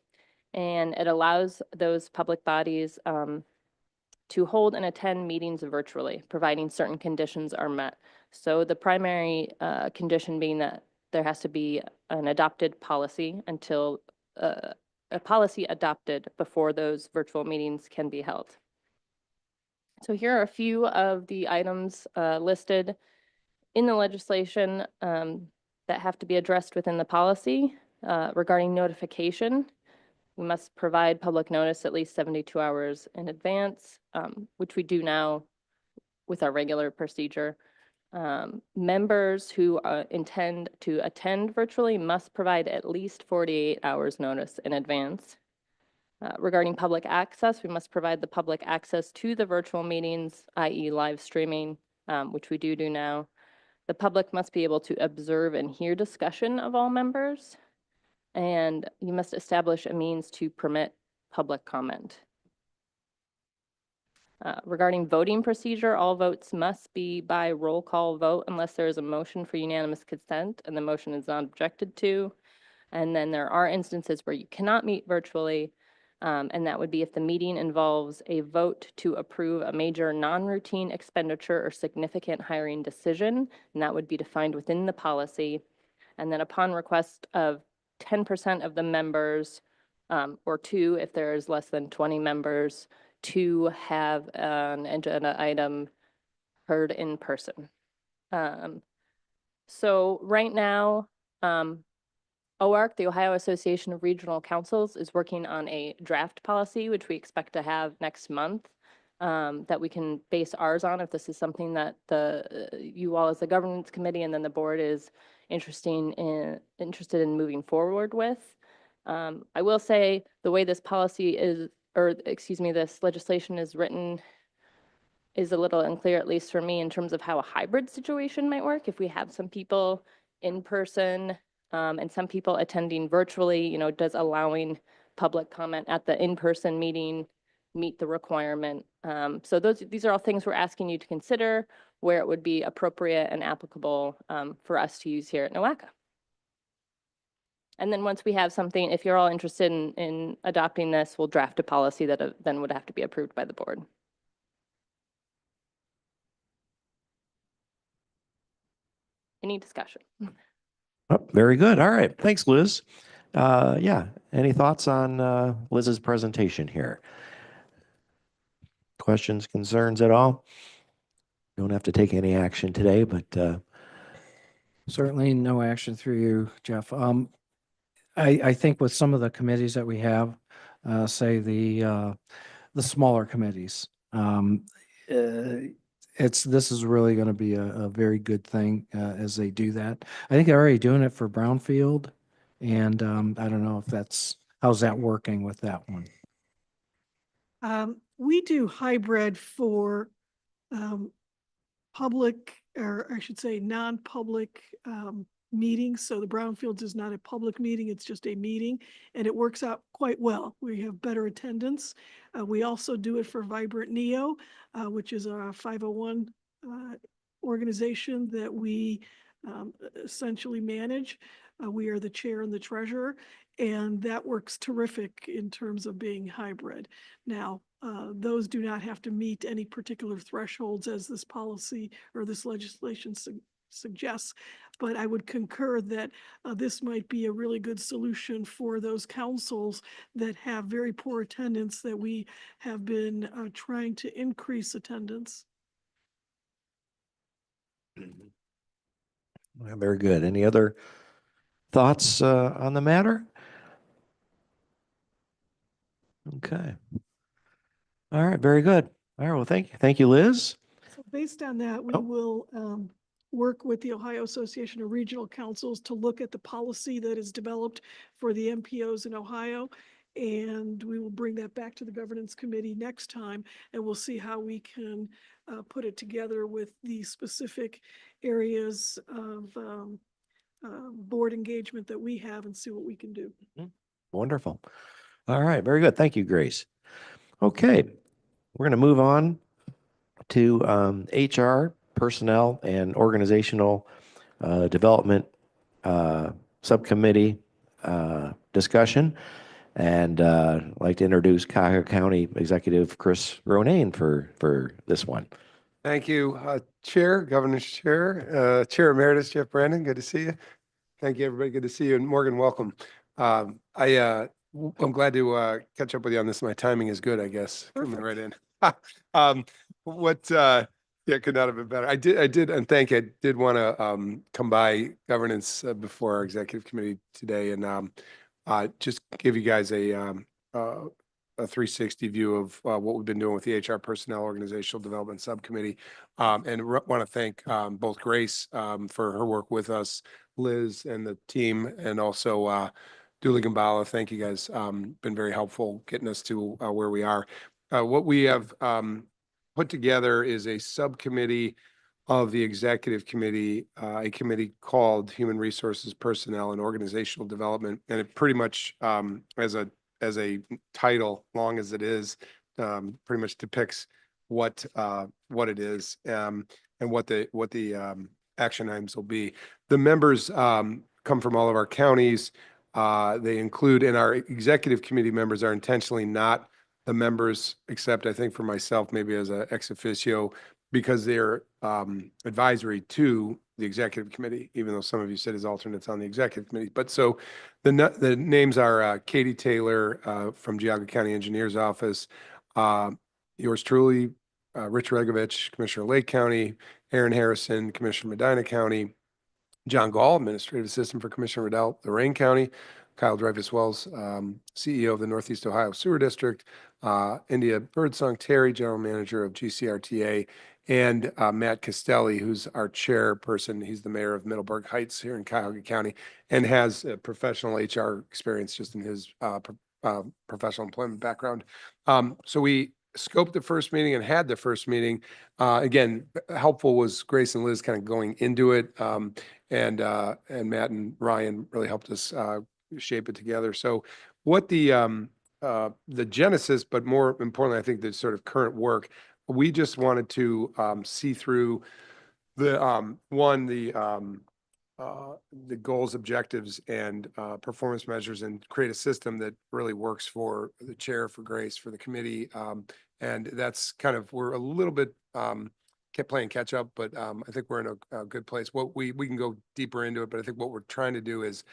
And it allows those public bodies to hold and attend meetings virtually, providing certain conditions are met. So the primary condition being that there has to be an adopted policy until a policy adopted before those virtual meetings can be held. So here are a few of the items listed in the legislation that have to be addressed within the policy regarding notification. We must provide public notice at least 72 hours in advance, which we do now with our regular procedure. Members who intend to attend virtually must provide at least 48 hours notice in advance. Regarding public access, we must provide the public access to the virtual meetings, i.e. live streaming, which we do now. The public must be able to observe and hear discussion of all members, and you must establish a means to permit public comment. Regarding voting procedure, all votes must be by roll call vote unless there is a motion for unanimous consent and the motion is not objected to. And then there are instances where you cannot meet virtually, and that would be if the meeting involves a vote to approve a major non-routine expenditure or significant hiring decision, and that would be defined within the policy. And then upon request of 10% of the members, or two if there is less than 20 members, to have an agenda item heard in person. So right now, OARC, the Ohio Association of Regional Councils, is working on a draft policy, which we expect to have next month, that we can base ours on if this is something that you all as the governance committee and then the board is interested in moving forward with. I will say the way this policy is, or excuse me, this legislation is written is a little unclear, at least for me, in terms of how a hybrid situation might work. If we have some people in person and some people attending virtually, you know, does allowing public comment at the in-person meeting meet the requirement? So these are all things we're asking you to consider where it would be appropriate and applicable for us to use here at NOACA. And then once we have something, if you're all interested in adopting this, we'll draft a policy that then would have to be approved by the board. Any discussion? Oh, very good. All right. Thanks, Liz. Yeah. Any thoughts on Liz's presentation here? Questions, concerns at all? Don't have to take any action today, but Certainly no action through you, Jeff. I think with some of the committees that we have, say the smaller committees, this is really going to be a very good thing as they do that. I think they're already doing it for Brownfield, and I don't know if how's that working with that one. We do hybrid for public, or I should say, non-public meetings. So the Brownfields is not a public meeting, it's just a meeting, and it works out quite well. We have better attendance. We also do it for Vibrant Neo, which is a 501 organization that we essentially manage. We are the chair and the treasurer, and that works terrific in terms of being hybrid. Now, those do not have to meet any particular thresholds as this policy or this legislation suggests. But I would concur that this might be a really good solution for those councils that have very poor attendance, that we have been trying to increase attendance. Very good. Any other thoughts on the matter? Okay. All right, very good. All right, well, thank you. Thank you, Liz. So based on that, we Oh. will work with the Ohio Association of Regional Councils to look at the policy that is developed for the MPOs in Ohio. And we will bring that back to the governance committee next time, and we'll see how we can put it together with the specific areas of board engagement that we have, and see what we can do. Wonderful. All right, very good. Thank you, Grace. Okay, we're going to move on to HR, personnel, and organizational development subcommittee discussion. And I'd like to introduce Cuyahoga County Executive Chris Ronayne for this one. Thank you, Chair, Governor's Chair, Chair Emeritus Jeff Brandon. Good to see you. Thank you, everybody. Good to see you. And Morgan, welcome. I'm glad to catch up with you on this. My timing is good, I guess. Coming right in. Yeah, could not have been better. I did, and thank you. I did want to come by governance before our executive committee today, and just give you guys a 360 view of what we've been doing with the HR Personnel Organizational Development Subcommittee. And want to thank both Grace for her work with us, Liz and the team, and also Dooley Gambala. Thank you guys. Been very helpful getting us to where we are. What we have put together is a subcommittee of the executive committee, a committee called Human Resources, Personnel, and Organizational Development. And it pretty much, as a title, long as it is, pretty much depicts what it is and what the action items will be. The members come from all of our counties. They include, and our executive committee members are intentionally not the members, except I think for myself, maybe as an ex officio, because they're advisory to the executive committee, even though some of you said as alternates on the executive committee. But so the names are Katie Taylor from Geauga County Engineers Office, yours truly, Rich Regovich, Commissioner of Lake County, Aaron Harrison, Commissioner of Medina County, John Gall, Administrative Assistant for Commissioner Riddell, Lorraine County, Kyle Dreyfus Wells, CEO of the Northeast Ohio Sewer District, India Birdsong Terry, General Manager of GCRTA, and Matt Castelli, who's our chairperson. He's the mayor of Middleburg Heights here in Cuyahoga County and has a professional HR experience just in his professional employment background. So we scoped the first meeting and had the first meeting. Again, helpful was Grace and Liz kind of going into it, and Matt and Ryan really helped us shape it together. So what the genesis, but more importantly, I think the sort of current work, we just wanted to see through the the goals, objectives, and performance measures, and create a system that really works for the chair, for Grace, for the committee. And that's kind of, we're a little bit kept playing catch up, but I think we're in a good place. What we can go deeper into it, but I think what we're trying to do is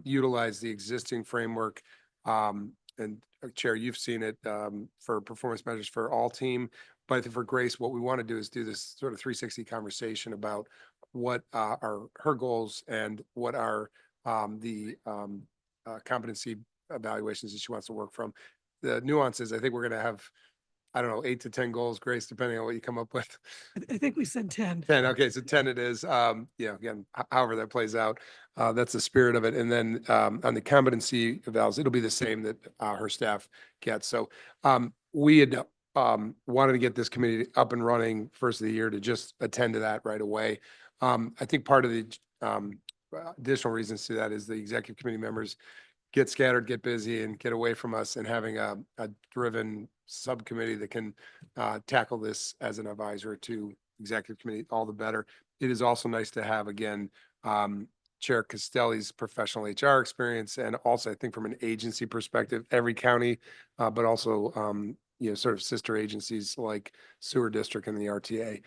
utilize the existing framework. And Chair, you've seen it for performance measures for all team. But I think for Grace, what we want to do is do this sort of 360 conversation about what are her goals and what are the competency evaluations that she wants to work from. The nuances, I think we're going to have, I don't know, 8 to 10 goals, Grace, depending on what you come up with. I think we said 10. 10. Okay, so 10 it is. Yeah, again, however that plays out, that's the spirit of it. And then on the competency evals, it'll be the same that her staff gets. So we had wanted to get this committee up and running first of the year to just attend to that right away. I think part of the additional reasons to that is the executive committee members get scattered, get busy, and get away from us, and having a driven subcommittee that can tackle this as an advisor to executive committee, all the better. It is also nice to have, again, Chair Castelli's professional HR experience, and also I think from an agency perspective, every county, but also sort of sister agencies like Sewer District and the RTA.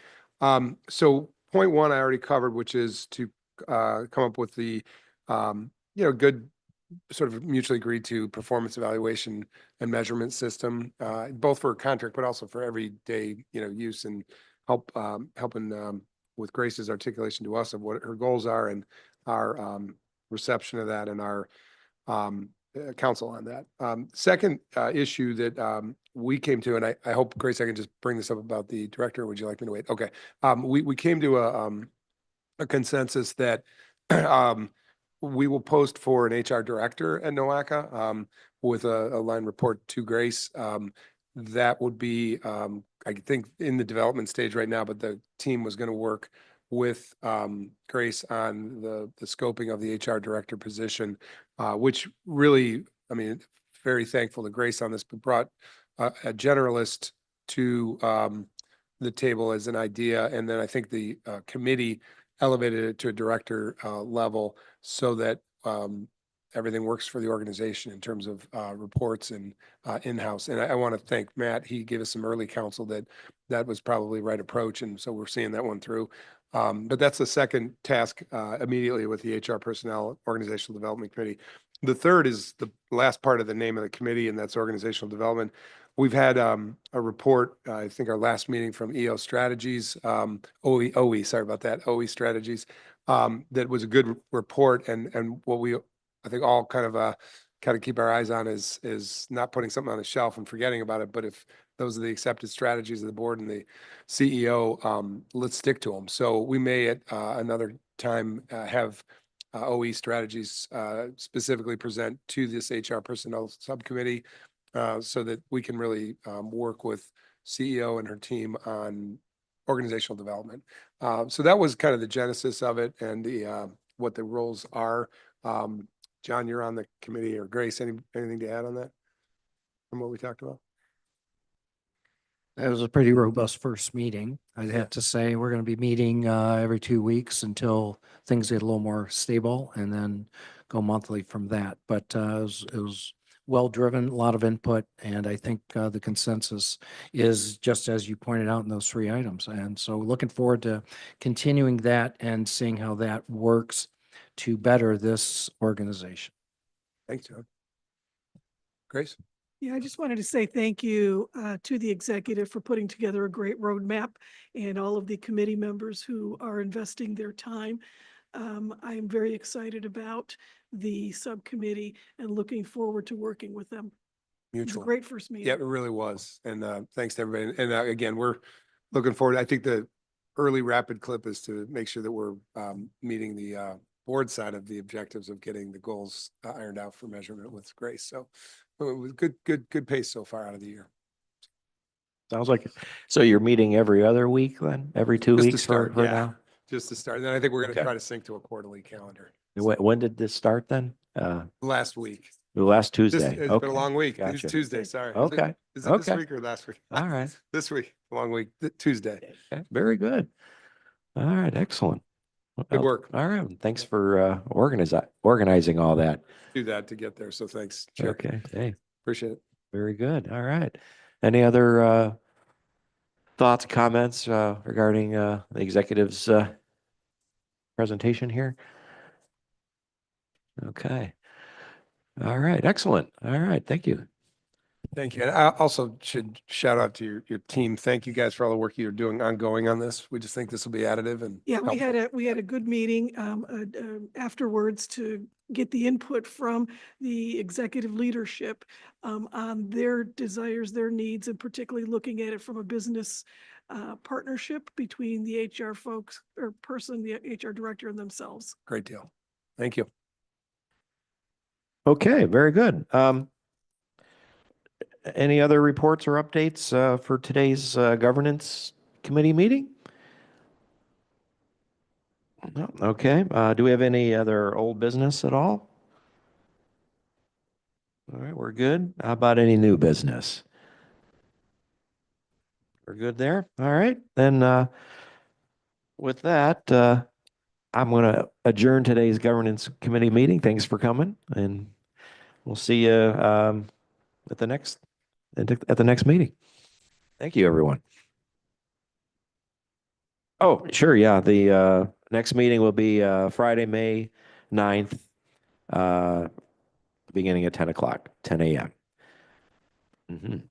So point one I already covered, which is to come up with the, good sort of mutually agreed to performance evaluation and measurement system, both for contract, but also for everyday, use and helping with Grace's articulation to us of what her goals are and our reception of that and our counsel on that. Second issue that we came to, and I hope, Grace, I can just bring this up about the director. Would you like me to wait? Okay. We came to a consensus that we will post for an HR director at NOACA with a line report to Grace. That would be, I think, in the development stage right now, but the team was going to work with Grace on the scoping of the HR director position, which really, I mean, very thankful to Grace on this, but brought a generalist to the table as an idea. And then I think the committee elevated it to a director level so that everything works for the organization in terms of reports and in-house. And I want to thank Matt. He gave us some early counsel that was probably the right approach. And so we're seeing that one through. But that's the second task immediately with the HR Personnel Organizational Development Committee. The third is the last part of the name of the committee, and that's organizational development. We've had a report, I think our last meeting from EO Strategies, OE, sorry about that, OE Strategies. That was a good report, and what we, I think, all kind of keep our eyes on is not putting something on the shelf and forgetting about it, but if those are the accepted strategies of the board and the CEO, let's stick to them. So we may at another time have OE Strategies specifically present to this HR Personnel Subcommittee so that we can really work with CEO and her team on organizational development. So that was kind of the genesis of it and the what the roles are. John, you're on the committee, or Grace, anything to add on that from what we talked about? That was a pretty robust first meeting. I'd have to say, we're going to be meeting every 2 weeks until things get a little more stable and then go monthly from that. But it was well-driven, a lot of input, and I think the consensus is just as you pointed out in those 3 items. And so looking forward to continuing that and seeing how that works to better this organization. Thanks, John. Grace? Yeah, I just wanted to say thank you to the executive for putting together a great roadmap and all of the committee members who are investing their time. I am very excited about the subcommittee and looking forward to working with them. It was a Mutual. great first meeting. Yeah, it really was. And thanks to everybody. And again, we're looking forward. I think the early rapid clip is to make sure that we're meeting the board side of the objectives of getting the goals ironed out for measurement with Grace. So it was good pace so far out of the year. Sounds like, so you're meeting every other week then, every 2 Just to weeks start, for yeah. now? Just to start. And then I think we're going to Okay. try to sync to a quarterly calendar. When did this start then? Last week. Last It's Tuesday. been Okay. a long week. Gotcha. It's Tuesday, sorry. Okay. Is it this Okay. week or last week? All right. This week, long week, Tuesday. Okay. Very good. All right. Excellent. Good work. All right. Thanks for organizing all that. Do that to get there. So thanks, Chair. Okay. Hey, Appreciate it. very good. All right. Any other thoughts, comments regarding the executive's presentation here? Okay. All right. Excellent. All right. Thank you. Thank you. And I also should shout out to your team. Thank you guys for all the work you're doing ongoing on this. We just think this will be additive and Yeah, helpful. we had a good meeting afterwards to get the input from the executive leadership on their desires, their needs, and particularly looking at it from a business partnership between the HR folks or person, the HR director, and themselves. Great deal. Thank you. Okay. Very good. Any other reports or updates for today's governance committee meeting? No. Okay. Do we have any other old business at all? All right, we're good. How about any new business? We're good there. All right. Then with that, I'm going to adjourn today's governance committee meeting. Thanks for coming, and we'll see you at the next meeting. Thank you, everyone. Oh, sure, yeah. The next meeting will be Friday, May 9th, uh, beginning at 10 o'clock, 10 a.m. Mhm.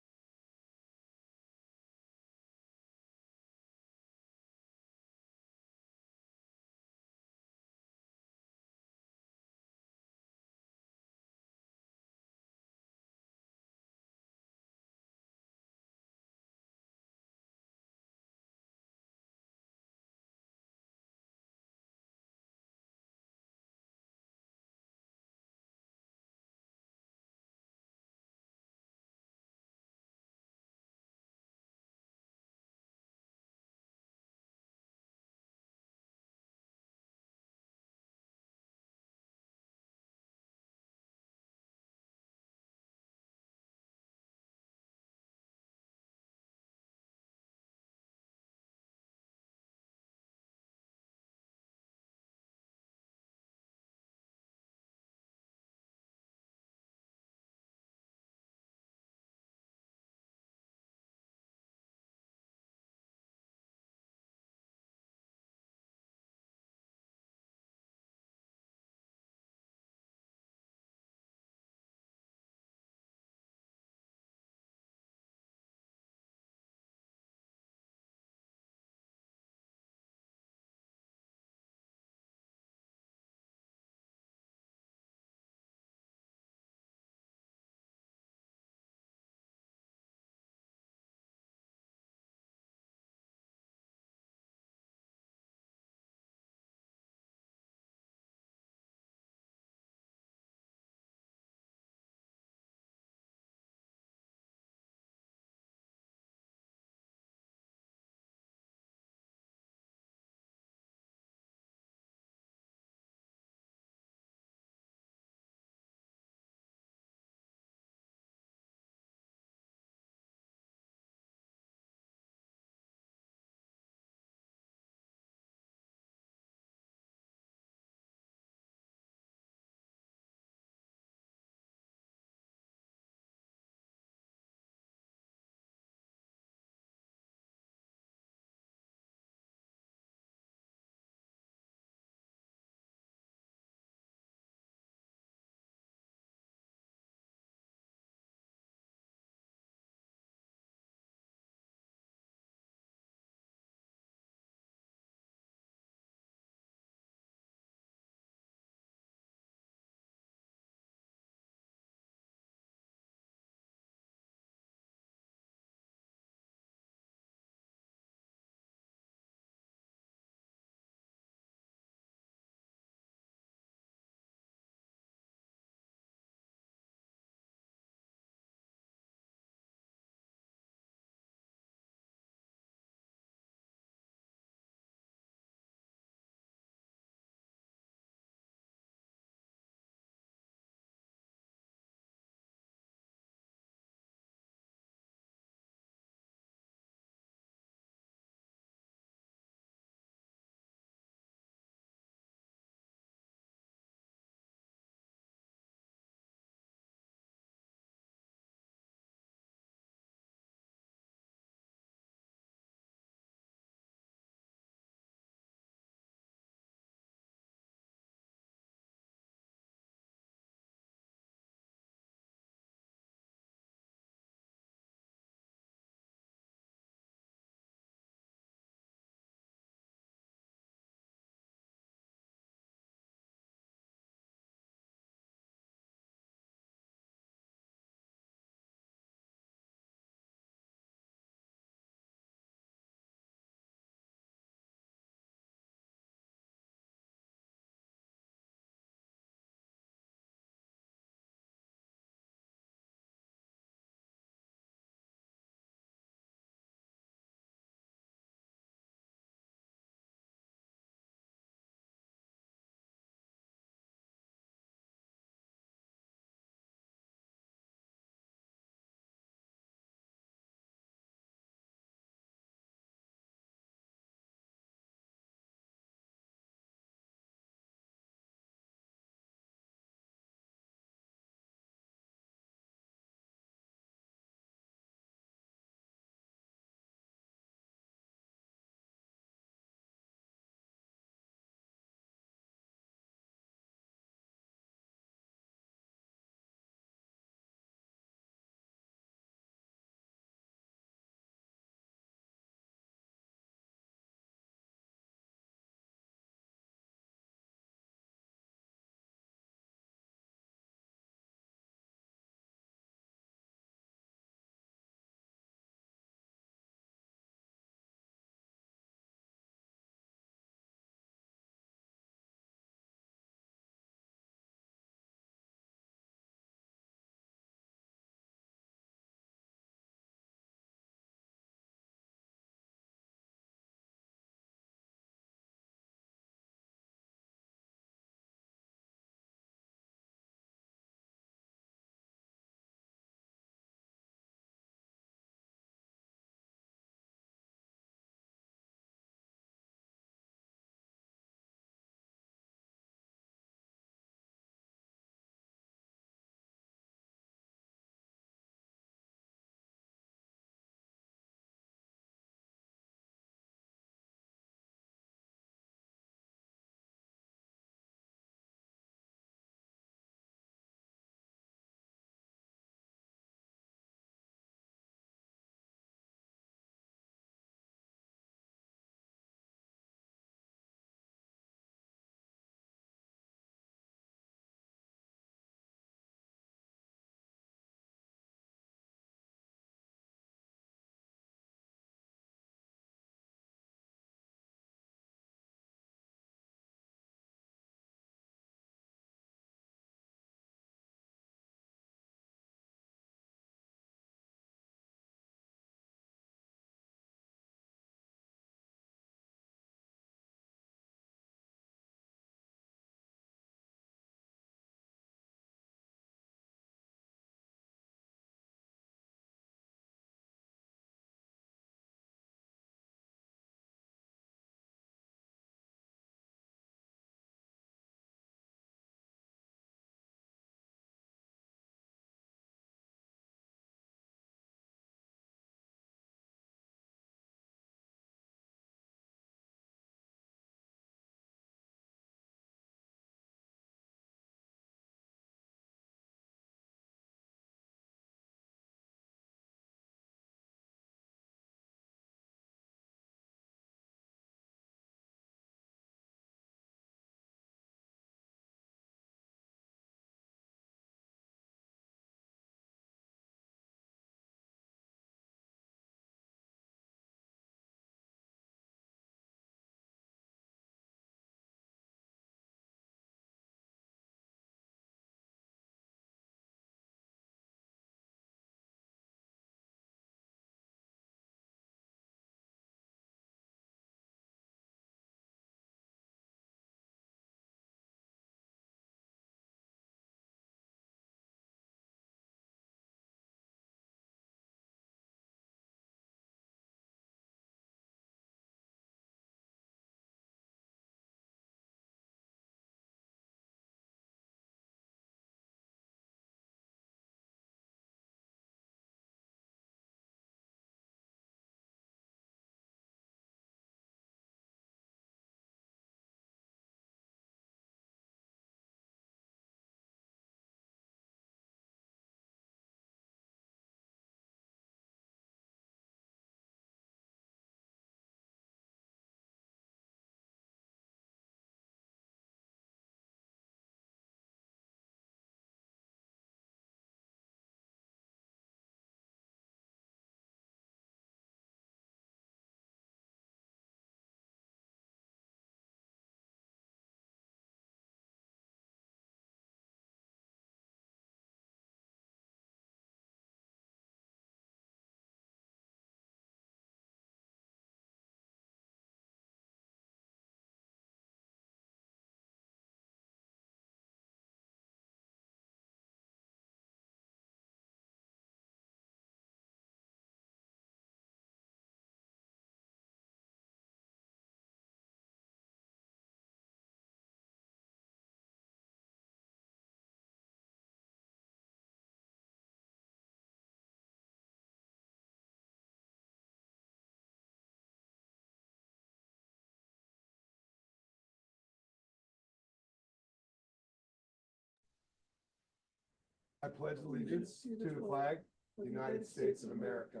I pledge allegiance to the flag of the United States of America,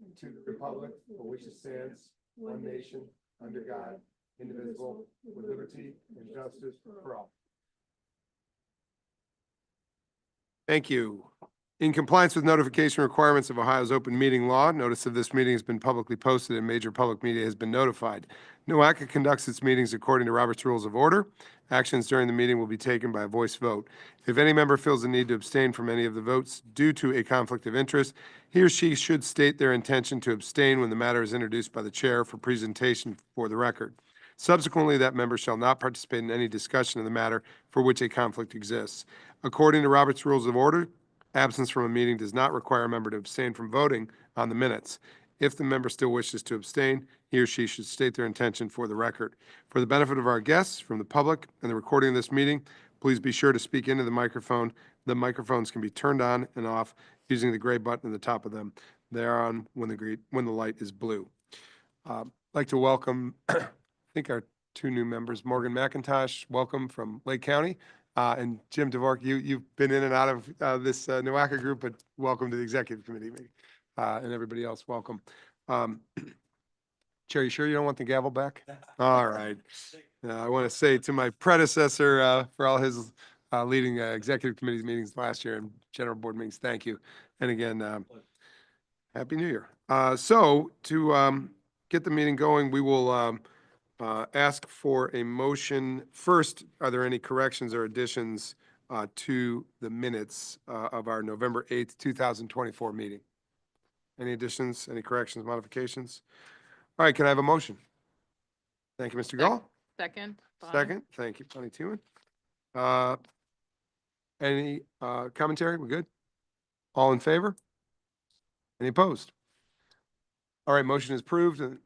and to the republic for which it stands, one nation, under God, indivisible, with liberty and justice for all. Thank you. In compliance with notification requirements of Ohio's open meeting law, notice of this meeting has been publicly posted and major public media has been notified. NOACA conducts its meetings according to Robert's Rules of Order. Actions during the meeting will be taken by a voice vote. If any member feels the need to abstain from any of the votes due to a conflict of interest, he or she should state their intention to abstain when the matter is introduced by the chair for presentation for the record. Subsequently, that member shall not participate in any discussion of the matter for which a conflict exists. According to Robert's Rules of Order, absence from a meeting does not require a member to abstain from voting on the minutes. If the member still wishes to abstain, he or she should state their intention for the record. For the benefit of our guests, from the public, and the recording of this meeting, please be sure to speak into the microphone. The microphones can be turned on and off using the gray button at the top of them. They are on when the light is blue. I'd like to welcome, I think, our two new members, Morgan McIntosh, welcome from Lake County. And Jim Dvorak, you've been in and out of this NOACA group, but welcome to the executive committee meeting. And everybody else, welcome. Chair, you sure you don't want the gavel back? All right. I want to say to my predecessor for all his leading executive committee meetings last year and general board meetings, thank you. And again, Happy New Year. So to get the meeting going, we will ask for a motion. First, are there any corrections or additions to the minutes of our November 8th, 2024 meeting? Any additions, any corrections, modifications? All right, can I have a motion? Thank you, Mr. Gall. Second. Bonnie. Second, thank you, Bonnie Tewin. Any commentary? We're good? All in favor? Any opposed? All right, motion is approved, and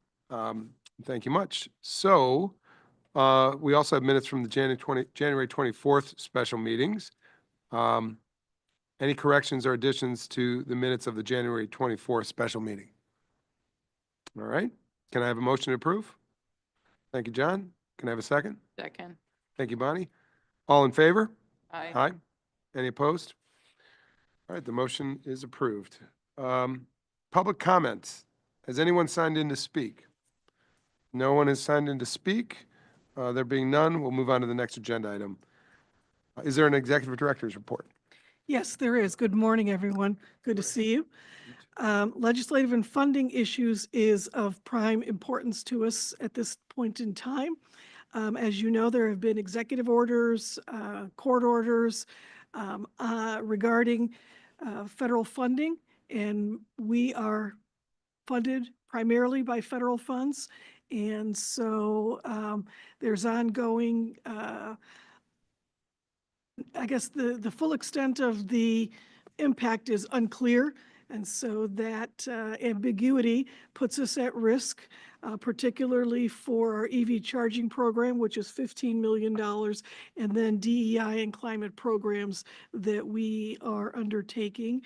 thank you much. So we also have minutes from the January 24th special meetings. Any corrections or additions to the minutes of the January 24th special meeting? All right, can I have a motion to approve? Thank you, John. Can I have a second? Second. Thank you, Bonnie. All in favor? Aye. Aye. Any opposed? All right, the motion is approved. Public comments. Has anyone signed in to speak? No one has signed in to speak. There being none, we'll move on to the next agenda item. Is there an executive director's report? Yes, there is. Good morning, everyone. Good to see you. Legislative and funding issues is of prime importance to us at this point in time. As you know, there have been executive orders, court orders regarding federal funding, and we are funded primarily by federal funds. And so there's ongoing, I guess the full extent of the impact is unclear. And so that ambiguity puts us at risk, particularly for our EV charging program, which is $15 million, and then DEI and climate programs that we are undertaking.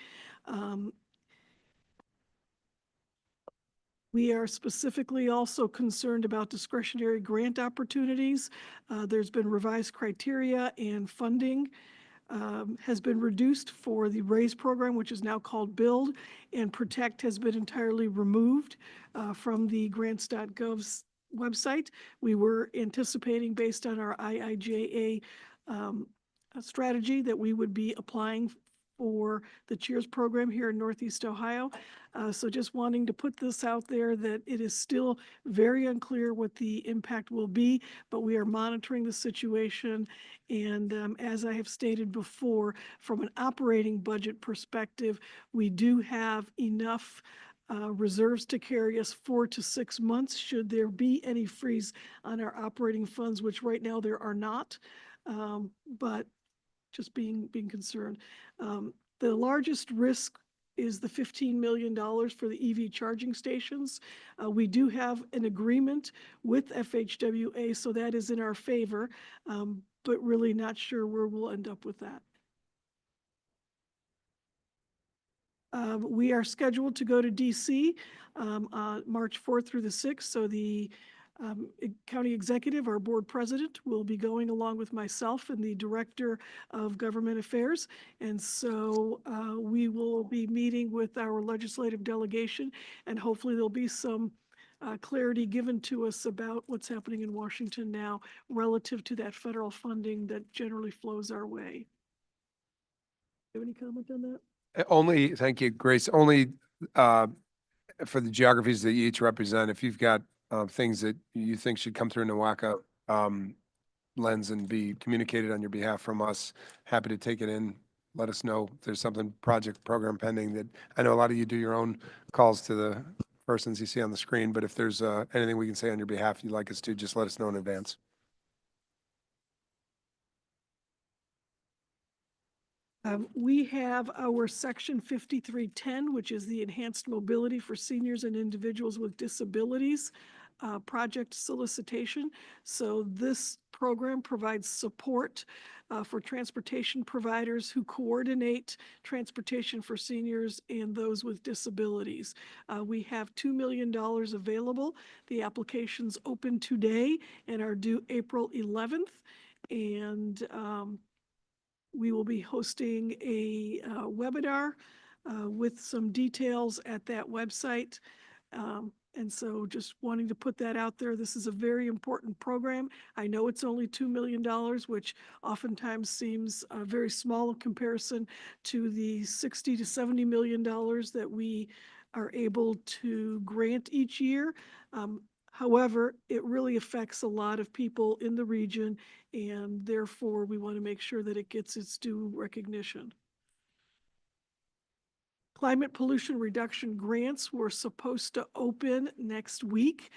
We are specifically also concerned about discretionary grant opportunities. There's been revised criteria, and funding has been reduced for the RAISE program, which is now called BUILD, and PROTECT has been entirely removed from the grants.gov's website. We were anticipating, based on our IIJA strategy, that we would be applying for the CHEERS program here in Northeast Ohio. So just wanting to put this out there that it is still very unclear what the impact will be, but we are monitoring the situation. And as I have stated before, from an operating budget perspective, we do have enough reserves to carry us 4 to 6 months should there be any freeze on our operating funds, which right now there are not. But just being concerned. The largest risk is the $15 million for the EV charging stations. We do have an agreement with FHWA, so that is in our favor, but really not sure where we'll end up with that. We are scheduled to go to DC March 4th through the 6th, so the County executive, our board president, will be going along with myself and the director of government affairs. And so we will be meeting with our legislative delegation, and hopefully there'll be some clarity given to us about what's happening in Washington now relative to that federal funding that generally flows our way. Do you have any comment on that? Only, thank you, Grace, only for the geographies that you each represent, if you've got things that you think should come through NOACA lens and be communicated on your behalf from us, happy to take it in. Let us know if there's something project program pending that, I know a lot of you do your own calls to the persons you see on the screen, but if there's anything we can say on your behalf you'd like us to, just let us know in advance. We have our section 5310, which is the enhanced mobility for seniors and individuals with disabilities project solicitation. So this program provides support for transportation providers who coordinate transportation for seniors and those with disabilities. We have $2 million available. The applications open today and are due April 11th. And we will be hosting a webinar with some details at that website. And so just wanting to put that out there. This is a very important program. I know it's only $2 million, which oftentimes seems very small in comparison to the $60 to $70 million that we are able to grant each year. However, it really affects a lot of people in the region, and therefore we want to make sure that it gets its due recognition. Climate pollution reduction grants were supposed to open next week.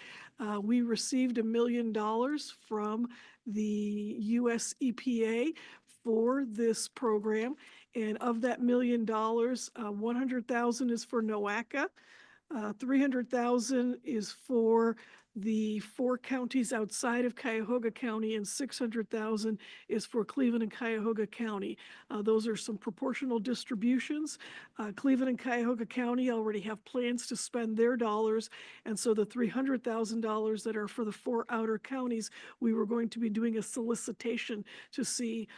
We received $1 million from the US EPA for this program. And of that $1 million, 100,000 is for NOACA. 300,000 is for the 4 counties outside of Cuyahoga County, and 600,000 is for Cleveland and Cuyahoga County. Those are some proportional distributions. Cleveland and Cuyahoga County already have plans to spend their dollars, and so the $300,000 that are for the 4 outer counties, we were going to be doing a solicitation to see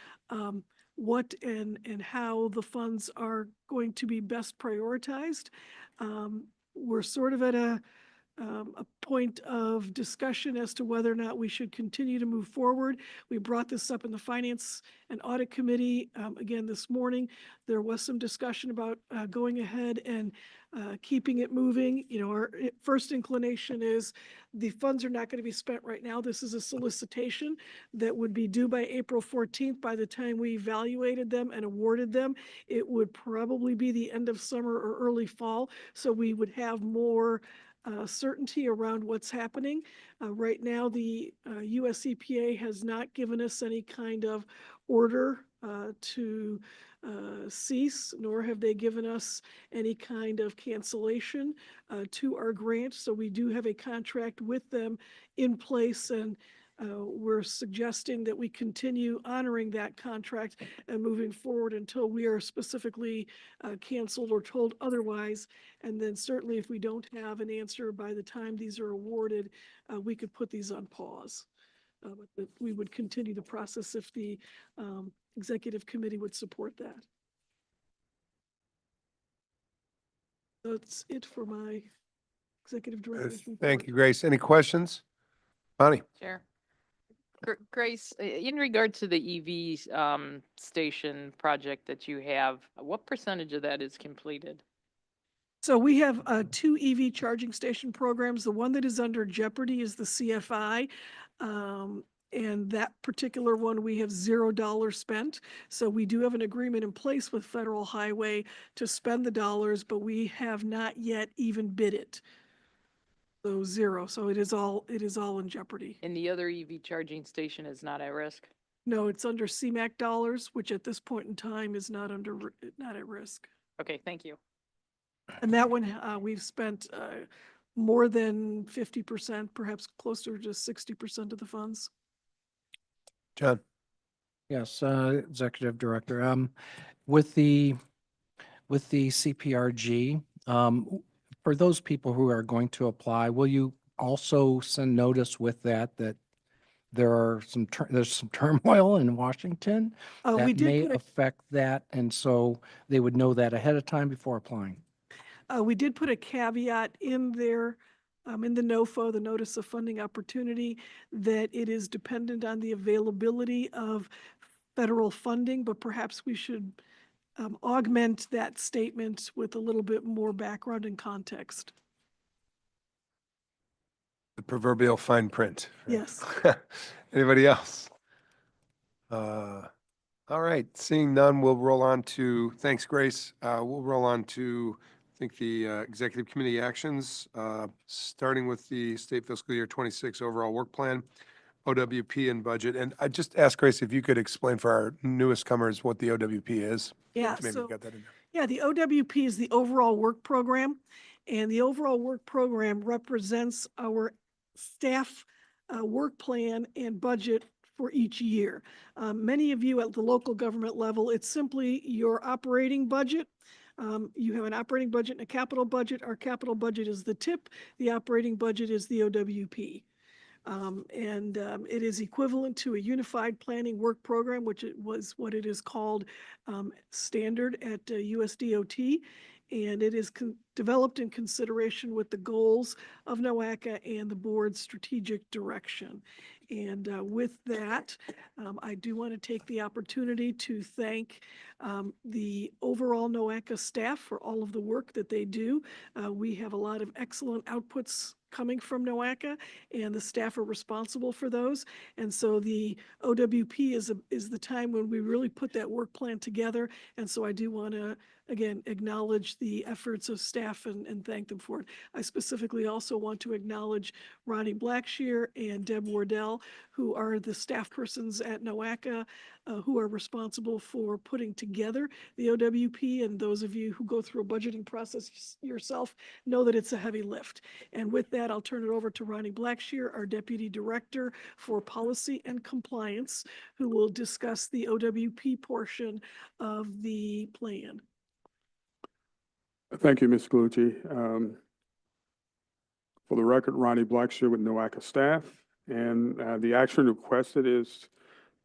what and how the funds are going to be best prioritized. We're sort of at a point of discussion as to whether or not we should continue to move forward. We brought this up in the Finance and Audit Committee again this morning. There was some discussion about going ahead and keeping it moving. You know, our first inclination is the funds are not going to be spent right now. This is a solicitation that would be due by April 14th. By the time we evaluated them and awarded them, it would probably be the end of summer or early fall. So we would have more certainty around what's happening. Right now, the US EPA has not given us any kind of order to cease, nor have they given us any kind of cancellation to our grant. So we do have a contract with them in place, and we're suggesting that we continue honoring that contract and moving forward until we are specifically canceled or told otherwise. And then certainly if we don't have an answer by the time these are awarded, we could put these on pause. But we would continue the process if the executive committee would support that. That's it for my executive director's report. Thank you, Grace. Any questions? Bonnie? Chair. Grace, in regard to the EV station project that you have, what percentage of that is completed? So we have 2 EV charging station programs. The one that is under jeopardy is the CFI. And that particular one, we have $0 spent. So we do have an agreement in place with Federal Highway to spend the dollars, but we have not yet even bid it. So 0. So it is all in jeopardy. And the other EV charging station is not at risk? No, it's under CMAQ dollars, which at this point in time is not at risk. Okay, thank you. And that one, we've spent more than 50%, perhaps closer to 60% of the funds. John? Yes, Executive Director. With the CPRG, for those people who are going to apply, will you also send notice with that, that there's some turmoil in Washington We that did may put a affect that, and so they would know that ahead of time before applying. We did put a caveat in there, in the NOFO, the Notice of Funding Opportunity, that it is dependent on the availability of federal funding, but perhaps we should augment that statement with a little bit more background and context. The proverbial fine print. Yes. Anybody else? All right, seeing none, we'll roll on to, thanks, Grace. We'll roll on to, I think, the Executive Committee actions, starting with the State Fiscal Year 26 Overall Work Plan, OWP and budget. And I just asked Grace if you could explain for our newest comers what the OWP is. Yeah, Maybe so, you got that in there. yeah, the OWP is the Overall Work Program, and the Overall Work Program represents our staff work plan and budget for each year. Many of you at the local government level, it's simply your operating budget. You have an operating budget and a capital budget. Our capital budget is the TIP. The operating budget is the OWP. It is equivalent to a unified planning work program, which it was what it is called standard at USDOT. And it is developed in consideration with the goals of NOACA and the board's strategic direction. And with that, I do want to take the opportunity to thank the overall NOACA staff for all of the work that they do. We have a lot of excellent outputs coming from NOACA, and the staff are responsible for those. And so the OWP is the time when we really put that work plan together. And so I do want to, again, acknowledge the efforts of staff and thank them for it. I specifically also want to acknowledge Ronnie Blackshear and Deb Wardell, who are the staff persons at NOACA, who are responsible for putting together the OWP. And those of you who go through a budgeting process yourself know that it's a heavy lift. And with that, I'll turn it over to Ronnie Blackshear, our Deputy Director for Policy and Compliance, who will discuss the OWP portion of the plan. Thank you, Ms. Galucci. For the record, Ronnie Blackshear with NOACA staff. And the action requested is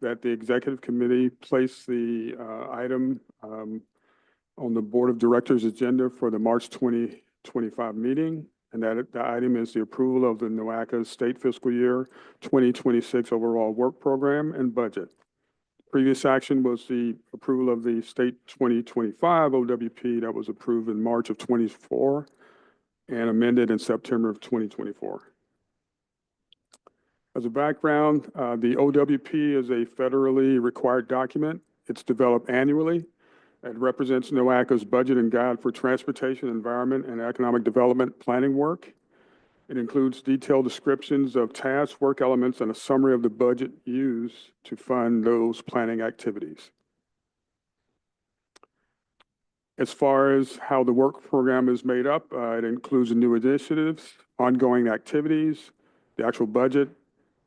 that the Executive Committee place the item on the Board of Directors agenda for the March 2025 meeting. And that the item is the approval of the NOACA State Fiscal Year 2026 Overall Work Program and Budget. Previous action was the approval of the State 2025 OWP that was approved in March of 24 and amended in September of 2024. As a background, the OWP is a federally required document. It's developed annually. It represents NOACA's budget and guide for transportation, environment, and economic development planning work. It includes detailed descriptions of tasks, work elements, and a summary of the budget used to fund those planning activities. As far as how the work program is made up, it includes new initiatives, ongoing activities, the actual budget,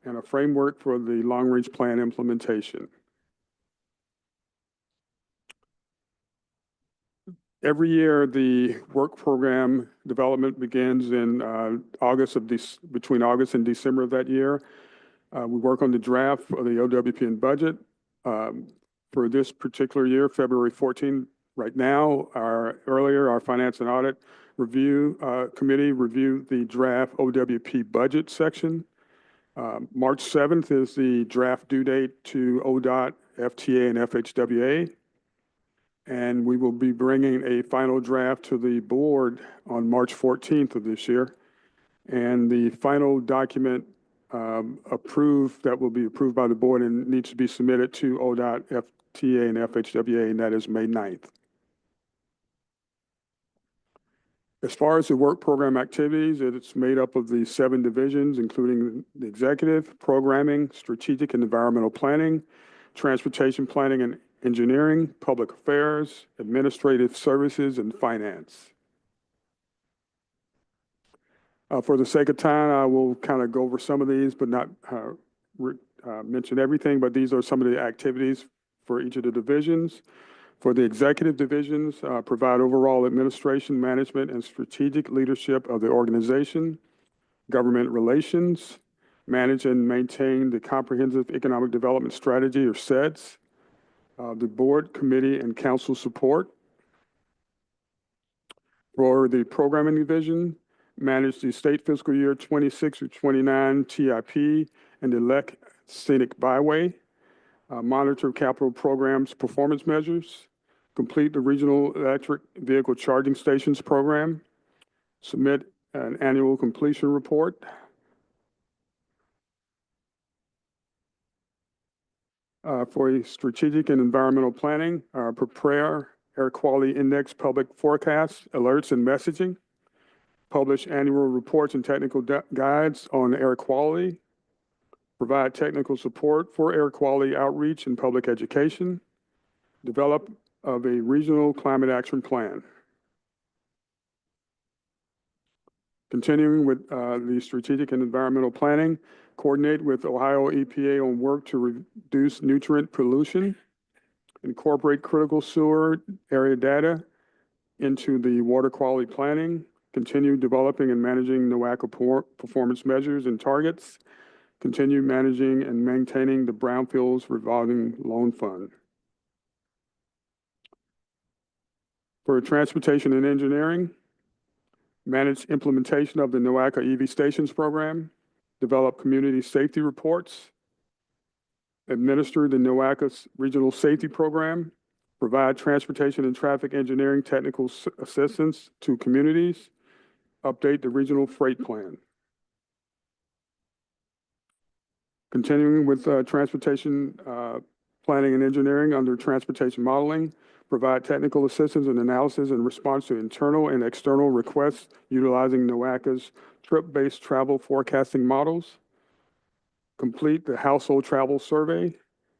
and a framework for the long-range plan implementation. Every year, the work program development begins in between August and December of that year. We work on the draft of the OWP and budget. For this particular year, February 14, right now, our Finance and Audit Review Committee reviewed the draft OWP budget section. March 7th is the draft due date to ODOT, FTA, and FHWA. And we will be bringing a final draft to the board on March 14th of this year. And the final document that will be approved by the board and needs to be submitted to ODOT, FTA, and FHWA, and that is May 9th. As far as the work program activities, it's made up of the 7 divisions, including the executive, programming, strategic and environmental planning, transportation planning and engineering, public affairs, administrative services, and finance. For the sake of time, I will kind of go over some of these, but not mention everything, but these are some of the activities for each of the divisions. For the executive divisions, provide overall administration, management, and strategic leadership of the organization. government relations, manage and maintain the Comprehensive Economic Development Strategy, or SEDS, the board, committee, and council support. For the programming division, manage the state fiscal year 26 or 29 TIP and the LEC Scenic Byway, monitor capital programs performance measures, complete the regional electric vehicle charging stations program, submit an annual completion report, for a strategic and environmental planning, prepare air quality index public forecasts, alerts, and messaging, publish annual reports and technical guides on air quality, provide technical support for air quality outreach and public education, develop of a regional climate action plan. Continuing with the strategic and environmental planning, coordinate with Ohio EPA on work to reduce nutrient pollution, incorporate critical sewer area data into the water quality planning, continue developing and managing NOACA performance measures and targets, continue managing and maintaining the Brownfields Revolving Loan Fund. For transportation and engineering, manage implementation of the NOACA EV stations program, develop community safety reports, administer the NOACA regional safety program, provide transportation and traffic engineering technical assistance to communities, update the regional freight plan. Continuing with transportation planning and engineering under transportation modeling, provide technical assistance and analysis in response to internal and external requests utilizing NOACA's trip-based travel forecasting models, complete the household travel survey,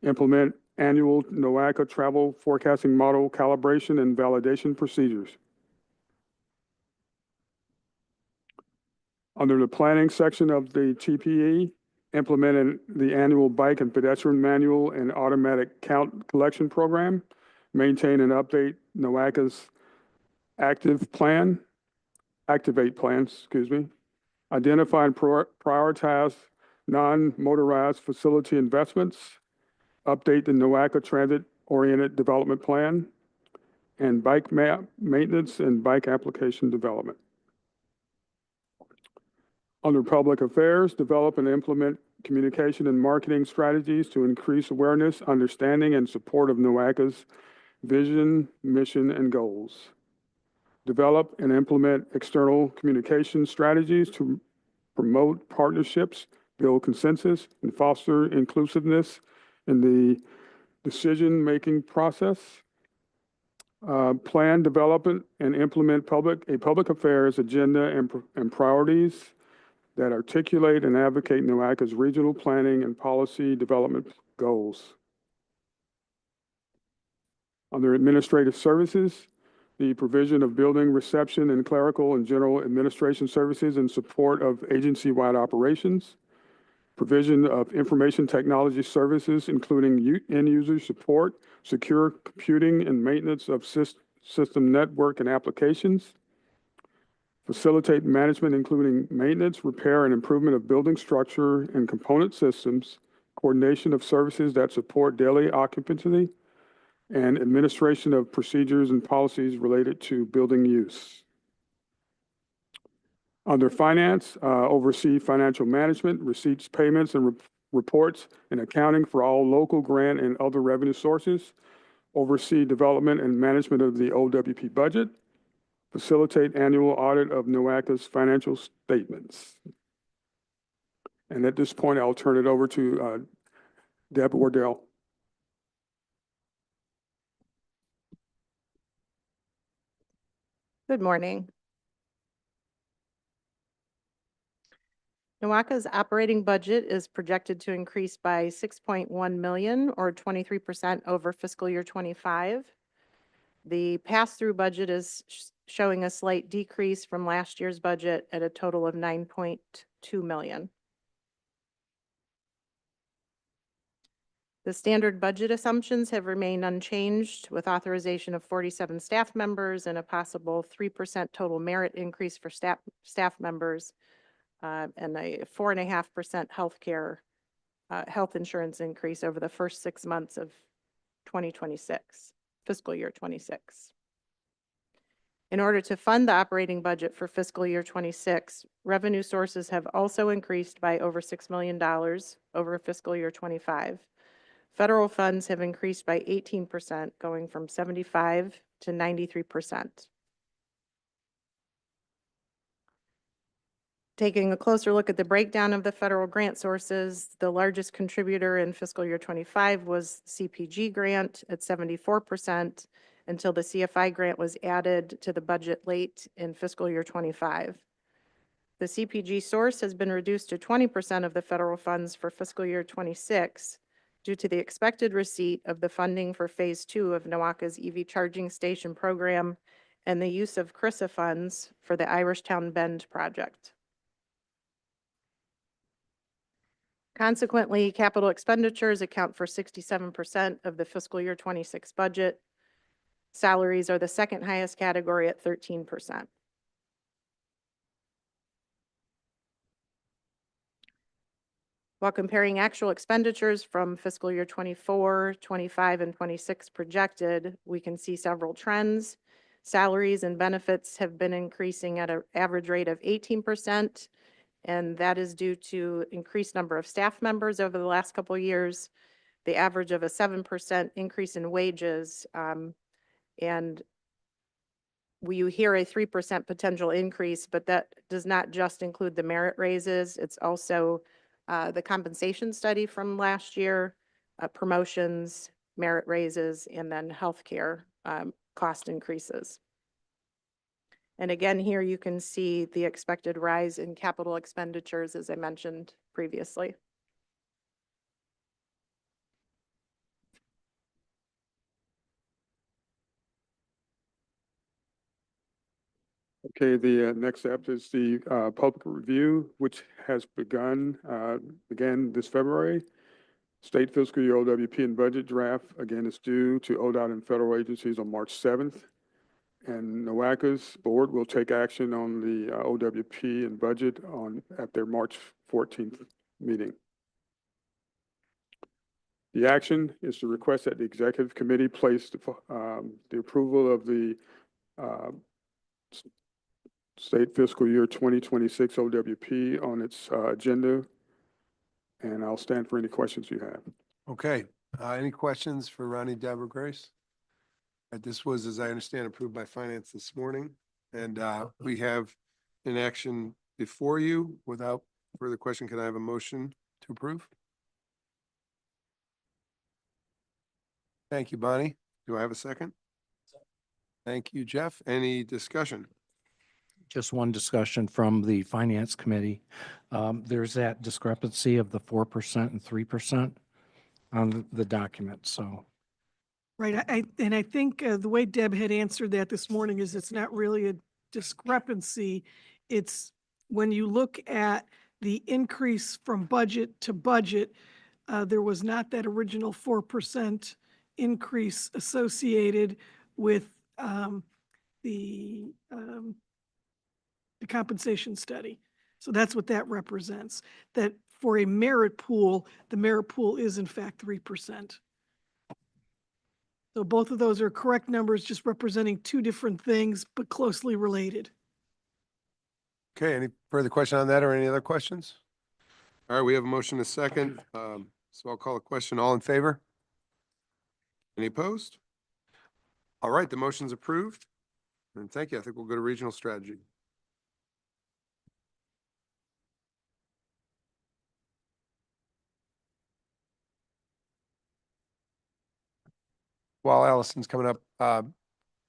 implement annual NOACA travel forecasting model calibration and validation procedures. Under the planning section of the TPE, implement the annual bike and pedestrian manual and automatic count collection program, maintain and update NOACA's activate plans, identify and prioritize non-motorized facility investments, update the NOACA transit-oriented development plan, and bike map maintenance and bike application development. Under public affairs, develop and implement communication and marketing strategies to increase awareness, understanding, and support of NOACA's vision, mission, and goals. Develop and implement external communication strategies to promote partnerships, build consensus, and foster inclusiveness in the decision-making process. Plan, development, and implement a public affairs agenda and priorities that articulate and advocate NOACA's regional planning and policy development goals. Under administrative services, the provision of building, reception, and clerical and general administration services in support of agency-wide operations, provision of information technology services, including end-user support, secure computing, and maintenance of system network and applications, facilitate management, including maintenance, repair, and improvement of building structure and component systems, coordination of services that support daily occupancy, and administration of procedures and policies related to building use. Under finance, oversee financial management, receipts, payments, and reports, and accounting for all local grant and other revenue sources, oversee development and management of the OWP budget, facilitate annual audit of NOACA's financial statements. And at this point, I'll turn it over to Deb Wardell. Good morning. NOACA's operating budget is projected to increase by 6.1 million or 23% over fiscal year 25. The pass-through budget is showing a slight decrease from last year's budget at a total of 9.2 million. The standard budget assumptions have remained unchanged, with authorization of 47 staff members and a possible 3% total merit increase for staff members, and a 4.5% healthcare, health insurance increase over the first 6 months of 2026, fiscal year 26. In order to fund the operating budget for fiscal year 26, revenue sources have also increased by over $6 million over fiscal year 25. Federal funds have increased by 18%, going from 75 to 93%. Taking a closer look at the breakdown of the federal grant sources, the largest contributor in fiscal year 25 was CPG grant at 74%, until the CFI grant was added to the budget late in fiscal year 25. The CPG source has been reduced to 20% of the federal funds for fiscal year 26 due to the expected receipt of the funding for phase 2 of NOACA's EV charging station program and the use of CRISA funds for the Irishtown Bend project. Consequently, capital expenditures account for 67% of the fiscal year 26 budget. Salaries are the second highest category at 13%. While comparing actual expenditures from fiscal year 24, 25, and 26 projected, we can see several trends. Salaries and benefits have been increasing at an average rate of 18%, and that is due to increased number of staff members over the last couple of years, the average of a 7% increase in wages, and you hear a 3% potential increase, but that does not just include the merit raises. It's also the compensation study from last year, promotions, merit raises, and then healthcare cost increases. And again, here you can see the expected rise in capital expenditures, as I mentioned previously. Okay, the next step is the public review, which has began this February. State fiscal year OWP and budget draft, again, is due to ODOT and federal agencies on March 7th. And NOACA's board will take action on the OWP and budget at their March 14th meeting. The action is to request that the executive committee place the approval of the state fiscal year 2026 OWP on its agenda. And I'll stand for any questions you have. Okay, any questions for Ronnie, Deborah, Grace? This was, as I understand, approved by finance this morning, and we have an action before you. Without further question, can I have a motion to approve? Thank you, Bonnie. Do I have a second? Thank you, Jeff. Any discussion? Just one discussion from the Finance Committee. There's that discrepancy of the 4% and 3% on the document, so. Right, I think the way Deb had answered that this morning is it's not really a discrepancy. It's when you look at the increase from budget to budget, there was not that original 4% increase associated with the compensation study. So that's what that represents, that for a merit pool, the merit pool is in fact 3%. So both of those are correct numbers, just representing two different things, but closely related. Okay, any further question on that or any other questions? All right, we have a motion, a second. So I'll call a question. All in favor? Any opposed? All right, the motion's approved. And thank you. I think we'll go to regional strategy. While Allison's coming up,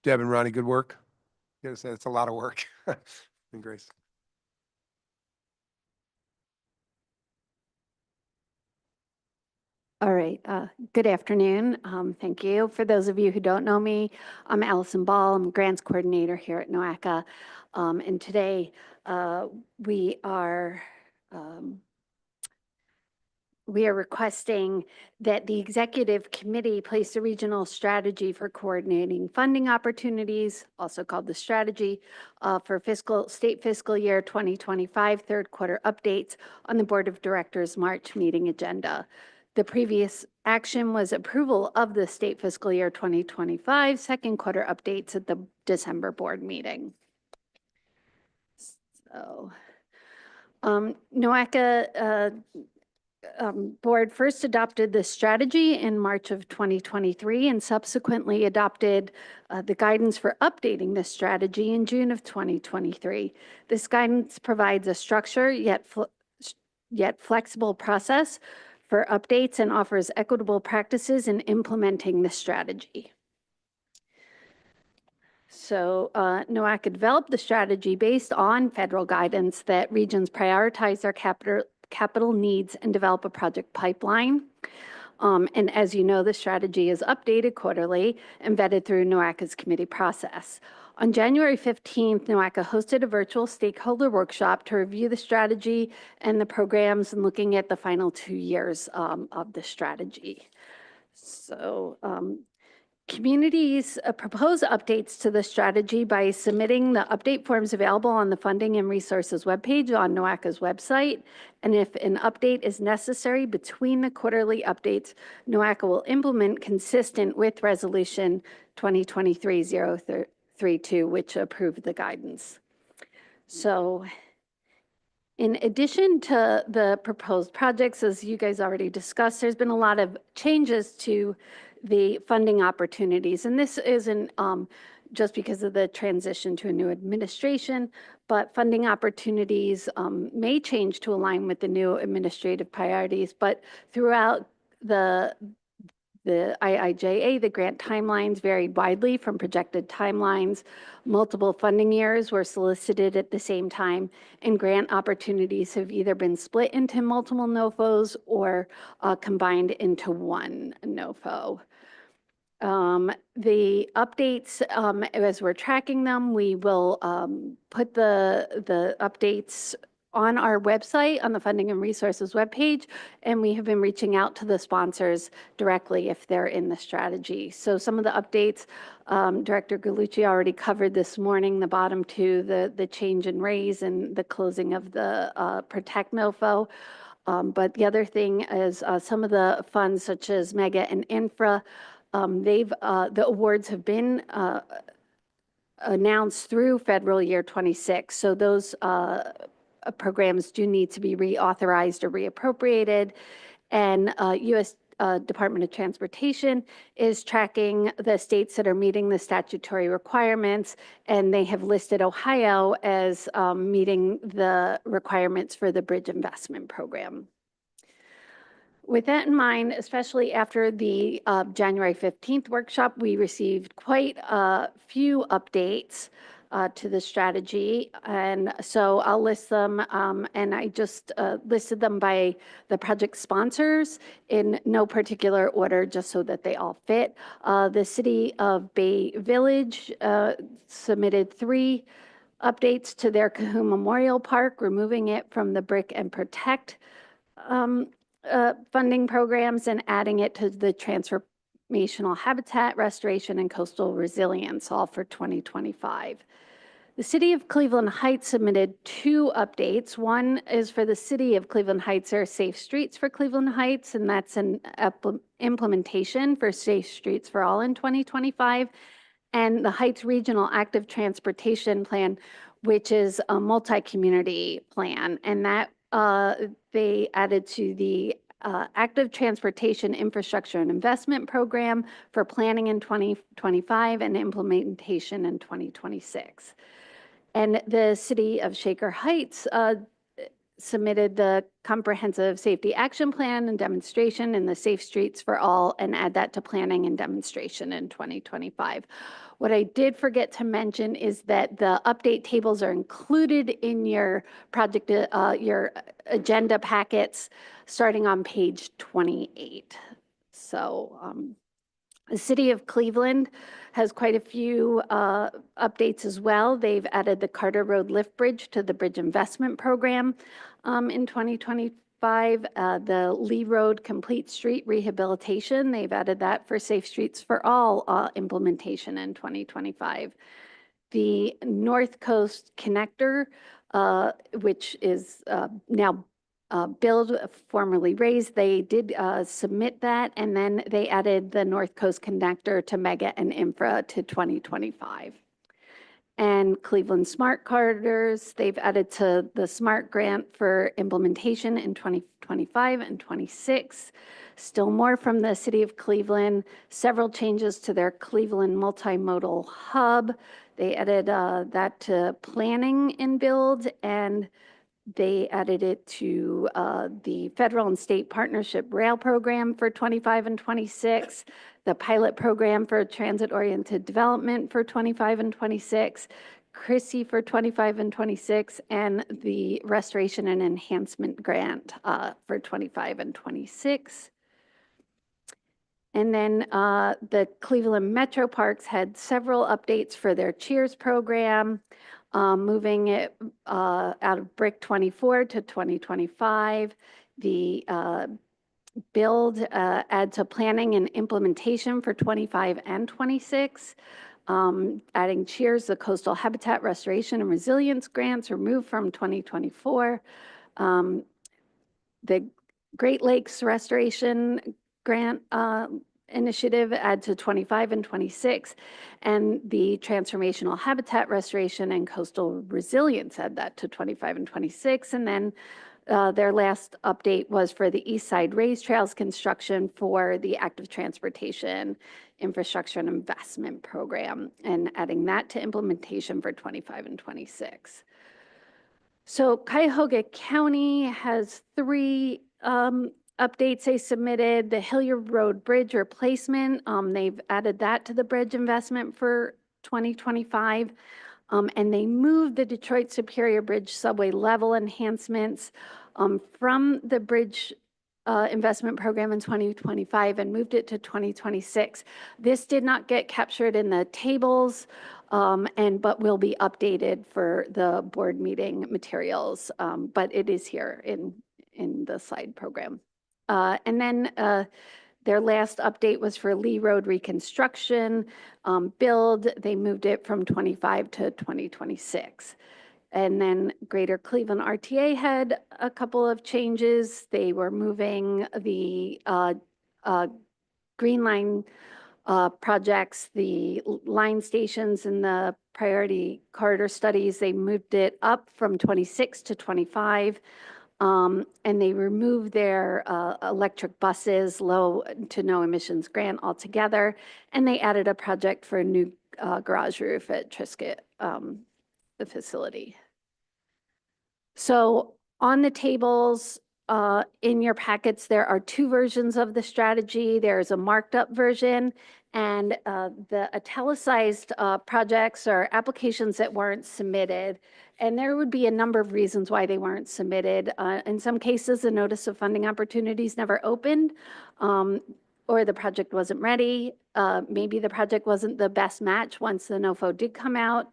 Deb and Ronnie, good work. You gotta say it's a lot of work. And Grace. All right, good afternoon. Thank you. For those of you who don't know me, I'm Allison Ball. I'm grants coordinator here at NOACA. And today we are we are requesting that the executive committee place a regional strategy for coordinating funding opportunities, also called the strategy, for state fiscal year 2025 third quarter updates on the Board of Directors March meeting agenda. The previous action was approval of the state fiscal year 2025 second quarter updates at the December board meeting. So, NOACA board first adopted this strategy in March of 2023 and subsequently adopted the guidance for updating this strategy in June of 2023. This guidance provides a structure yet flexible process for updates and offers equitable practices in implementing the strategy. So NOACA developed the strategy based on federal guidance that regions prioritize their capital needs and develop a project pipeline. And as you know, the strategy is updated quarterly and vetted through NOACA's committee process. On January 15th, NOACA hosted a virtual stakeholder workshop to review the strategy and the programs and looking at the final 2 years of the strategy. So communities propose updates to the strategy by submitting the update forms available on the Funding and Resources webpage on NOACA's website. And if an update is necessary between the quarterly updates, NOACA will implement consistent with Resolution 2023-032, which approved the guidance. So in addition to the proposed projects, as you guys already discussed, there's been a lot of changes to the funding opportunities. And this isn't just because of the transition to a new administration, but funding opportunities may change to align with the new administrative priorities. But throughout the IIJA, the grant timelines varied widely from projected timelines. Multiple funding years were solicited at the same time, and grant opportunities have either been split into multiple NOFOs or combined into one NOFO. The updates, as we're tracking them, we will put the updates on our website, on the Funding and Resources webpage, and we have been reaching out to the sponsors directly if they're in the strategy. So some of the updates, Director Gallucci already covered this morning, the bottom two, the change in raise and the closing of the Protect NOFO. But the other thing is some of the funds such as Mega and Infra, the awards have been announced through federal year 26. So those programs do need to be reauthorized or reappropriated. And U.S. Department of Transportation is tracking the states that are meeting the statutory requirements, and they have listed Ohio as meeting the requirements for the Bridge Investment Program. With that in mind, especially after the January 15th workshop, we received quite a few updates to the strategy. And so I'll list them, and I just listed them by the project sponsors in no particular order, just so that they all fit. The City of Bay Village submitted 3 updates to their Cahoon Memorial Park, removing it from the Brick and Protect funding programs and adding it to the Transformational Habitat Restoration and Coastal Resilience, all for 2025. The City of Cleveland Heights submitted 2 updates. One is for the City of Cleveland Heights, or Safe Streets for Cleveland Heights, and that's an implementation for Safe Streets for All in 2025. And the Heights Regional Active Transportation Plan, which is a multi-community plan, and that they added to the Active Transportation Infrastructure and Investment Program for planning in 2025 and implementation in 2026. And the City of Shaker Heights submitted the Comprehensive Safety Action Plan and Demonstration in the Safe Streets for All, and add that to planning and demonstration in 2025. What I did forget to mention is that the update tables are included in your project, your agenda packets, starting on page 28. So the City of Cleveland has quite a few updates as well. They've added the Carter Road Lift Bridge to the Bridge Investment Program in 2025. the Lee Road Complete Street Rehabilitation. They've added that for Safe Streets for All implementation in 2025. The North Coast Connector, which is now billed, formerly raised, they did submit that, and then they added the North Coast Connector to Mega and Infra to 2025. And Cleveland Smart Corridors, they've added to the SMART grant for implementation in 2025 and 26. Still more from the City of Cleveland, several changes to their Cleveland Multimodal Hub. They added that to planning and build, and they added it to the federal and state partnership rail program for 25 and 26, the pilot program for transit-oriented development for 25 and 26, CRISI for 25 and 26, and the restoration and enhancement grant for 25 and 26. And then the Cleveland Metro Parks had several updates for their Cheers program, moving it out of BRIC 24 to 2025. The build add to planning and implementation for 25 and 26. Adding Cheers, the Coastal Habitat Restoration and Resilience grants removed from 2024. The Great Lakes Restoration Grant initiative add to 25 and 26, and the Transformational Habitat Restoration and Coastal Resilience add that to 25 and 26. And then their last update was for the East Side Race Trails construction for the Active Transportation Infrastructure and Investment Program, and adding that to implementation for 25 and 26. So Cuyahoga County has 3 updates they submitted. The Hilliard Road Bridge replacement, they've added that to the bridge investment for 2025. And they moved the Detroit Superior Bridge subway level enhancements from the bridge investment program in 2025 and moved it to 2026. This did not get captured in the tables, but will be updated for the board meeting materials. But it is here in the slide program. And then their last update was for Lee Road reconstruction build. They moved it from 25 to 2026. And then Greater Cleveland RTA had a couple of changes. They were moving the Green Line projects, the line stations and the priority corridor studies. They moved it up from 26 to 25. And they removed their electric buses, low to no emissions grant altogether. And they added a project for a new garage roof at Triscuit, the facility. So on the tables in your packets, there are 2 versions of the strategy. There's a marked up version, and the italicized projects are applications that weren't submitted. And there would be a number of reasons why they weren't submitted. In some cases, the notice of funding opportunities never opened, or the project wasn't ready. Maybe the project wasn't the best match once the NOFO did come out,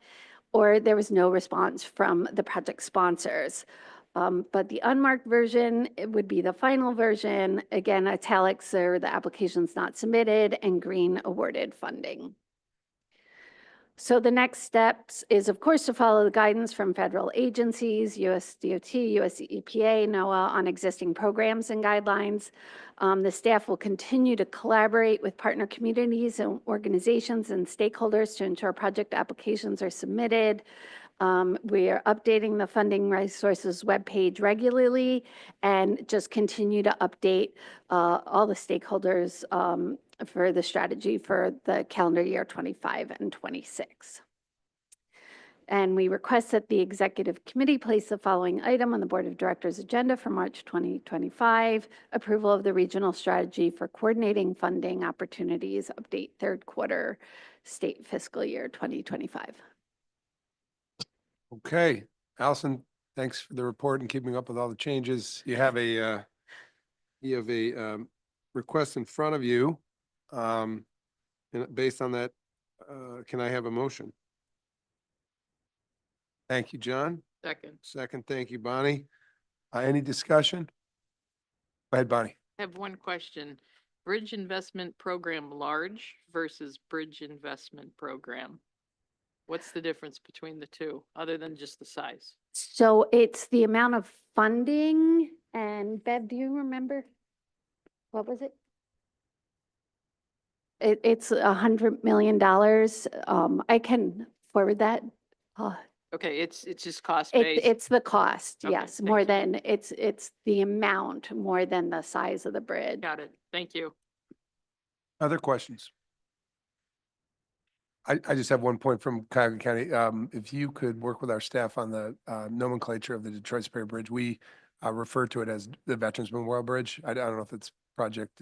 or there was no response from the project sponsors. But the unmarked version, it would be the final version. Again, italics are the applications not submitted, and green awarded funding. So the next steps is, of course, to follow the guidance from federal agencies, US DOT, US EPA, NOAA on existing programs and guidelines. The staff will continue to collaborate with partner communities and organizations and stakeholders to ensure project applications are submitted. We are updating the funding resources webpage regularly and just continue to update all the stakeholders for the strategy for the calendar year 25 and 26. And we request that the executive committee place the following item on the board of directors agenda for March 2025, approval of the regional strategy for coordinating funding opportunities, update 3rd quarter state fiscal year 2025. Okay, Allison, thanks for the report and keeping up with all the changes. You have a request in front of you. And based on that, can I have a motion? Thank you, John. Second. Second, thank you, Bonnie. Any discussion? Go ahead, Bonnie. I have one question. Bridge investment program large versus bridge investment program. What's the difference between the two, other than just the size? So it's the amount of funding, and Bev, do you remember? What was it? It's $100 million. I can forward that. Okay, it's just cost based. It's the cost, Okay, yes, thank more you. than, it's the amount more than the size of the bridge. Got it. Thank you. Other questions? I just have one point from Cuyahoga County. If you could work with our staff on the nomenclature of the Detroit Superior Bridge, we refer to it as the Veterans Memorial Bridge. I don't know if it's project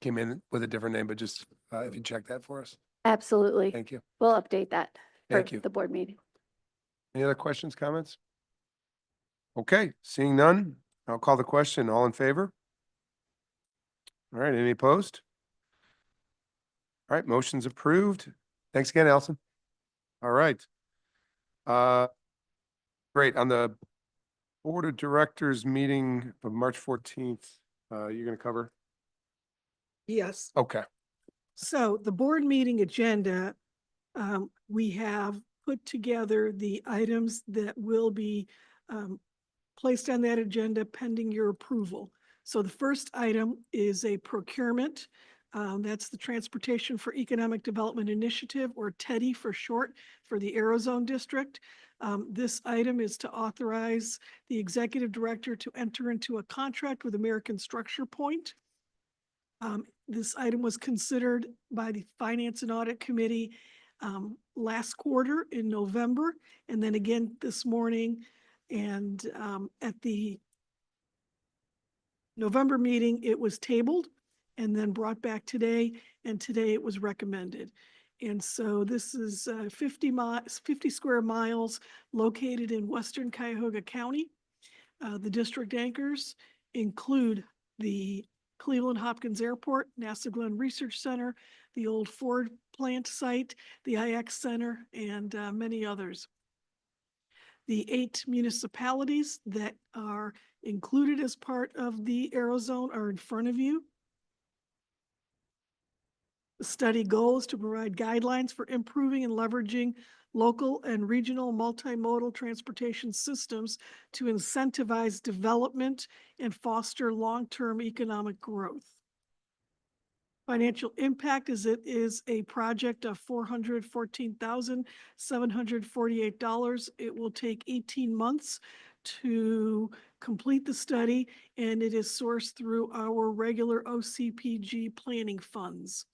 came in with a different name, but just if you check that for us. Absolutely. Thank you. We'll update that for Thank you. the board meeting. Any other questions, comments? Okay, seeing none, I'll call the question. All in favor? All right, any opposed? All right, motion's approved. Thanks again, Allison. All right. Great. On the Board of Directors meeting of March 14th, you're going to cover? Yes. Okay. So the board meeting agenda, we have put together the items that will be placed on that agenda pending your approval. So the first item is a procurement. That's the Transportation for Economic Development Initiative, or TEDI for short, for the Arizona District. This item is to authorize the executive director to enter into a contract with American Structure Point. This item was considered by the Finance and Audit Committee last quarter in November, and then again this morning. And at the November meeting, it was tabled and then brought back today, and today it was recommended. And so this is 50 square miles located in western Cuyahoga County. The district anchors include the Cleveland Hopkins Airport, NASA Glenn Research Center, the old Ford plant site, the IX Center, and many others. The 8 municipalities that are included as part of the Aerozone are in front of you. The study goes to provide guidelines for improving and leveraging local and regional multimodal transportation systems to incentivize development and foster long-term economic growth. Financial impact is it is a project of $414,748. It will take 18 months to complete the study, and it is sourced through our regular OCPG planning funds.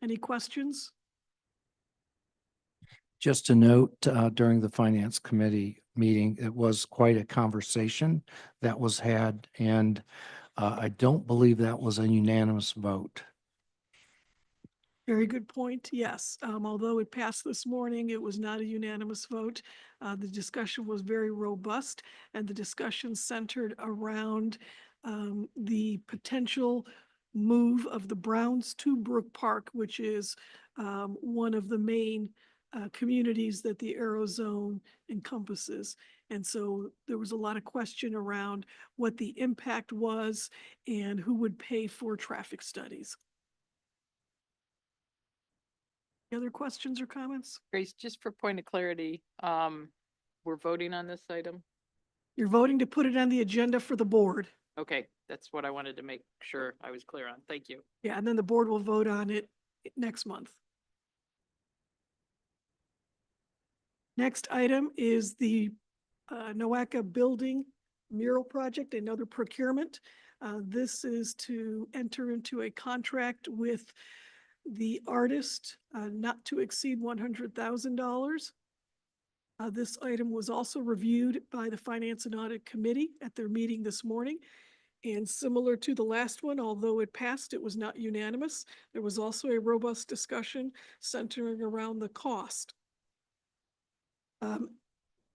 Any questions? Just a note, during the Finance Committee meeting, it was quite a conversation that was had, and I don't believe that was a unanimous vote. Very good point. Yes. Although it passed this morning, it was not a unanimous vote. The discussion was very robust, and the discussion centered around the potential move of the Browns to Brook Park, which is one of the main communities that the Aerozone encompasses. And so there was a lot of question around what the impact was and who would pay for traffic studies. Any other questions or comments? Grace, just for point of clarity, we're voting on this item? You're voting to put it on the agenda for the board. Okay, that's what I wanted to make sure I was clear on. Thank you. Yeah, and then the board will vote on it next month. Next item is the Nowaka Building Mural Project, another procurement. This is to enter into a contract with the artist, not to exceed $100,000. This item was also reviewed by the Finance and Audit Committee at their meeting this morning. And similar to the last one, although it passed, it was not unanimous. There was also a robust discussion centering around the cost.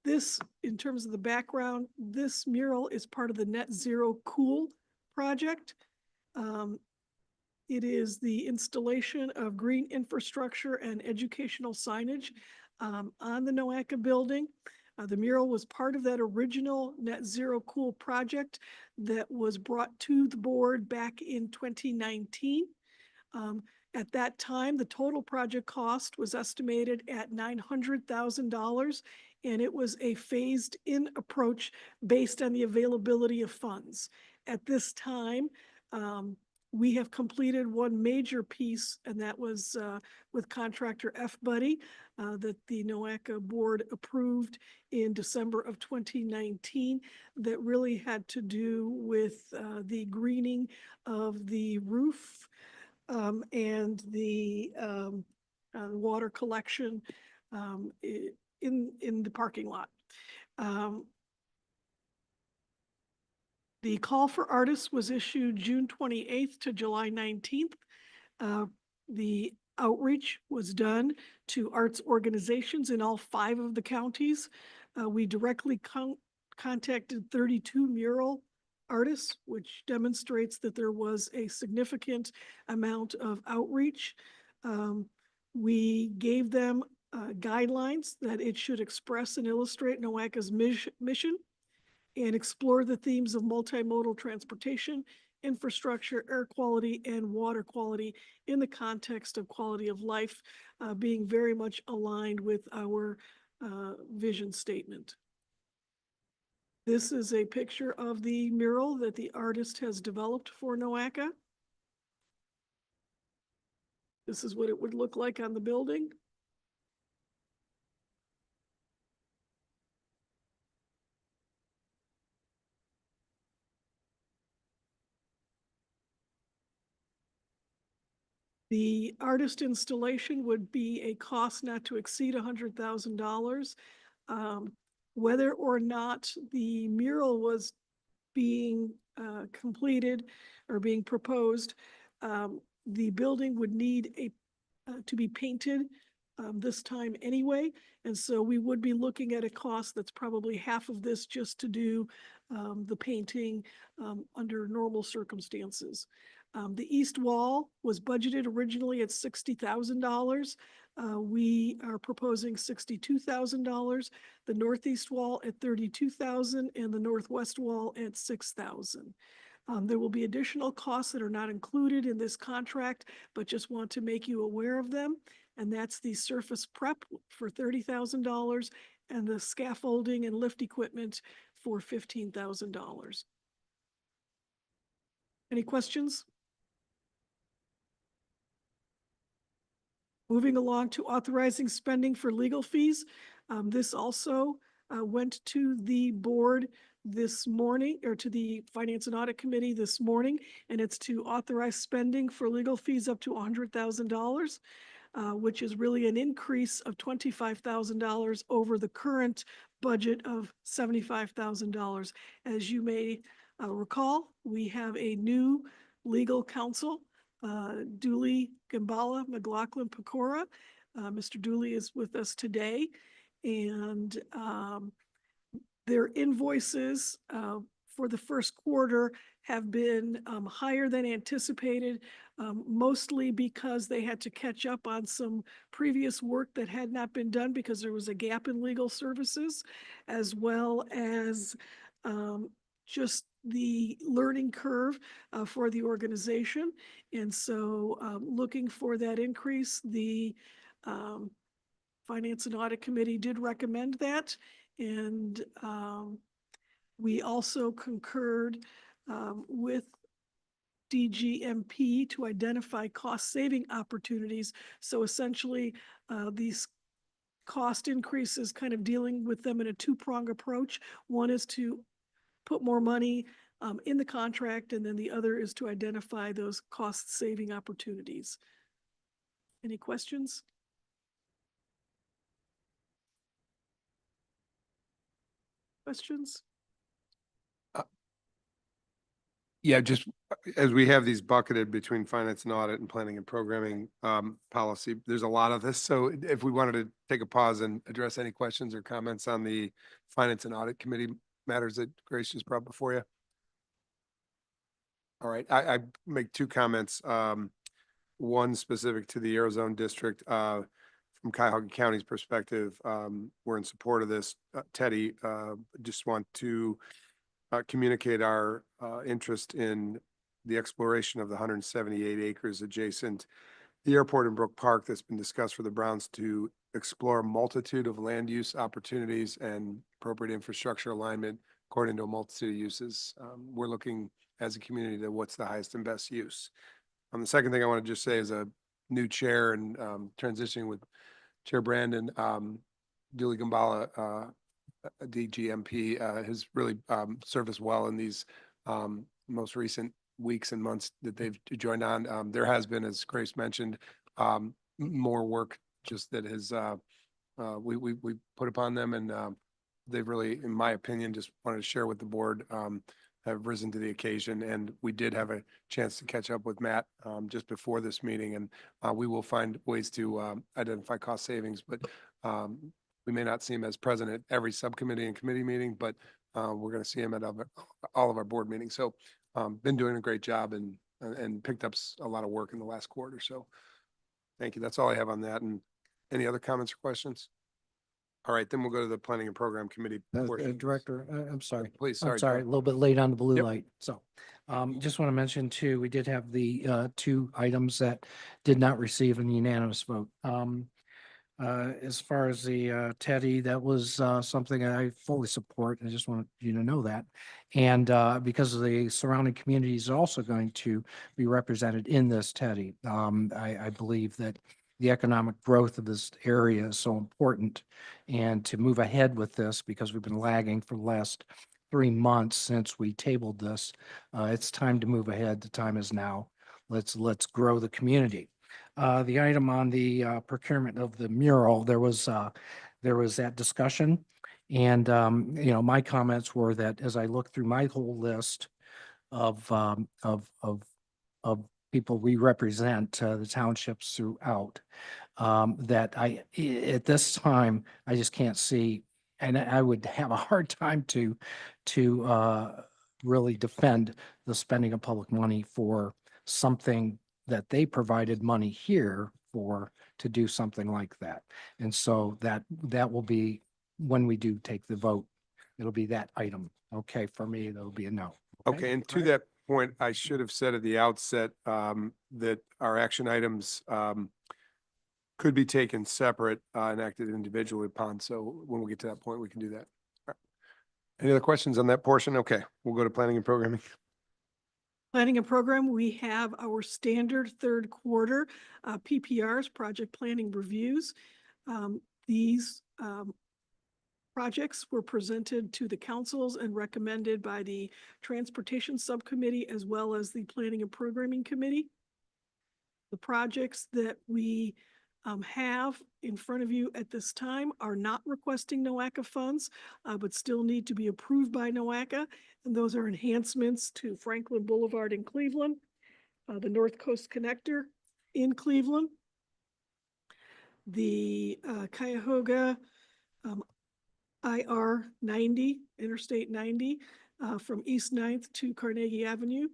This, in terms of the background, this mural is part of the Net Zero Cool project. It is the installation of green infrastructure and educational signage on the Nowaka building. The mural was part of that original net zero cool project that was brought to the board back in 2019. At that time, the total project cost was estimated at $900,000, and it was a phased-in approach based on the availability of funds. At this time, we have completed one major piece, and that was with contractor F Buddy that the NOACA board approved in December of 2019 that really had to do with the greening of the roof and the water collection in the parking lot. The call for artists was issued June 28th to July 19th. The outreach was done to arts organizations in all 5 of the counties. We directly contacted 32 mural artists, which demonstrates that there was a significant amount of outreach. We gave them guidelines that it should express and illustrate NOACA's mission and explore the themes of multimodal transportation, infrastructure, air quality, and water quality in the context of quality of life, being very much aligned with our vision statement. This is a picture of the mural that the artist has developed for NOACA. This is what it would look like on the building. The artist installation would be a cost not to exceed $100,000. Whether or not the mural was being completed or being proposed, the building would need to be painted this time anyway. And so we would be looking at a cost that's probably half of this just to do the painting under normal circumstances. The east wall was budgeted originally at $60,000. We are proposing $62,000. The northeast wall at $32,000 and the northwest wall at $6,000. There will be additional costs that are not included in this contract, but just want to make you aware of them. And that's the surface prep for $30,000 and the scaffolding and lift equipment for $15,000. Any questions? Moving along to authorizing spending for legal fees. This also went to the board this morning, or to the Finance and Audit Committee this morning, and it's to authorize spending for legal fees up to $100,000, which is really an increase of $25,000 over the current budget of $75,000. As you may recall, we have a new legal counsel, Dooley Gambala McLaughlin Pecora. Mr. Dooley is with us today, and their invoices for the first quarter have been higher than anticipated, mostly because they had to catch up on some previous work that had not been done because there was a gap in legal services, as well as just the learning curve for the organization. And so looking for that increase, the Finance and Audit Committee did recommend that. And we also concurred with DGMP to identify cost-saving opportunities. So essentially, these cost increases, kind of dealing with them in a two-prong approach. One is to put more money in the contract, and then the other is to identify those cost-saving opportunities. Any questions? Questions? Yeah, just as we have these bucketed between finance and audit and planning and programming policy, there's a lot of this. So if we wanted to take a pause and address any questions or comments on the Finance and Audit Committee matters that Grace just brought before you. All right, I make two comments. One specific to the Arizona District. from Cuyahoga County's perspective, we're in support of this. Teddy, just want to communicate our interest in the exploration of the 178 acres adjacent the airport in Brook Park that's been discussed for the Browns to explore a multitude of land use opportunities and appropriate infrastructure alignment according to a multitude of uses. We're looking as a community to what's the highest and best use. The second thing I want to just say is a new chair and transitioning with Chair Brandon, Julie Gambala, DGMP, has really served us well in these most recent weeks and months that they've joined on. There has been, as Grace mentioned, more work just that has we put upon them, and they've really, in my opinion, just wanted to share with the board, have risen to the occasion. And we did have a chance to catch up with Matt just before this meeting, and we will find ways to identify cost savings, but we may not see him as present at every subcommittee and committee meeting, but we're going to see him at all of our board meetings. So been doing a great job and picked up a lot of work in the last quarter. So thank you. That's all I have on that. And any other comments or questions? All right, then we'll go to the Planning and Program Committee portion. Director, I'm sorry. Please, I'm sorry. sorry, a John. little bit late on the blue Yep. light. So just want to mention too, we did have the two items that did not receive an unanimous vote. As far as the Teddy, that was something I fully support. I just want you to know that. And because of the surrounding communities are also going to be represented in this Teddy. I believe that the economic growth of this area is so important, and to move ahead with this, because we've been lagging for the last 3 months since we tabled this, it's time to move ahead. The time is now. Let's grow the community. The item on the procurement of the mural, there was that discussion. And, my comments were that as I look through my whole list of people we represent, the townships throughout, that at this time, I just can't see, and I would have a hard time to really defend the spending of public money for something that they provided money here for, to do something like that. And so that will be, when we do take the vote, it'll be that item. Okay, for me, that'll be a no. Okay, and to that point, I should have said at the outset that our action items could be taken separate and acted individually upon. So when we get to that point, we can do that. All right. Any other questions on that portion? Okay, we'll go to planning and programming. Planning and program, we have our standard third quarter PPRs, project planning reviews. These projects were presented to the councils and recommended by the Transportation Subcommittee as well as the Planning and Programming Committee. The projects that we have in front of you at this time are not requesting NOACA funds, but still need to be approved by NOACA. And those are enhancements to Franklin Boulevard in Cleveland, the North Coast Connector in Cleveland, the Cuyahoga IR 90, Interstate 90, from East 9th to Carnegie Avenue.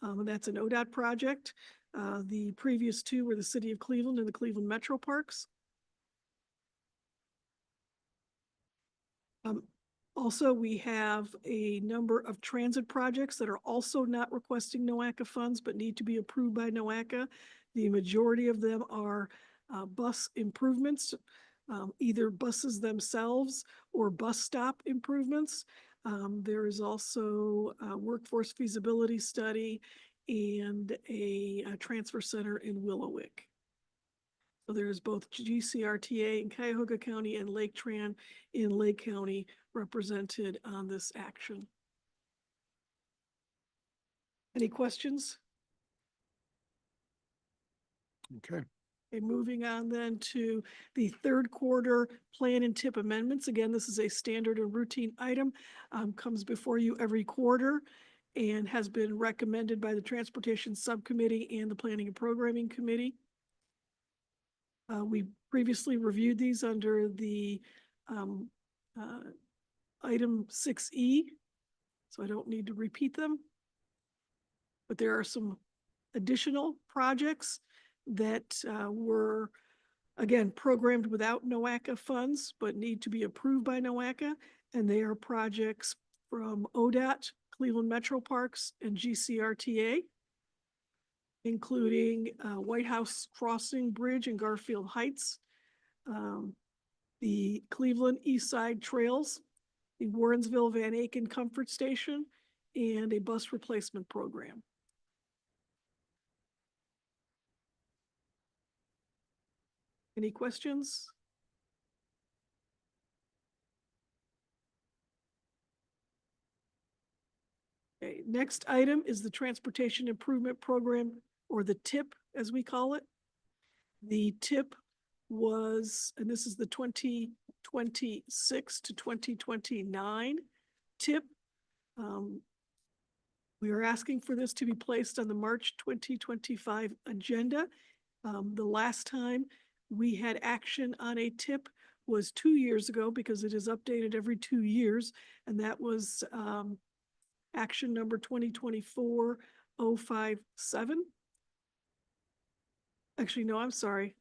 That's an ODOT project. The previous two were the City of Cleveland and the Cleveland Metro Parks. Also, we have a number of transit projects that are also not requesting NOACA funds, but need to be approved by NOACA. The majority of them are bus improvements, either buses themselves or bus stop improvements. There is also a workforce feasibility study and a transfer center in Willowick. So there's both GCRTA in Cuyahoga County and Lake Tran in Lake County represented on this action. Any questions? Okay. Okay, moving on then to the third quarter plan and tip amendments. Again, this is a standard and routine item, comes before you every quarter and has been recommended by the Transportation Subcommittee and the Planning and Programming Committee. We previously reviewed these under the item 6E, so I don't need to repeat them. But there are some additional projects that were again, programmed without NOACA funds, but need to be approved by NOACA. And they are projects from ODOT, Cleveland Metro Parks, and GCRTA, including White House Crossing Bridge in Garfield Heights, the Cleveland East Side Trails, the Warrensville Van Aken Comfort Station, and a bus replacement program. Any questions? Okay, next item is the Transportation Improvement Program, or the TIP, as we call it. The TIP was, and this is the 2026 to 2029 TIP. We are asking for this to be placed on the March 2025 agenda. The last time we had action on a TIP was 2 years ago, because it is updated every 2 years, and that was action number 2024-057. Actually, no, I'm sorry.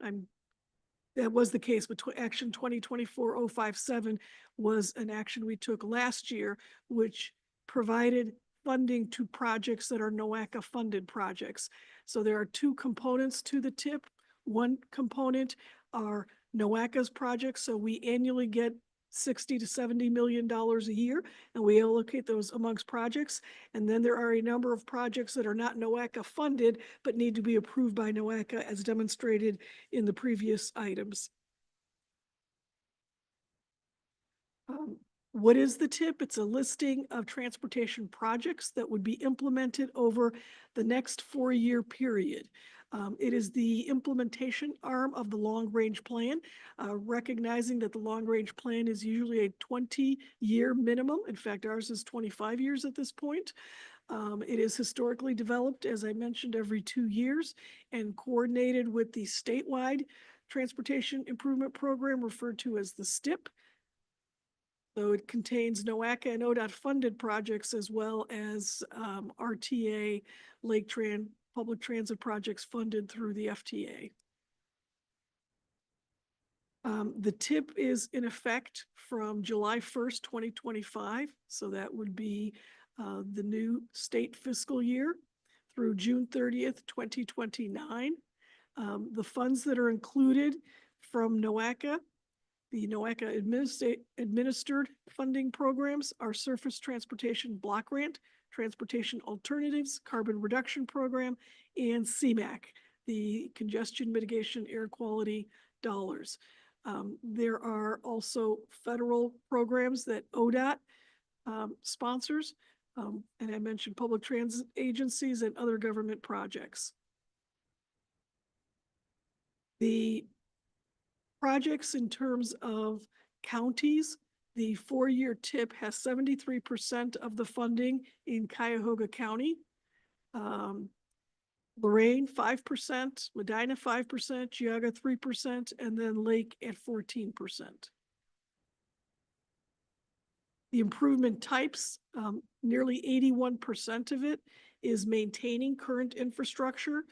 That was the case, but action 2024-057 was an action we took last year, which provided funding to projects that are NOACA funded projects. So there are two components to the TIP. One component are NOACA's projects. So we annually get $60 to $70 million a year, and we allocate those amongst projects. And then there are a number of projects that are not NOACA funded, but need to be approved by NOACA, as demonstrated in the previous items. What is the TIP? It's a listing of transportation projects that would be implemented over the next 4-year period. It is the implementation arm of the long-range plan, recognizing that the long-range plan is usually a 20-year minimum. In fact, ours is 25 years at this point. It is historically developed, as I mentioned, every 2 years and coordinated with the statewide Transportation Improvement Program, referred to as the STIP. So it contains NOACA and ODOT funded projects, as well as RTA, public transit projects funded through the FTA. The TIP is in effect from July 1st, 2025. So that would be the new state fiscal year through June 30th, 2029. The funds that are included from NOACA, the NOACA administered funding programs are Surface Transportation Block Grant, Transportation Alternatives, Carbon Reduction Program, and CMAQ, the Congestion Mitigation Air Quality dollars. There are also federal programs that ODOT sponsors, and I mentioned public transit agencies and other government projects. The projects in terms of counties, the 4-year TIP has 73% of the funding in Cuyahoga County. Lorraine, 5%, Medina, 5%, Geauga, 3%, and then Lake at 14%. The improvement types, nearly 81% of it is maintaining current infrastructure.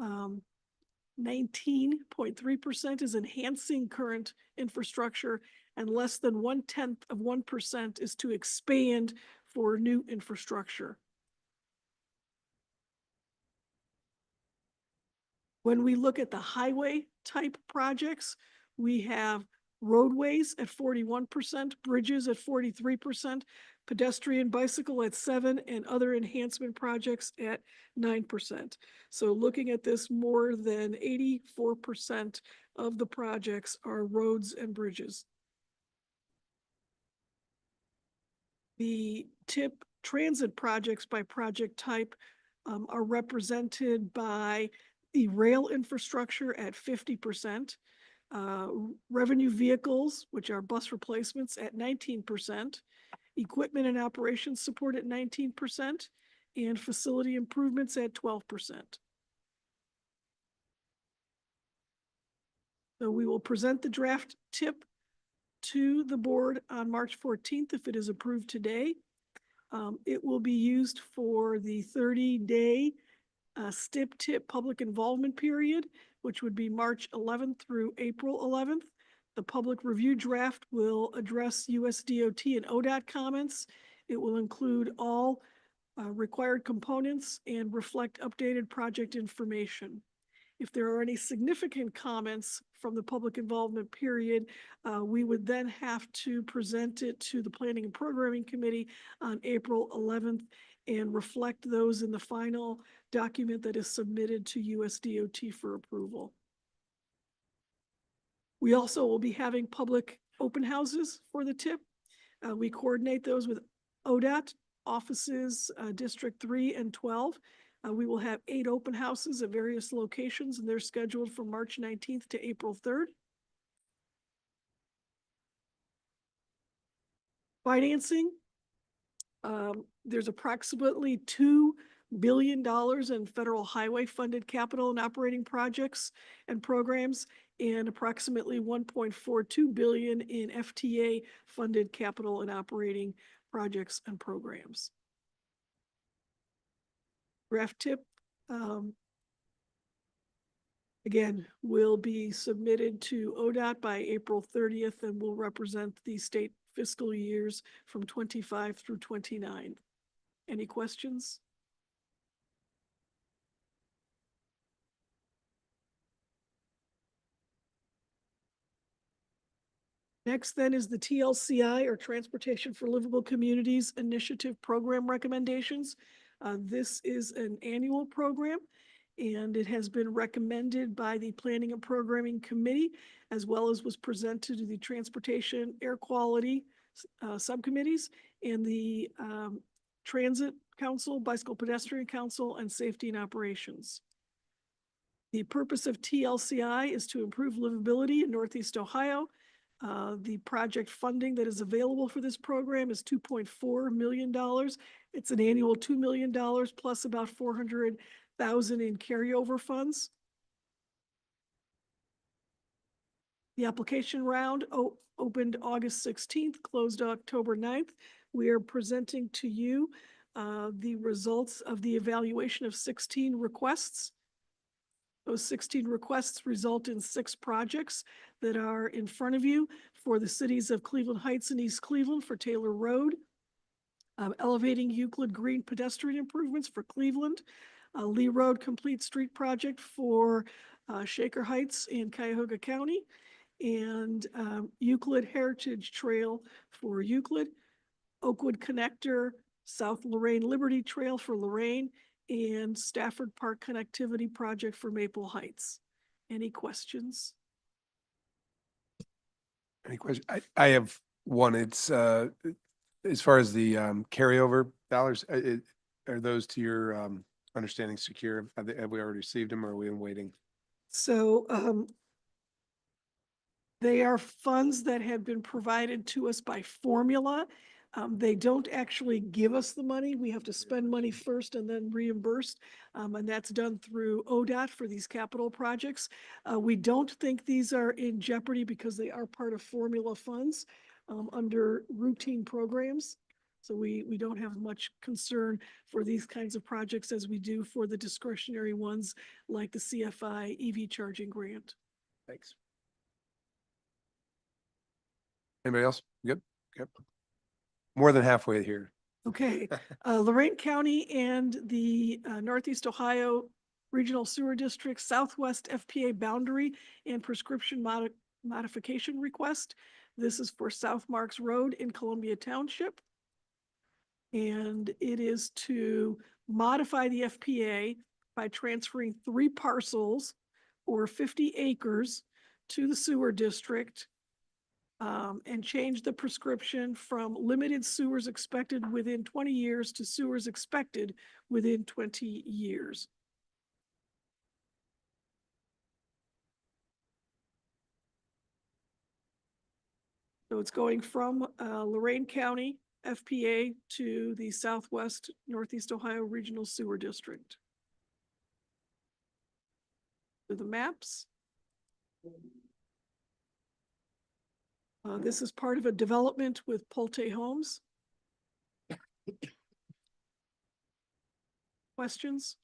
19.3% is enhancing current infrastructure, and less than 0.1% is to expand for new infrastructure. When we look at the highway type projects, we have roadways at 41%, bridges at 43%, pedestrian bicycle at 7%, and other enhancement projects at 9%. So looking at this, more than 84% of the projects are roads and bridges. The TIP transit projects by project type are represented by the rail infrastructure at 50%, revenue vehicles, which are bus replacements, at 19%, equipment and operations support at 19%, and facility improvements at 12%. So we will present the draft TIP to the board on March 14th if it is approved today. It will be used for the 30-day STIP-TIP public involvement period, which would be March 11th through April 11th. The public review draft will address USDOT and ODOT comments. It will include all required components and reflect updated project information. If there are any significant comments from the public involvement period, we would then have to present it to the Planning and Programming Committee on April 11th and reflect those in the final document that is submitted to USDOT for approval. We also will be having public open houses for the TIP. We coordinate those with ODOT offices, District 3 and 12. We will have 8 open houses at various locations, and they're scheduled from March 19th to April 3rd. Financing. There's approximately $2 billion in federal highway funded capital and operating projects and programs, and approximately $1.42 billion in FTA funded capital and operating projects and programs. Draft tip, again, will be submitted to ODOT by April 30th and will represent the state fiscal years from 25 through 29. Any questions? Next then is the TLCI, or Transportation for Livable Communities Initiative Program Recommendations. This is an annual program, and it has been recommended by the Planning and Programming Committee, as well as was presented to the Transportation Air Quality subcommittees and the Transit Council, Bicycle Pedestrian Council, and Safety and Operations. The purpose of TLCI is to improve livability in Northeast Ohio. The project funding that is available for this program is $2.4 million. It's an annual $2 million plus about $400,000 in carryover funds. The application round opened August 16th, closed October 9th. We are presenting to you the results of the evaluation of 16 requests. Those 16 requests result in 6 projects that are in front of you for the cities of Cleveland Heights and East Cleveland for Taylor Road, elevating Euclid Green pedestrian improvements for Cleveland, Lee Road Complete Street Project for Shaker Heights in Cuyahoga County, and Euclid Heritage Trail for Euclid, Oakwood Connector, South Lorraine Liberty Trail for Lorraine, and Stafford Park Connectivity Project for Maple Heights. Any questions? Any questions? I have one. It's as far as the carryover dollars, are those to your understanding secure? Have we already received them, or are we waiting? So they are funds that have been provided to us by formula. They don't actually give us the money. We have to spend money first and then reimbursed. And that's done through ODOT for these capital projects. We don't think these are in jeopardy because they are part of formula funds under routine programs. So we don't have much concern for these kinds of projects as we do for the discretionary ones like the CFI EV charging grant. Thanks. Anybody else? Good. Yep. More than halfway here. Okay, Lorraine County and the Northeast Ohio Regional Sewer District Southwest FPA boundary and prescription modification request. This is for South Marks Road in Columbia Township. And it is to modify the FPA by transferring 3 parcels or 50 acres to the sewer district, and change the prescription from limited sewers expected within 20 years to sewers expected within 20 years. So it's going from Lorraine County FPA to the Southwest Northeast Ohio Regional Sewer District. To the maps. This is part of a development with Polte Homes. Questions?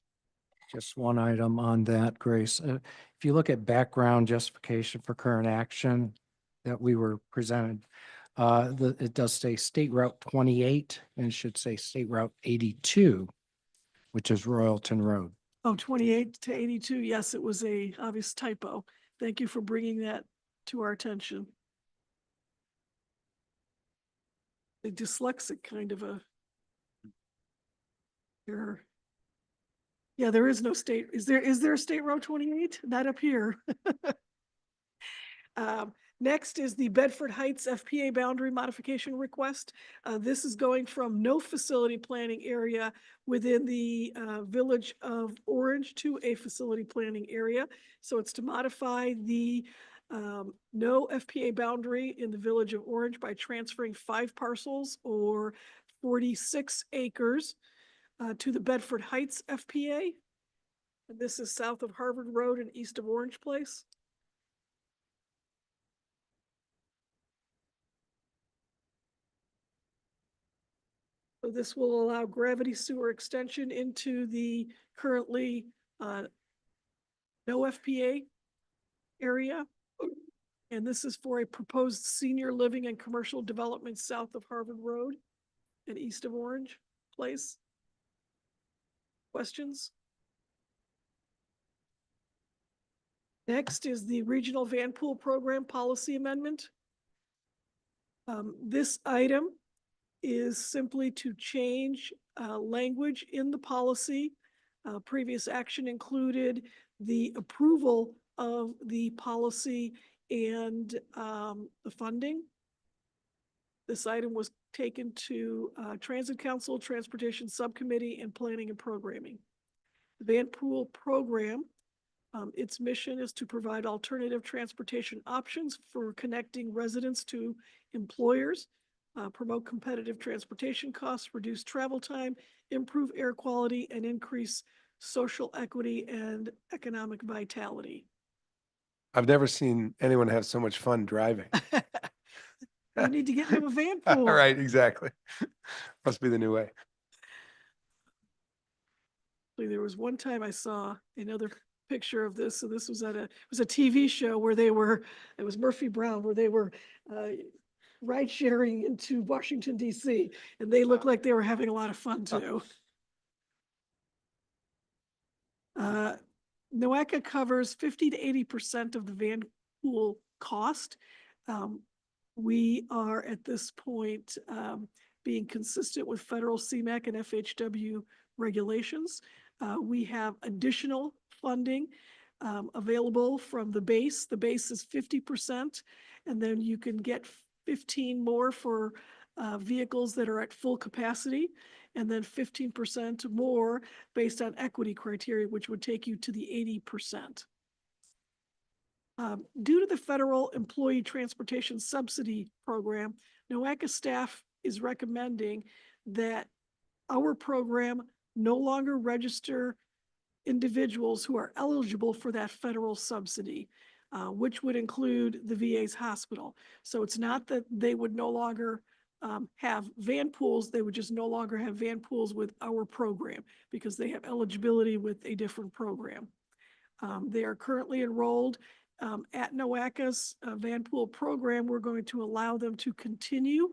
Just one item on that, Grace. If you look at background justification for current action that we were presented, it does say State Route 28 and it should say State Route 82, which is Royalton Road. Oh, 28 to 82. Yes, it was a obvious typo. Thank you for bringing that to our attention. A dyslexic kind of a error. Yeah, there is no state. Is there a State Road 28? Not up here. Next is the Bedford Heights FPA boundary modification request. This is going from no facility planning area within the village of Orange to a facility planning area. So it's to modify the no FPA boundary in the village of Orange by transferring 5 parcels or 46 acres to the Bedford Heights FPA. And this is south of Harvard Road and east of Orange Place. So this will allow gravity sewer extension into the currently no FPA area. And this is for a proposed senior living and commercial development south of Harvard Road and east of Orange Place. Questions? Next is the Regional Van Pool Program Policy Amendment. This item is simply to change language in the policy. Previous action included the approval of the policy and the funding. This item was taken to Transit Council, Transportation Subcommittee, and Planning and Programming. The Van Pool Program, its mission is to provide alternative transportation options for connecting residents to employers, promote competitive transportation costs, reduce travel time, improve air quality, and increase social equity and economic vitality. I've never seen anyone have so much fun driving. You need to get into a van pool. All right, exactly. Must be the new way. There was one time I saw another picture of this. So this was it was a TV show where it was Murphy Brown, where they were ride sharing into Washington, DC, and they looked like they were having a lot of fun too. NOACA covers 50 to 80% of the van pool cost. We are at this point being consistent with federal CMAQ and FHW regulations. We have additional funding available from the base. The base is 50%, and then you can get 15 more for vehicles that are at full capacity, and then 15% more based on equity criteria, which would take you to the 80%. Due to the Federal Employee Transportation Subsidy Program, NOACA staff is recommending that our program no longer register individuals who are eligible for that federal subsidy, which would include the VA's hospital. So it's not that they would no longer have van pools, they would just no longer have van pools with our program because they have eligibility with a different program. They are currently enrolled at NOACA's van pool program. We're going to allow them to continue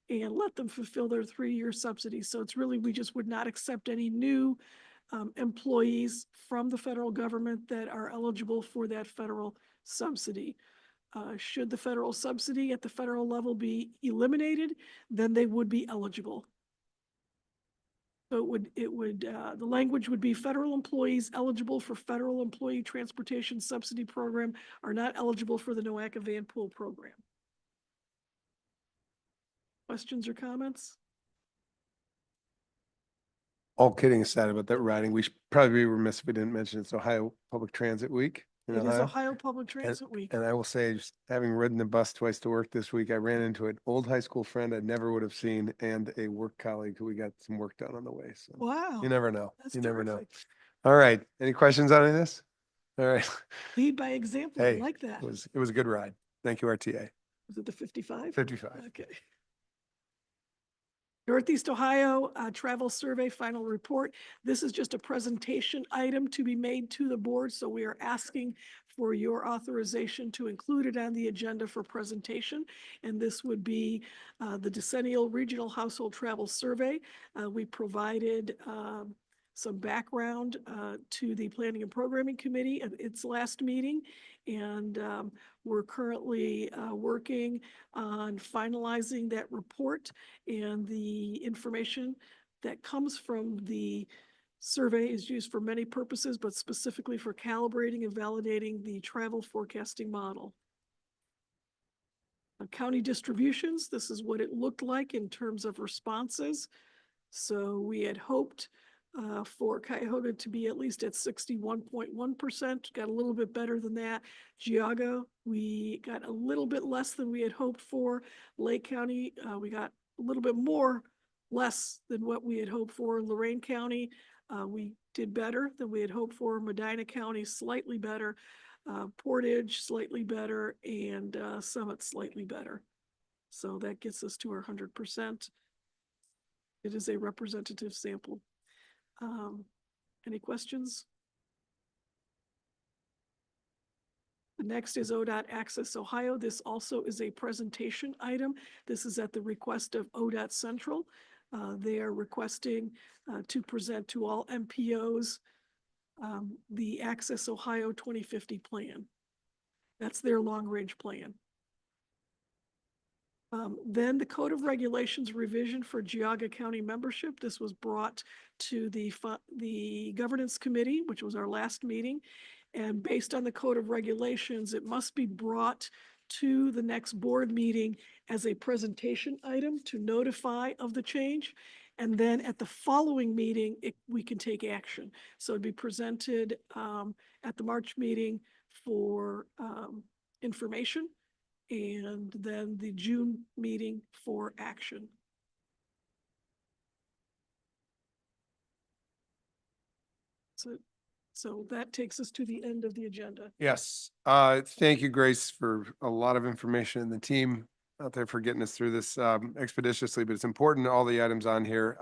and let them fulfill their 3-year subsidy. So it's really, we just would not accept any new employees from the federal government that are eligible for that federal subsidy. Should the federal subsidy at the federal level be eliminated, then they would be eligible. So the language would be federal employees eligible for Federal Employee Transportation Subsidy Program are not eligible for the NOACA van pool program. Questions or comments? All kidding aside about that riding, we should probably be remiss if we didn't mention it's Ohio Public Transit Week. It is Ohio Public Transit Week. And I will say, just having ridden the bus twice to work this week, I ran into an old high school friend I never would have seen and a work colleague who we got some work done on the way. So Wow. you never know. That's You never know. terrific. All right. Any questions on any of this? All right. Lead by example. Hey, I like that. it was a good ride. Thank you, RTA. Was it the 55? 55. Okay. Northeast Ohio Travel Survey Final Report. This is just a presentation item to be made to the board, so we are asking for your authorization to include it on the agenda for presentation. And this would be the Decennial Regional Household Travel Survey. We provided some background to the Planning and Programming Committee at its last meeting. And we're currently working on finalizing that report, and the information that comes from the survey is used for many purposes, but specifically for calibrating and validating the travel forecasting model. County distributions, this is what it looked like in terms of responses. So we had hoped for Cuyahoga to be at least at 61.1%, got a little bit better than that. Geauga, we got a little bit less than we had hoped for. Lake County, we got a little bit more less than what we had hoped for. Lorain County, we did better than we had hoped for. Medina County, slightly better. Portage, slightly better, and Summit, slightly better. So that gets us to our 100%. It is a representative sample. Any questions? The next is ODOT Access Ohio. This also is a presentation item. This is at the request of ODOT Central. They are requesting to present to all MPOs the Access Ohio 2050 plan. That's their long-range plan. Then the Code of Regulations revision for Geauga County membership. This was brought to the Governance Committee, which was our last meeting. And based on the Code of Regulations, it must be brought to the next board meeting as a presentation item to notify of the change. And then at the following meeting, we can take action. So it'd be presented at the March meeting for information, and then the June meeting for action. So that takes us to the end of the agenda. Yes. Thank you, Grace, for a lot of information, and the team out there for getting us through this expeditiously, but it's important, all the items on here.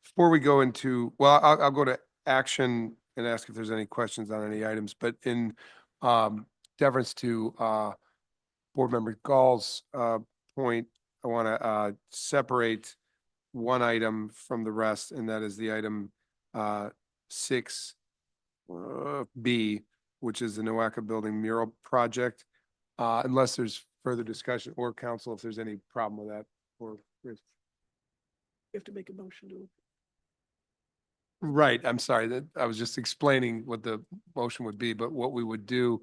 Before we go into, well, I'll go to action and ask if there's any questions on any items, but in deference to Board Member Gall's point, I want to separate one item from the rest, and that is the item 6B, which is the Nowaka Building mural project. Unless there's further discussion, or council, if there's any problem with that, or You have to make a motion to. right, I'm sorry, that I was just explaining what the motion would be, but what we would do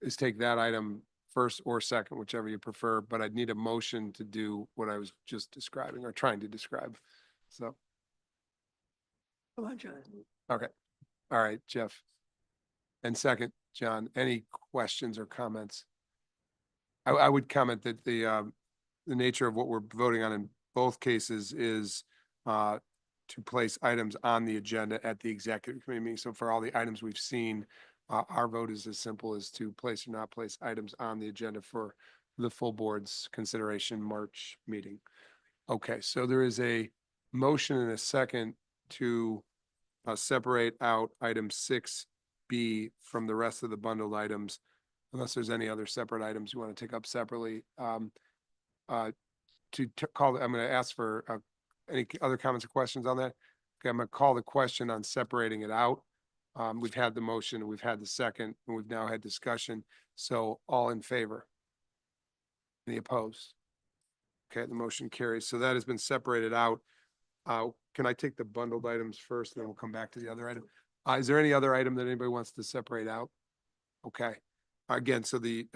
is take that item first or second, whichever you prefer, but I'd need a motion to do what I was just describing or trying to describe. So, Come on, John. okay. All right, Jeff. And second, John, any questions or comments? I would comment that the nature of what we're voting on in both cases is to place items on the agenda at the executive committee meeting. So for all the items we've seen, our vote is as simple as to place or not place items on the agenda for the full board's consideration March meeting. Okay, so there is a motion and a second to separate out item 6B from the rest of the bundled items, unless there's any other separate items you want to take up separately. I'm going to ask for any other comments or questions on that. Okay, I'm going to call the question on separating it out. We've had the motion, we've had the second, and we've now had discussion. So all in favor? Any opposed? Okay, the motion carries. So that has been separated out. Can I take the bundled items first, and then we'll come back to the other item? Is there any other item that anybody wants to separate out? Okay. Again, so the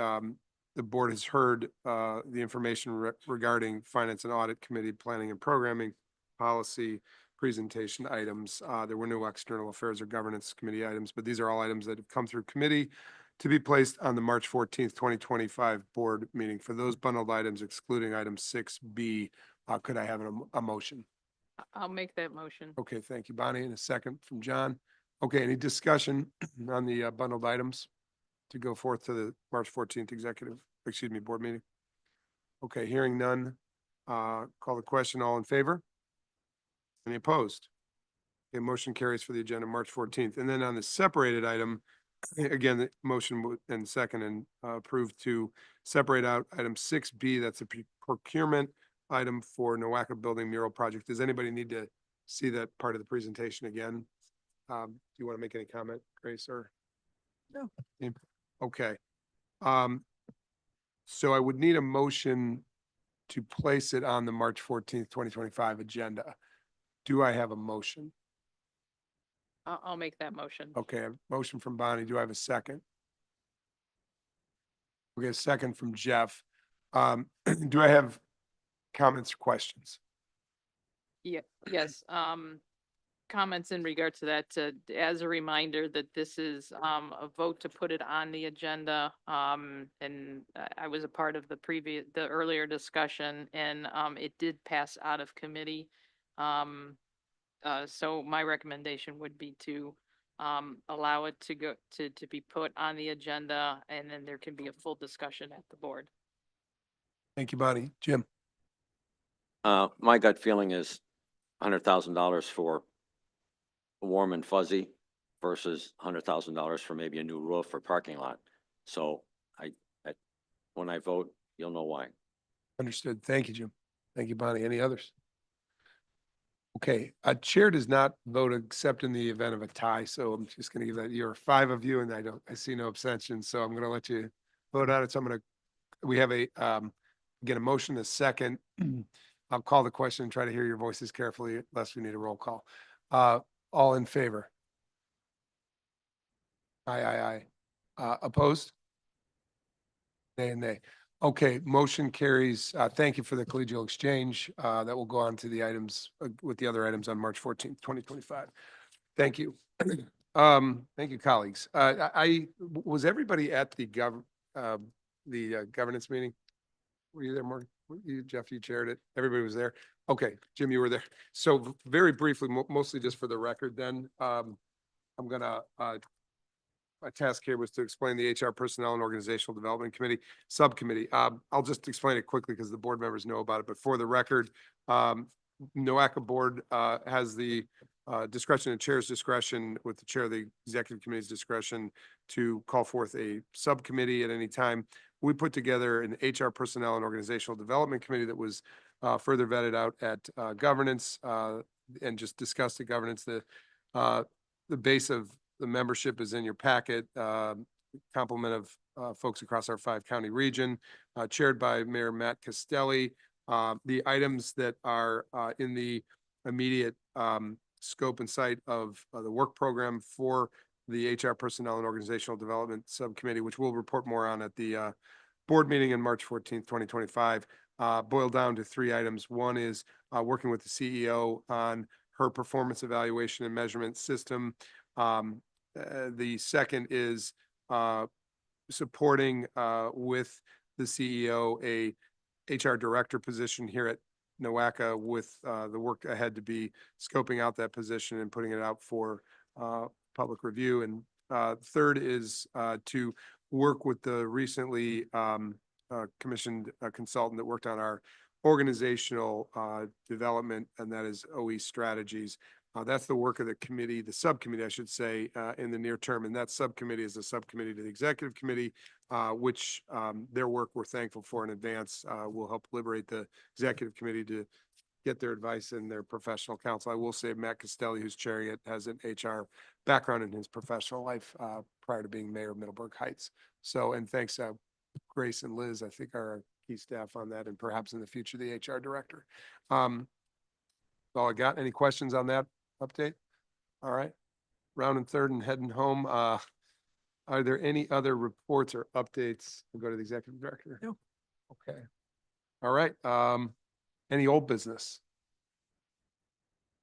board has heard the information regarding Finance and Audit Committee, Planning and Programming, Policy, presentation items. There were no External Affairs or Governance Committee items, but these are all items that have come through committee to be placed on the March 14th, 2025 board meeting. For those bundled items, excluding item 6B, could I have a motion? I'll make that motion. Okay, thank you, Bonnie. And a second from John. Okay, any discussion on the bundled items to go forth to the March 14th board meeting? Okay, hearing none. Call the question. All in favor? Any opposed? Okay, motion carries for the agenda March 14th. And then on the separated item, again, the motion and second and approved to separate out item 6B. That's a procurement item for Nowaka Building Mural Project. Does anybody need to see that part of the presentation again? Do you want to make any comment, Grace, or? No. Okay. So I would need a motion to place it on the March 14th, 2025 agenda. Do I have a motion? I'll make that motion. Okay, a motion from Bonnie. Do I have a second? Okay, a second from Jeff. Do I have comments or questions? Yeah, yes, comments in regard to that, as a reminder that this is, a vote to put it on the agenda. And I was a part of the earlier discussion, and, it did pass out of committee. So my recommendation would be to, allow it to go, to be put on the agenda, and then there can be a full discussion at the board. Thank you, Bonnie. Jim? My gut feeling is $100,000 for warm and fuzzy versus $100,000 for maybe a new roof or parking lot. So when I vote, you'll know why. Understood. Thank you, Jim. Thank you, Bonnie. Any others? Okay, a chair does not vote except in the event of a tie, so I'm just gonna give that, you're 5 of you, and I see no abstentions, so I'm gonna let you vote on it. So we have again, a motion, a second. I'll call the question and try to hear your voices carefully, unless we need a roll call. All in favor? Aye. Opposed? Nay and nay. Okay, motion carries. Thank you for the collegial exchange. That will go on to the items with the other items on March 14th, 2025. Thank you. Thank you, colleagues. Was everybody at the governance meeting? Were you there, Morgan? Jeff, you chaired it. Everybody was there. Okay, Jim, you were there. So very briefly, mostly just for the record then, I'm gonna, my task here was to explain the HR Personnel and Organizational Development Committee Subcommittee. I'll just explain it quickly because the board members know about it, but for the record, NOACA board has the discretion and chair's discretion with the chair of the executive committee's discretion to call forth a subcommittee at any time. We put together an HR Personnel and Organizational Development Committee that was further vetted out at governance and just discussed the governance. The base of the membership is in your packet, complement of folks across our 5-county region, chaired by Mayor Matt Castelli. The items that are in the immediate scope and sight of the work program for the HR Personnel and Organizational Development Subcommittee, which we'll report more on at the board meeting on March 14th, 2025, boiled down to 3 items. One is working with the CEO on her performance evaluation and measurement system. The second is supporting with the CEO a HR director position here at NOACA with the work ahead to be scoping out that position and putting it out for public review. And third is to work with the recently commissioned consultant that worked on our organizational development, and that is OE Strategies. That's the work of the committee, the subcommittee, I should say, in the near term. And that subcommittee is a subcommittee to the executive committee, which their work we're thankful for in advance will help liberate the executive committee to get their advice and their professional counsel. I will say Matt Castelli, who's chairing it, has an HR background in his professional life prior to being mayor of Middleburg Heights. So, and thanks, Grace and Liz, I think are key staff on that, and perhaps in the future, the HR director. All I got. Any questions on that update? All right. Round and third and heading home. Are there any other reports or updates? We'll go to the executive director. No. Okay. All right. Any old business?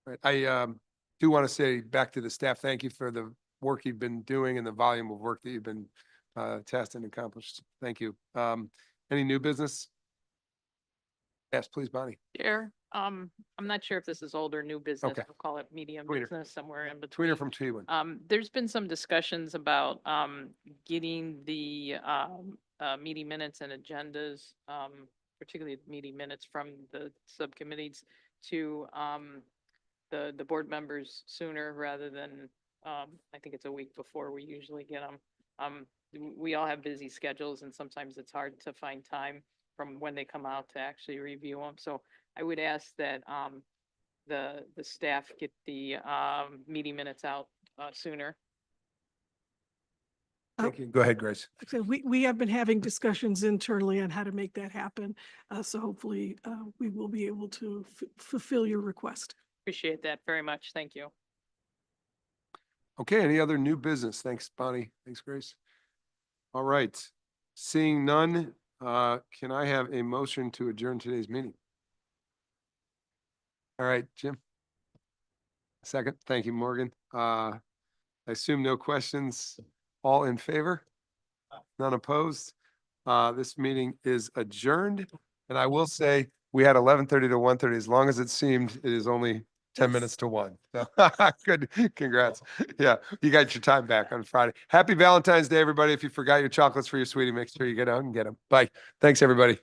Right. I do want to say back to the staff, thank you for the work you've been doing and the volume of work that you've been tasked and accomplished. Thank you. Any new business? Yes, please, Bonnie. Chair, I'm not sure if this is old or new business. Okay. I'll call it medium Tweener. business, somewhere in between. Tweener from T1. There's been some discussions about getting the meeting minutes and agendas particularly the meeting minutes from the subcommittees to the board members sooner rather than, I think it's a week before we usually get them. We all have busy schedules and sometimes it's hard to find time from when they come out to actually review them. So I would ask that the staff get the meeting minutes out sooner. Thank you. Go ahead, Grace. So we have been having discussions internally on how to make that happen. So hopefully we will be able to fulfill your request. Appreciate that very much. Thank you. Okay, any other new business? Thanks, Bonnie. Thanks, Grace. All right, seeing none, can I have a motion to adjourn today's meeting? All right, Jim. Second, thank you, Morgan. I assume no questions. All in favor? None opposed? This meeting is adjourned. And I will say, we had 11:30 to 1:30. As long as it seemed, it is only 10 minutes to 1. So good, congrats. Yeah, you got your time back on Friday. Happy Valentine's Day, everybody. If you forgot your chocolates for your sweetie, make sure you get out and get them. Bye. Thanks, everybody.